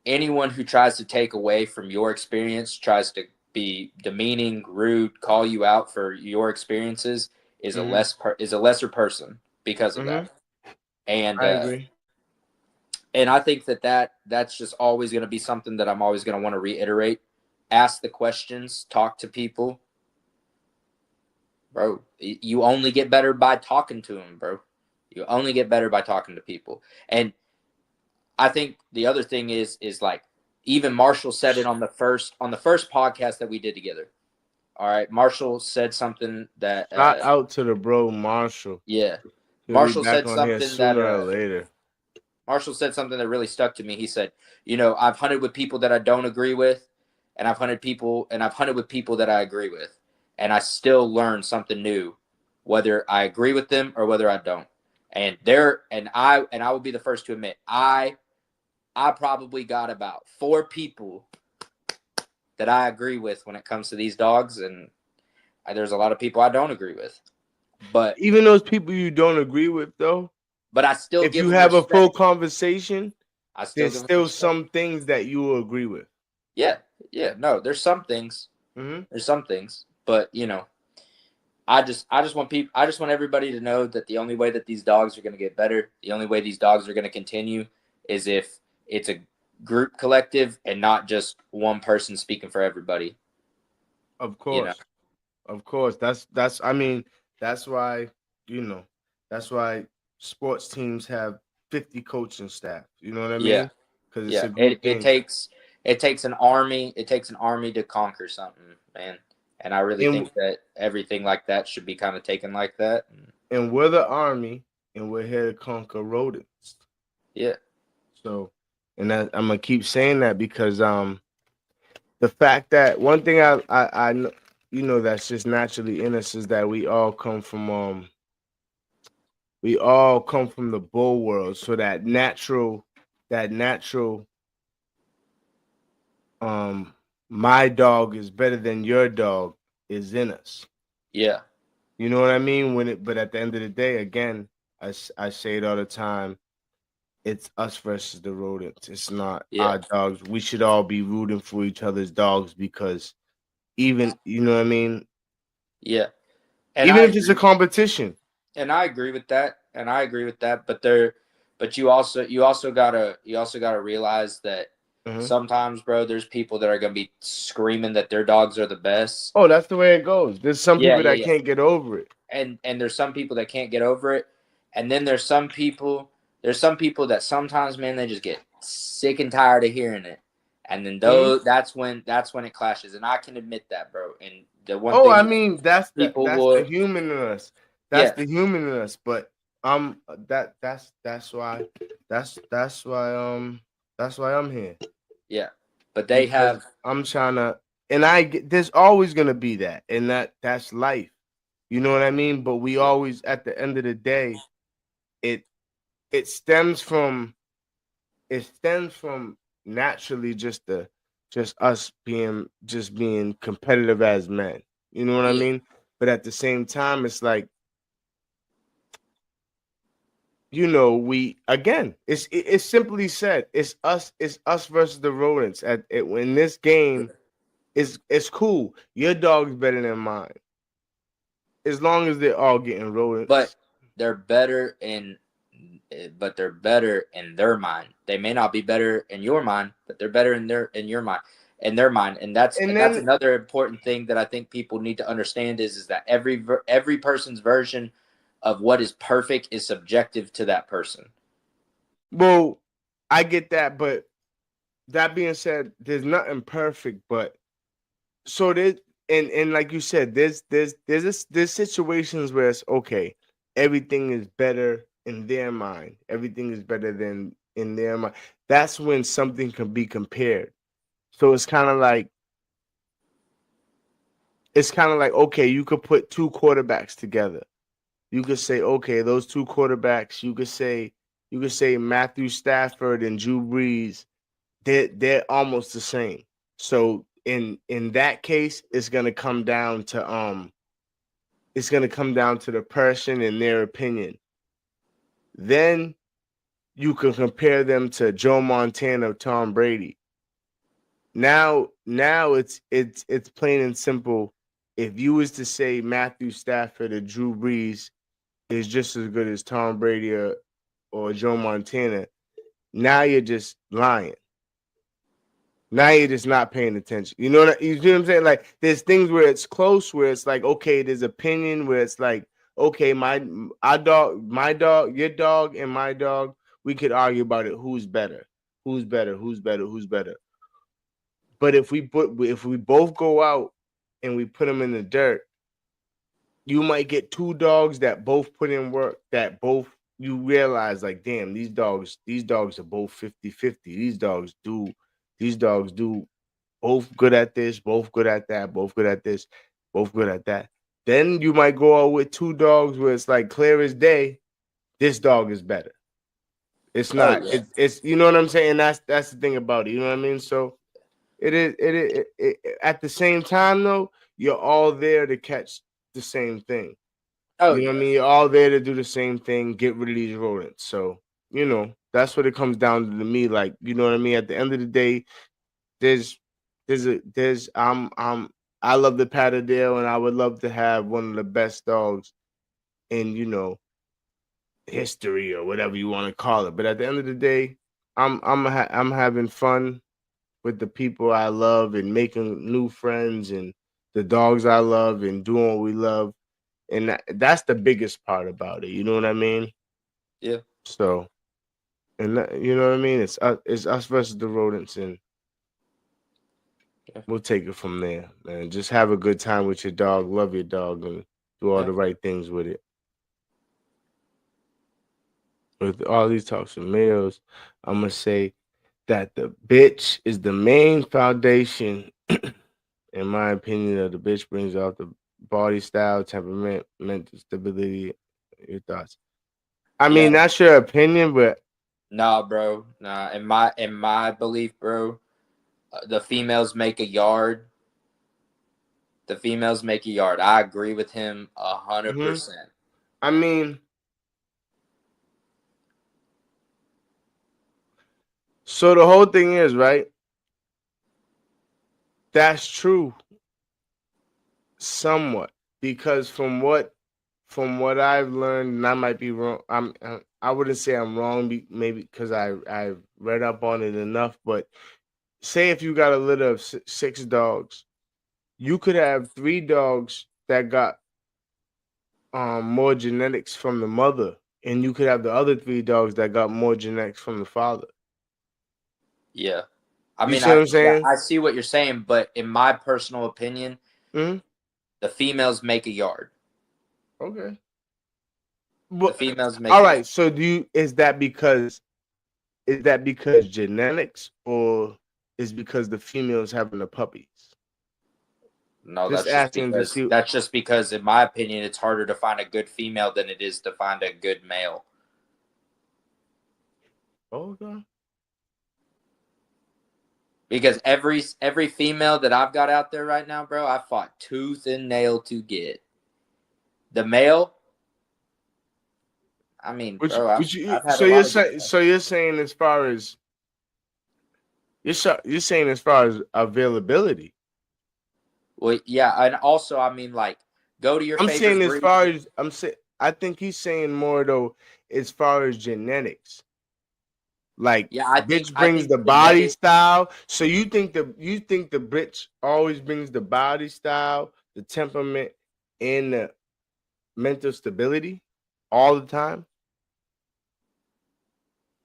anyone who tries to take away from your experience, tries to be demeaning, rude, call you out for your experiences, is a lesser person because of that. And I agree. And I think that's just always going to be something that I'm always going to want to reiterate. Ask the questions, talk to people. Bro, you only get better by talking to them, bro. You only get better by talking to people. And I think the other thing is like, even Marshall said it on the first podcast that we did together. All right, Marshall said something that shout out to the bro Marshall. Yeah, Marshall said something that or later. Marshall said something that really stuck to me. He said, I've hunted with people that I don't agree with, and I've hunted with people that I agree with, and I still learn something new, whether I agree with them or whether I don't. And I will be the first to admit, I probably got about 4 people that I agree with when it comes to these dogs, and there's a lot of people I don't agree with. But even those people you don't agree with, though, but I still if give you them have respect. a full conversation, there's still respect. some things that you will agree with. Yeah, no, there's some things. There's some things, but I just want everybody to know that the only way that these dogs are going to get better, the only way these dogs are going to continue, is if it's a group collective and not just one person speaking for everybody. Of course. Of course. That's I mean, that's why, that's why sports teams have 50 coaching staff. You know what I mean? Because it's a group thing. It takes an army. It takes an army to conquer something, man. And I really And think that everything like that should be kind of taken like that. and we're the army, and we're here to conquer rodents. Yeah. So, and that, I'm gonna keep saying that because the fact that one thing I know, you know, that's just naturally in us is that we all come from the bull world. So that natural my dog is better than your dog is in us. Yeah. You know what I mean? But at the end of the day, again, I say it all the time. It's us versus the rodents. It's not Yeah. our dogs. We should all be rooting for each other's dogs because even, you know what I mean? Yeah. And Even I if it's a agree. competition. And I agree with that. And I agree with that. But you also gotta realize that Mhm. sometimes, bro, there's people that are gonna be screaming that their dogs are the best. Oh, that's the way it goes. There's some Yeah, people yeah, that yeah. can't get over it. And there's some people that can't get over it. And then there's some people that sometimes, man, they just get sick and tired of hearing it. And then Mhm. that's when it clashes. And I can admit that, bro. And the one Oh, I thing that mean, people that's the will, human in us. That's yeah, the human in us. But that's why that's why I'm here. yeah. But they Because have, I'm trying to, and there's always gonna be that, and that's life. You know what I mean? But we yeah, always, at the end of the day, it it stems from naturally just us being competitive as men. You know what I yeah, mean? But at the same time, it's like, you know, we again, it's simply said, it's us versus the rodents. In this game, it's cool. Your dog's better than mine. As long as they're all getting but rodents. they're better in, but they're better in their mind. They may not be better in your mind, but they're better in their mind. And that's And that's then, another important thing that I think people need to understand is that every person's version of what is perfect is subjective to that person. well, I get that, but that being said, there's nothing perfect, but so there's and like you said, there's situations where it's okay, everything is better in their mind, everything is better than in their mind. That's when something can be compared. So it's kind of like okay, you could put two quarterbacks together. You could say, okay, those two quarterbacks, you could say Matthew Stafford and Drew Brees, they're almost the same. So in that case, it's gonna come down to the person and their opinion. Then you can compare them to Joe Montana, Tom Brady. Now it's plain and simple. If you was to say Matthew Stafford or Drew Brees is just as good as Tom Brady or Joe Montana, now you're just lying. Now you're just not paying attention. You know what I'm saying? Like there's things where it's close, where it's like, okay, there's opinion where it's like, okay, my dog, your dog, and my dog, we could argue about it. Who's better? Who's better? Who's better? Who's better? But if we both go out and we put them in the dirt, you might get two dogs that both put in work, that both you realize like, damn, these dogs are both 50-50. These dogs do both good at this, both good at that, both good at this, both good at that. Then you might go out with two dogs where it's like clear as day, this dog is better. It's Oh not. yeah. It's you know what I'm saying. That's the thing about it. You know what I mean. So at the same time though, you're all there to catch the same thing. Oh You know what I yeah. mean. You're all there to do the same thing. Get rid of these rodents. So that's what it comes down to me. Like you know what I mean. At the end of the day, there's there's I love the Patterdale and I would love to have one of the best dogs in history or whatever you want to call it. But at the end of the day, I'm having fun with the people I love and making new friends and the dogs I love and doing what we love. And that's the biggest part about it. You know what I mean? Yeah. So, you know what I mean? It's us versus the rodents, and Yeah. we'll take it from there, man. Just have a good time with your dog, love your dog, and do all Yeah. the right things with it. With all these talks of males, I'm gonna say that the bitch is the main foundation, in my opinion, of the bitch brings out the body style, temperament, mental stability. Your thoughts? I Yeah. mean, that's your opinion, but Nah, bro. Nah. In my belief, bro, the females make a yard. The females make a yard. I agree with him 100%. I mean, so the whole thing is right. That's true, somewhat, because from what I've learned, and I might be wrong. I wouldn't say I'm wrong, maybe because I read up on it enough. But say if you got a litter of 6 dogs, you could have 3 dogs that got more genetics from the mother, and you could have the other 3 dogs that got more genetics from the father. Yeah. I You mean, see what I'm yeah, saying? I see what you're saying, but in my personal opinion, Hmm. the females make a yard. Okay. The Well, females make all a right. yard. So is that because genetics, or is because the females having the puppies? No, Just asking to see. that's just because, in my opinion, it's harder to find a good female than it is to find a good male. Okay. Because every female that I've got out there right now, bro, I fought tooth and nail to get. The male, I mean, Which bro, which you, I've had a lot of good ones. so you're saying as far as you're saying as far as availability. Well, yeah, and also, I mean, like, go to your I'm saying favorite as breed. far as I'm saying, I think he's saying more though as far as genetics. Like Yeah, bitch I brings think the body genetic. style. So you think the bitch always brings the body style, the temperament, and the mental stability all the time?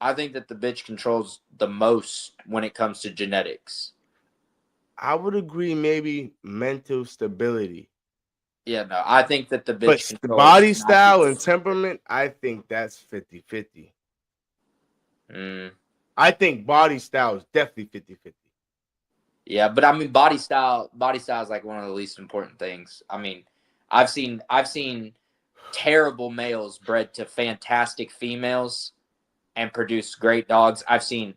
I think that the bitch controls the most when it comes to genetics. I would agree, maybe mental stability. Yeah, no, I think that the bitch But the controls body style and 90%. temperament, I think that's 50-50. Mm, I think body style is definitely 50-50. yeah, but I mean, body style is like one of the least important things. I mean, I've seen terrible males bred to fantastic females and produce great dogs. I've seen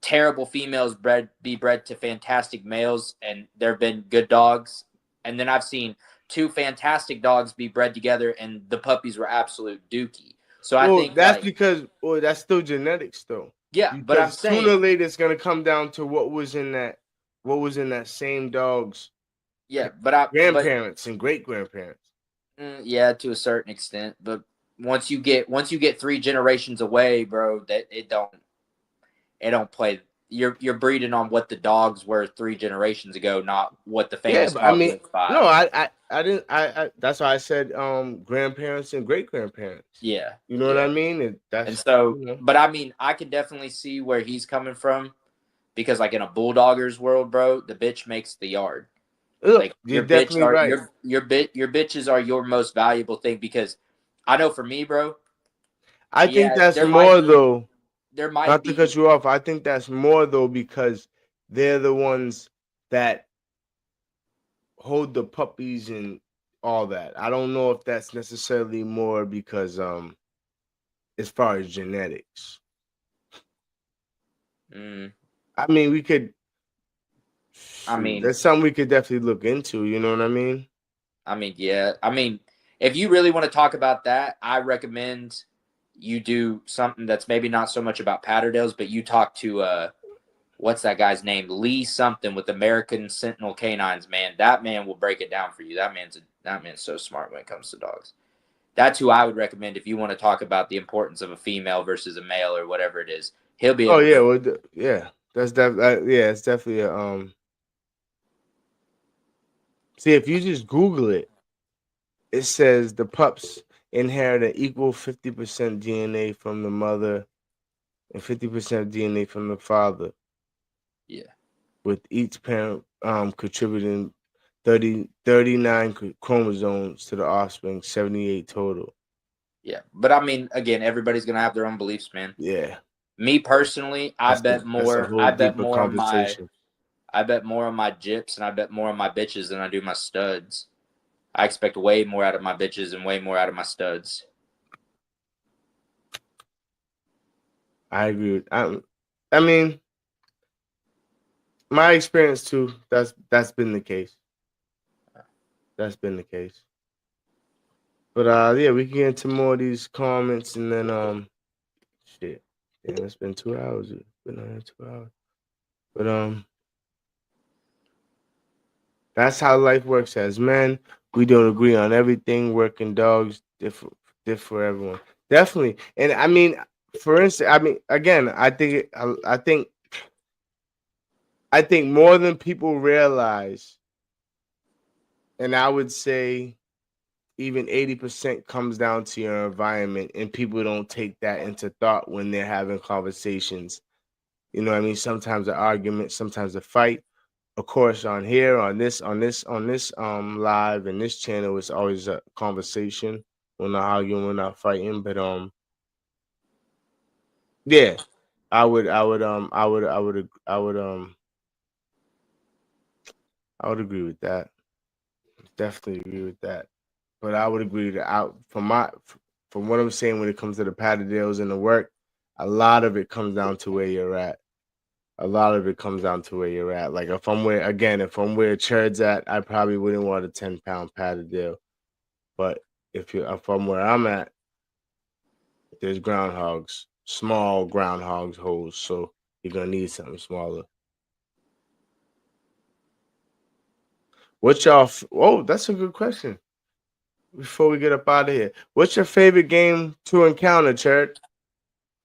terrible females be bred to fantastic males and there have been good dogs. And then I've seen two fantastic dogs be bred together and the puppies were absolute dookie. So I Well, think that's like, because, well, that's still genetics though. yeah, but I'm Because sooner or saying, later it's gonna come down to what was in that same dog's yeah, grandparents and great grandparents. yeah, to a certain extent, but once you get three generations away, bro, that it don't play. You're breeding on what the dogs were 3 generations ago, not what the Yeah, famous but I dog mean, was 5. no, I didn't I that's why I said grandparents and great grandparents. Yeah, You know what I yeah. mean? And And that's, so, but I mean, I can definitely see where he's coming from because, like in a bulldoggers world, bro, the bitch makes the yard. look, Like you're definitely right. your bitches are your most valuable thing because I know for me, bro. I think Yeah, that's more though. there might Not to cut be you off, I think that's more though because they're the ones that hold the puppies and all that. I don't know if that's necessarily more because as far as genetics. mm, I mean, we could I shoot. mean, That's something we could definitely look into, you know what I mean? yeah. I mean, if you really want to talk about that, I recommend you do something that's maybe not so much about Patterdales, but you talk to what's that guy's name? Lee something with American Sentinel Canines, man. That man will break it down for you. That man's so smart when it comes to dogs. That's who I would recommend if you want to talk about the importance of a female versus a male or whatever it is. He'll be Oh able to yeah, break. well, yeah. Yeah, it's definitely a see, if you just Google it, it says the pups inherit an equal 50% DNA from the mother and 50% DNA from the father. Yeah. with each parent contributing 39 chromosomes to the offspring, 78 total. Yeah, but I mean, again, everybody's gonna have their own beliefs, man. Yeah. Me personally, I bet That's a more. whole I bet deeper more on my. conversation. I bet more on my gyps and I bet more on my bitches than I do my studs. I expect way more out of my bitches and way more out of my studs. I agree with. I mean, my experience too. That's been the case. That's been the case. But yeah, we can get into more of these comments and then shit. Damn, it's been 2 hours. It's been on here 2 hours. But that's how life works as men. We don't agree on everything. Working dogs, different for everyone. Definitely. And I mean, for instance, I mean, again, I think more than people realize, and I would say even 80% comes down to your environment, and people don't take that into thought when they're having conversations. You know what I mean? Sometimes an argument, sometimes a fight. Of course, on here, on this live and this channel, it's always a conversation. We're not arguing, we're not fighting, but yeah, I would agree with that. Definitely agree with that. But I would agree that from what I'm saying when it comes to the Patterdales and the work, a lot of it comes down to where you're at. A lot of it comes down to where you're at. Like if I'm where Chird's at, I probably wouldn't want a 10-pound Patterdale. But if I'm where I'm at, there's groundhogs, small groundhogs holes, so you're gonna need something smaller. What's y'all? Oh, that's a good question. Before we get up out of here, what's your favorite game to encounter, Chird?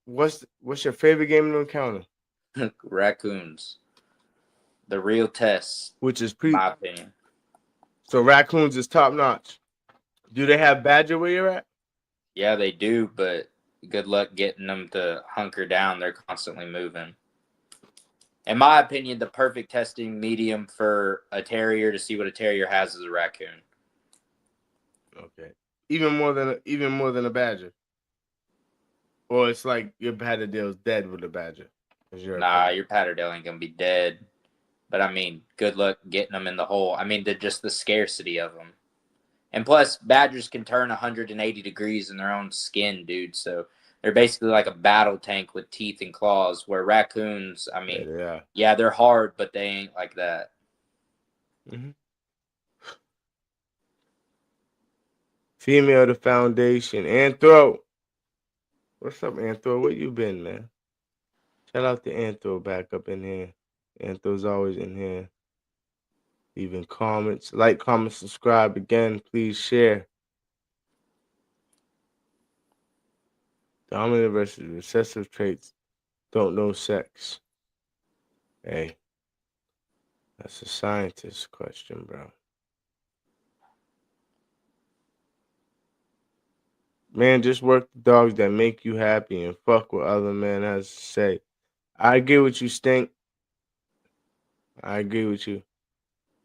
What's your favorite game to encounter? Raccoons. The real test, Which is in my opinion. So raccoons is top notch. Do they have badger where you're at? Yeah, they do, but good luck getting them to hunker down. They're constantly moving. In my opinion, the perfect testing medium for a terrier to see what a terrier has is a raccoon. Okay. Even more than a badger. Or it's like your Patterdale's dead with a badger. Nah, your Patterdale ain't gonna be dead. But I mean, good luck getting them in the hole. I mean, just the scarcity of them. And plus, badgers can turn 180 degrees in their own skin, dude. So they're basically like a battle tank with teeth and claws. Where raccoons, I mean, yeah, they're hard, but they ain't like that. Mm-hmm. Female the foundation. Anthro. What's up, Anthro? Where you been, man? Shout out to Anthro back up in here. Anthro's always in here. Leaving comments. Like, comment, subscribe again. Please share. Dominant versus recessive traits. Don't know sex. Hey. That's a scientist question, bro. Man, just work the dogs that make you happy and fuck what other man has to say. I agree with you, Stink. I agree with you.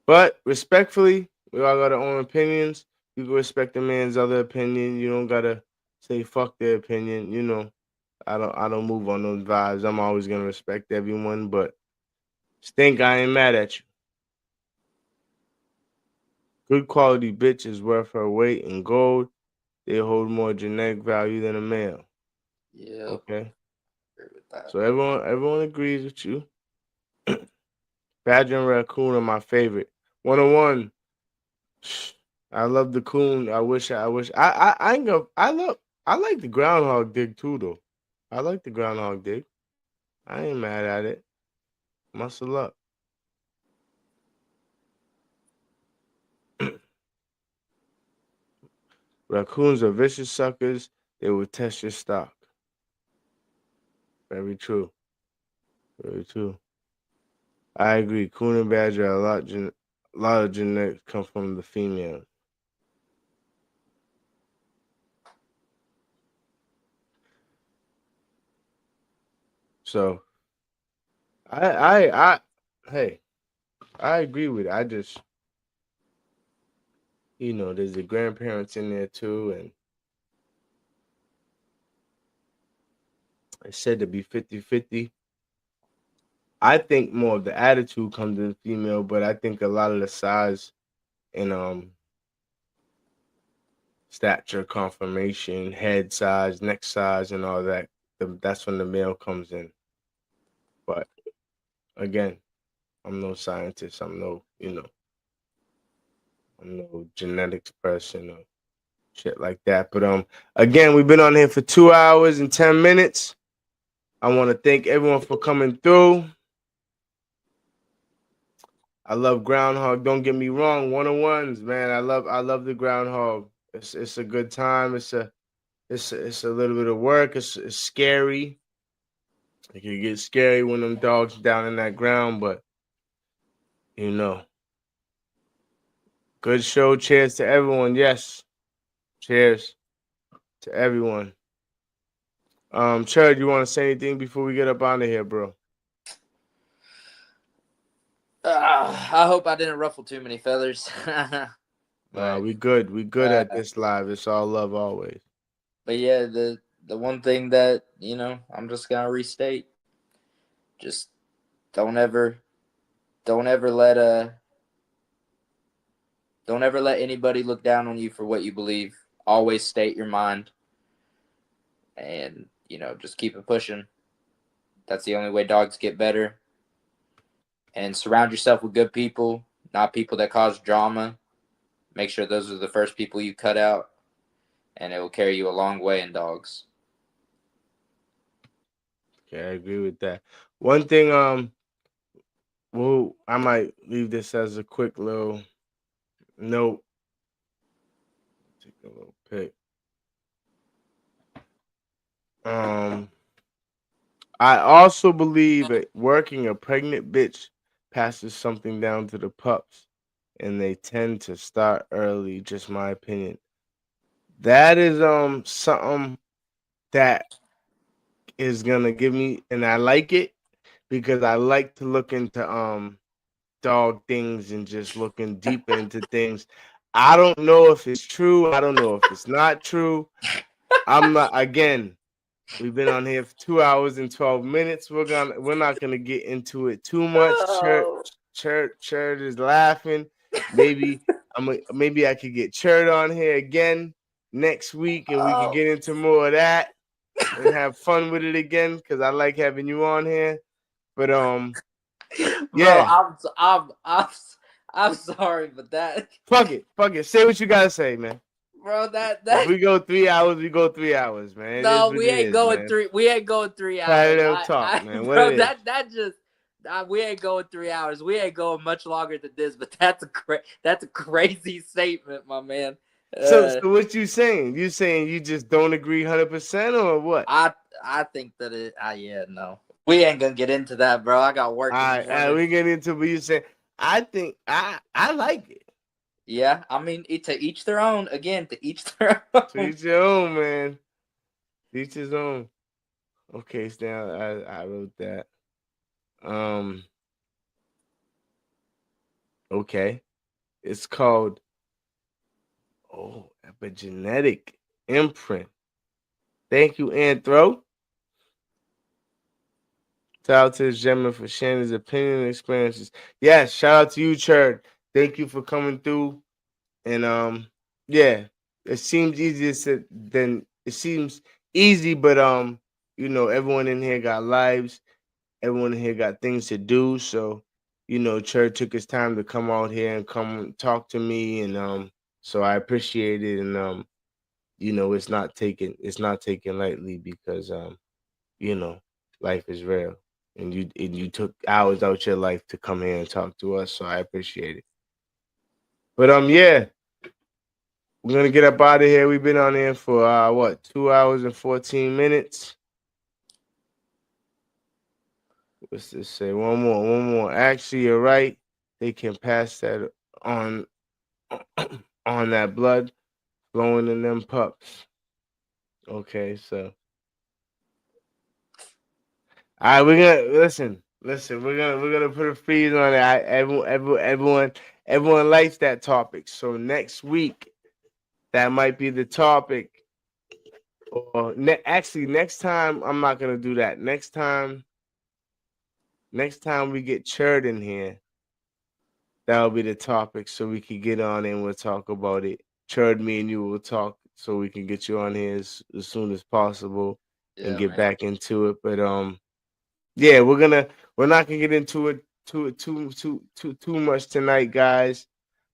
But respectfully, we all got our own opinions. You can respect a man's other opinion. You don't gotta say fuck their opinion. You know, I don't move on those vibes. I'm always gonna respect everyone, but Stink, I ain't mad at you. Good quality bitch is worth her weight in gold. They hold more genetic value than a male. Yeah. Okay. Agree with that. So everyone agrees with you. Badger and raccoon are my favorite. 101. I love the coon. I ain't gonna I like the groundhog dig too though. I like the groundhog dig. I ain't mad at it. Muscle up. Raccoons are vicious suckers. They will test your stock. Very true. Very true. I agree. Coon and badger are a lot of genetics come from the females. So I hey, I agree with it. I just, there's the grandparents in there too, and it's said to be 50-50. I think more of the attitude comes to the female, but I think a lot of the size and stature conformation, head size, neck size, and all that, that's when the male comes in. But again, I'm no scientist. I'm no genetics person or shit like that. But again, we've been on here for 2 hours and 10 minutes. I want to thank everyone for coming through. I love groundhog. Don't get me wrong, 101s, man. I love the groundhog. It's a good time. It's a little bit of work. It's scary. It can get scary when them dogs down in that ground, but good show. Cheers to everyone. Yes, cheers to everyone. Chird, you want to say anything before we get up out of here, bro? I hope I didn't ruffle too many feathers. But we good. We good at this live. It's all love always. But yeah, the one thing that I'm just gonna restate: just don't ever let anybody look down on you for what you believe. Always state your mind, and just keep it pushing. That's the only way dogs get better. And surround yourself with good people, not people that cause drama. Make sure those are the first people you cut out, and it will carry you a long way in dogs. Okay, I agree with that. One thing, well, I might leave this as a quick little note. Take a little pic. I also believe that working a pregnant bitch passes something down to the pups, and they tend to start early. Just my opinion. That is something that is gonna give me, and I like it because I like to look into dog things and just looking deeper into things. I don't know if it's true. I don't know if it's not true. I'm not. Again, we've been on here for 2 hours and 12 minutes. We're not gonna get into it too much. Church is laughing. Maybe maybe I could get Churd on here again next week, and we can get into more of that and have fun with it again because I like having you on here. But yeah. Bro, I'm sorry, but that Fuck it. Say what you gotta say, man. bro, If we go 3 hours, we go 3 hours, man. no, we ain't going man. 3. We ain't going 3 hours. Patterdale talk, man. What Bro, it is. that just we ain't going 3 hours. We ain't going much longer than this. But that's a crazy statement, my man. So what you saying? You saying you just don't agree 100% or what? I think that it. Yeah, no, we ain't gonna get into that, bro. I got work. All right, we get into what you saying. I think I like it. Yeah, I mean, to each their own. Again, to each their own. To each your own, man. To each his own. Okay, so now I wrote that. Okay. It's called epigenetic imprint. Thank you, Anthro. Shout out to this gentleman for sharing his opinion and experiences. Yes, shout out to you, Churd. Thank you for coming through. And yeah, it seems easier than it seems easy, but everyone in here got lives. Everyone in here got things to do. So, Churd took his time to come out here and come talk to me, and so I appreciate it. And it's not taken lightly because life is real. And you took hours out your life to come here and talk to us, so I appreciate it. But yeah, we're gonna get up out of here. We've been on here for 2 hours and 14 minutes. What's this say? One more. Actually, you're right. They can pass that on on that blood flowing in them pups. Okay, so all right, we're gonna listen. Listen, we're gonna put a freeze on it. Everyone likes that topic. So next week, that might be the topic. Or actually, next time I'm not gonna do that. Next time we get Chird in here, that'll be the topic. So we can get on and we'll talk about it. Chird, me and you will talk so we can get you on here as soon as possible and Yeah, get man. back into it. But yeah, we're not gonna get into it too much tonight, guys.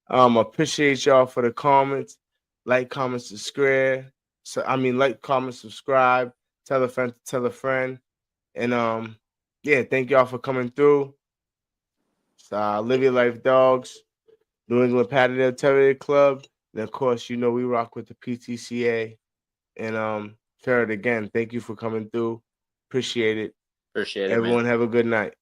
Appreciate y'all for the comments. Like, comment, subscribe. So I mean, like, comment, subscribe. Tell a friend to tell a friend. And yeah, thank y'all for coming through. Live Your Life Dogs, New England Patterdale Terrier Club, and of course, you know we rock with the PTCA. And Chird, again, thank you for coming through. Appreciate it. Appreciate it, man. Everyone have a good night.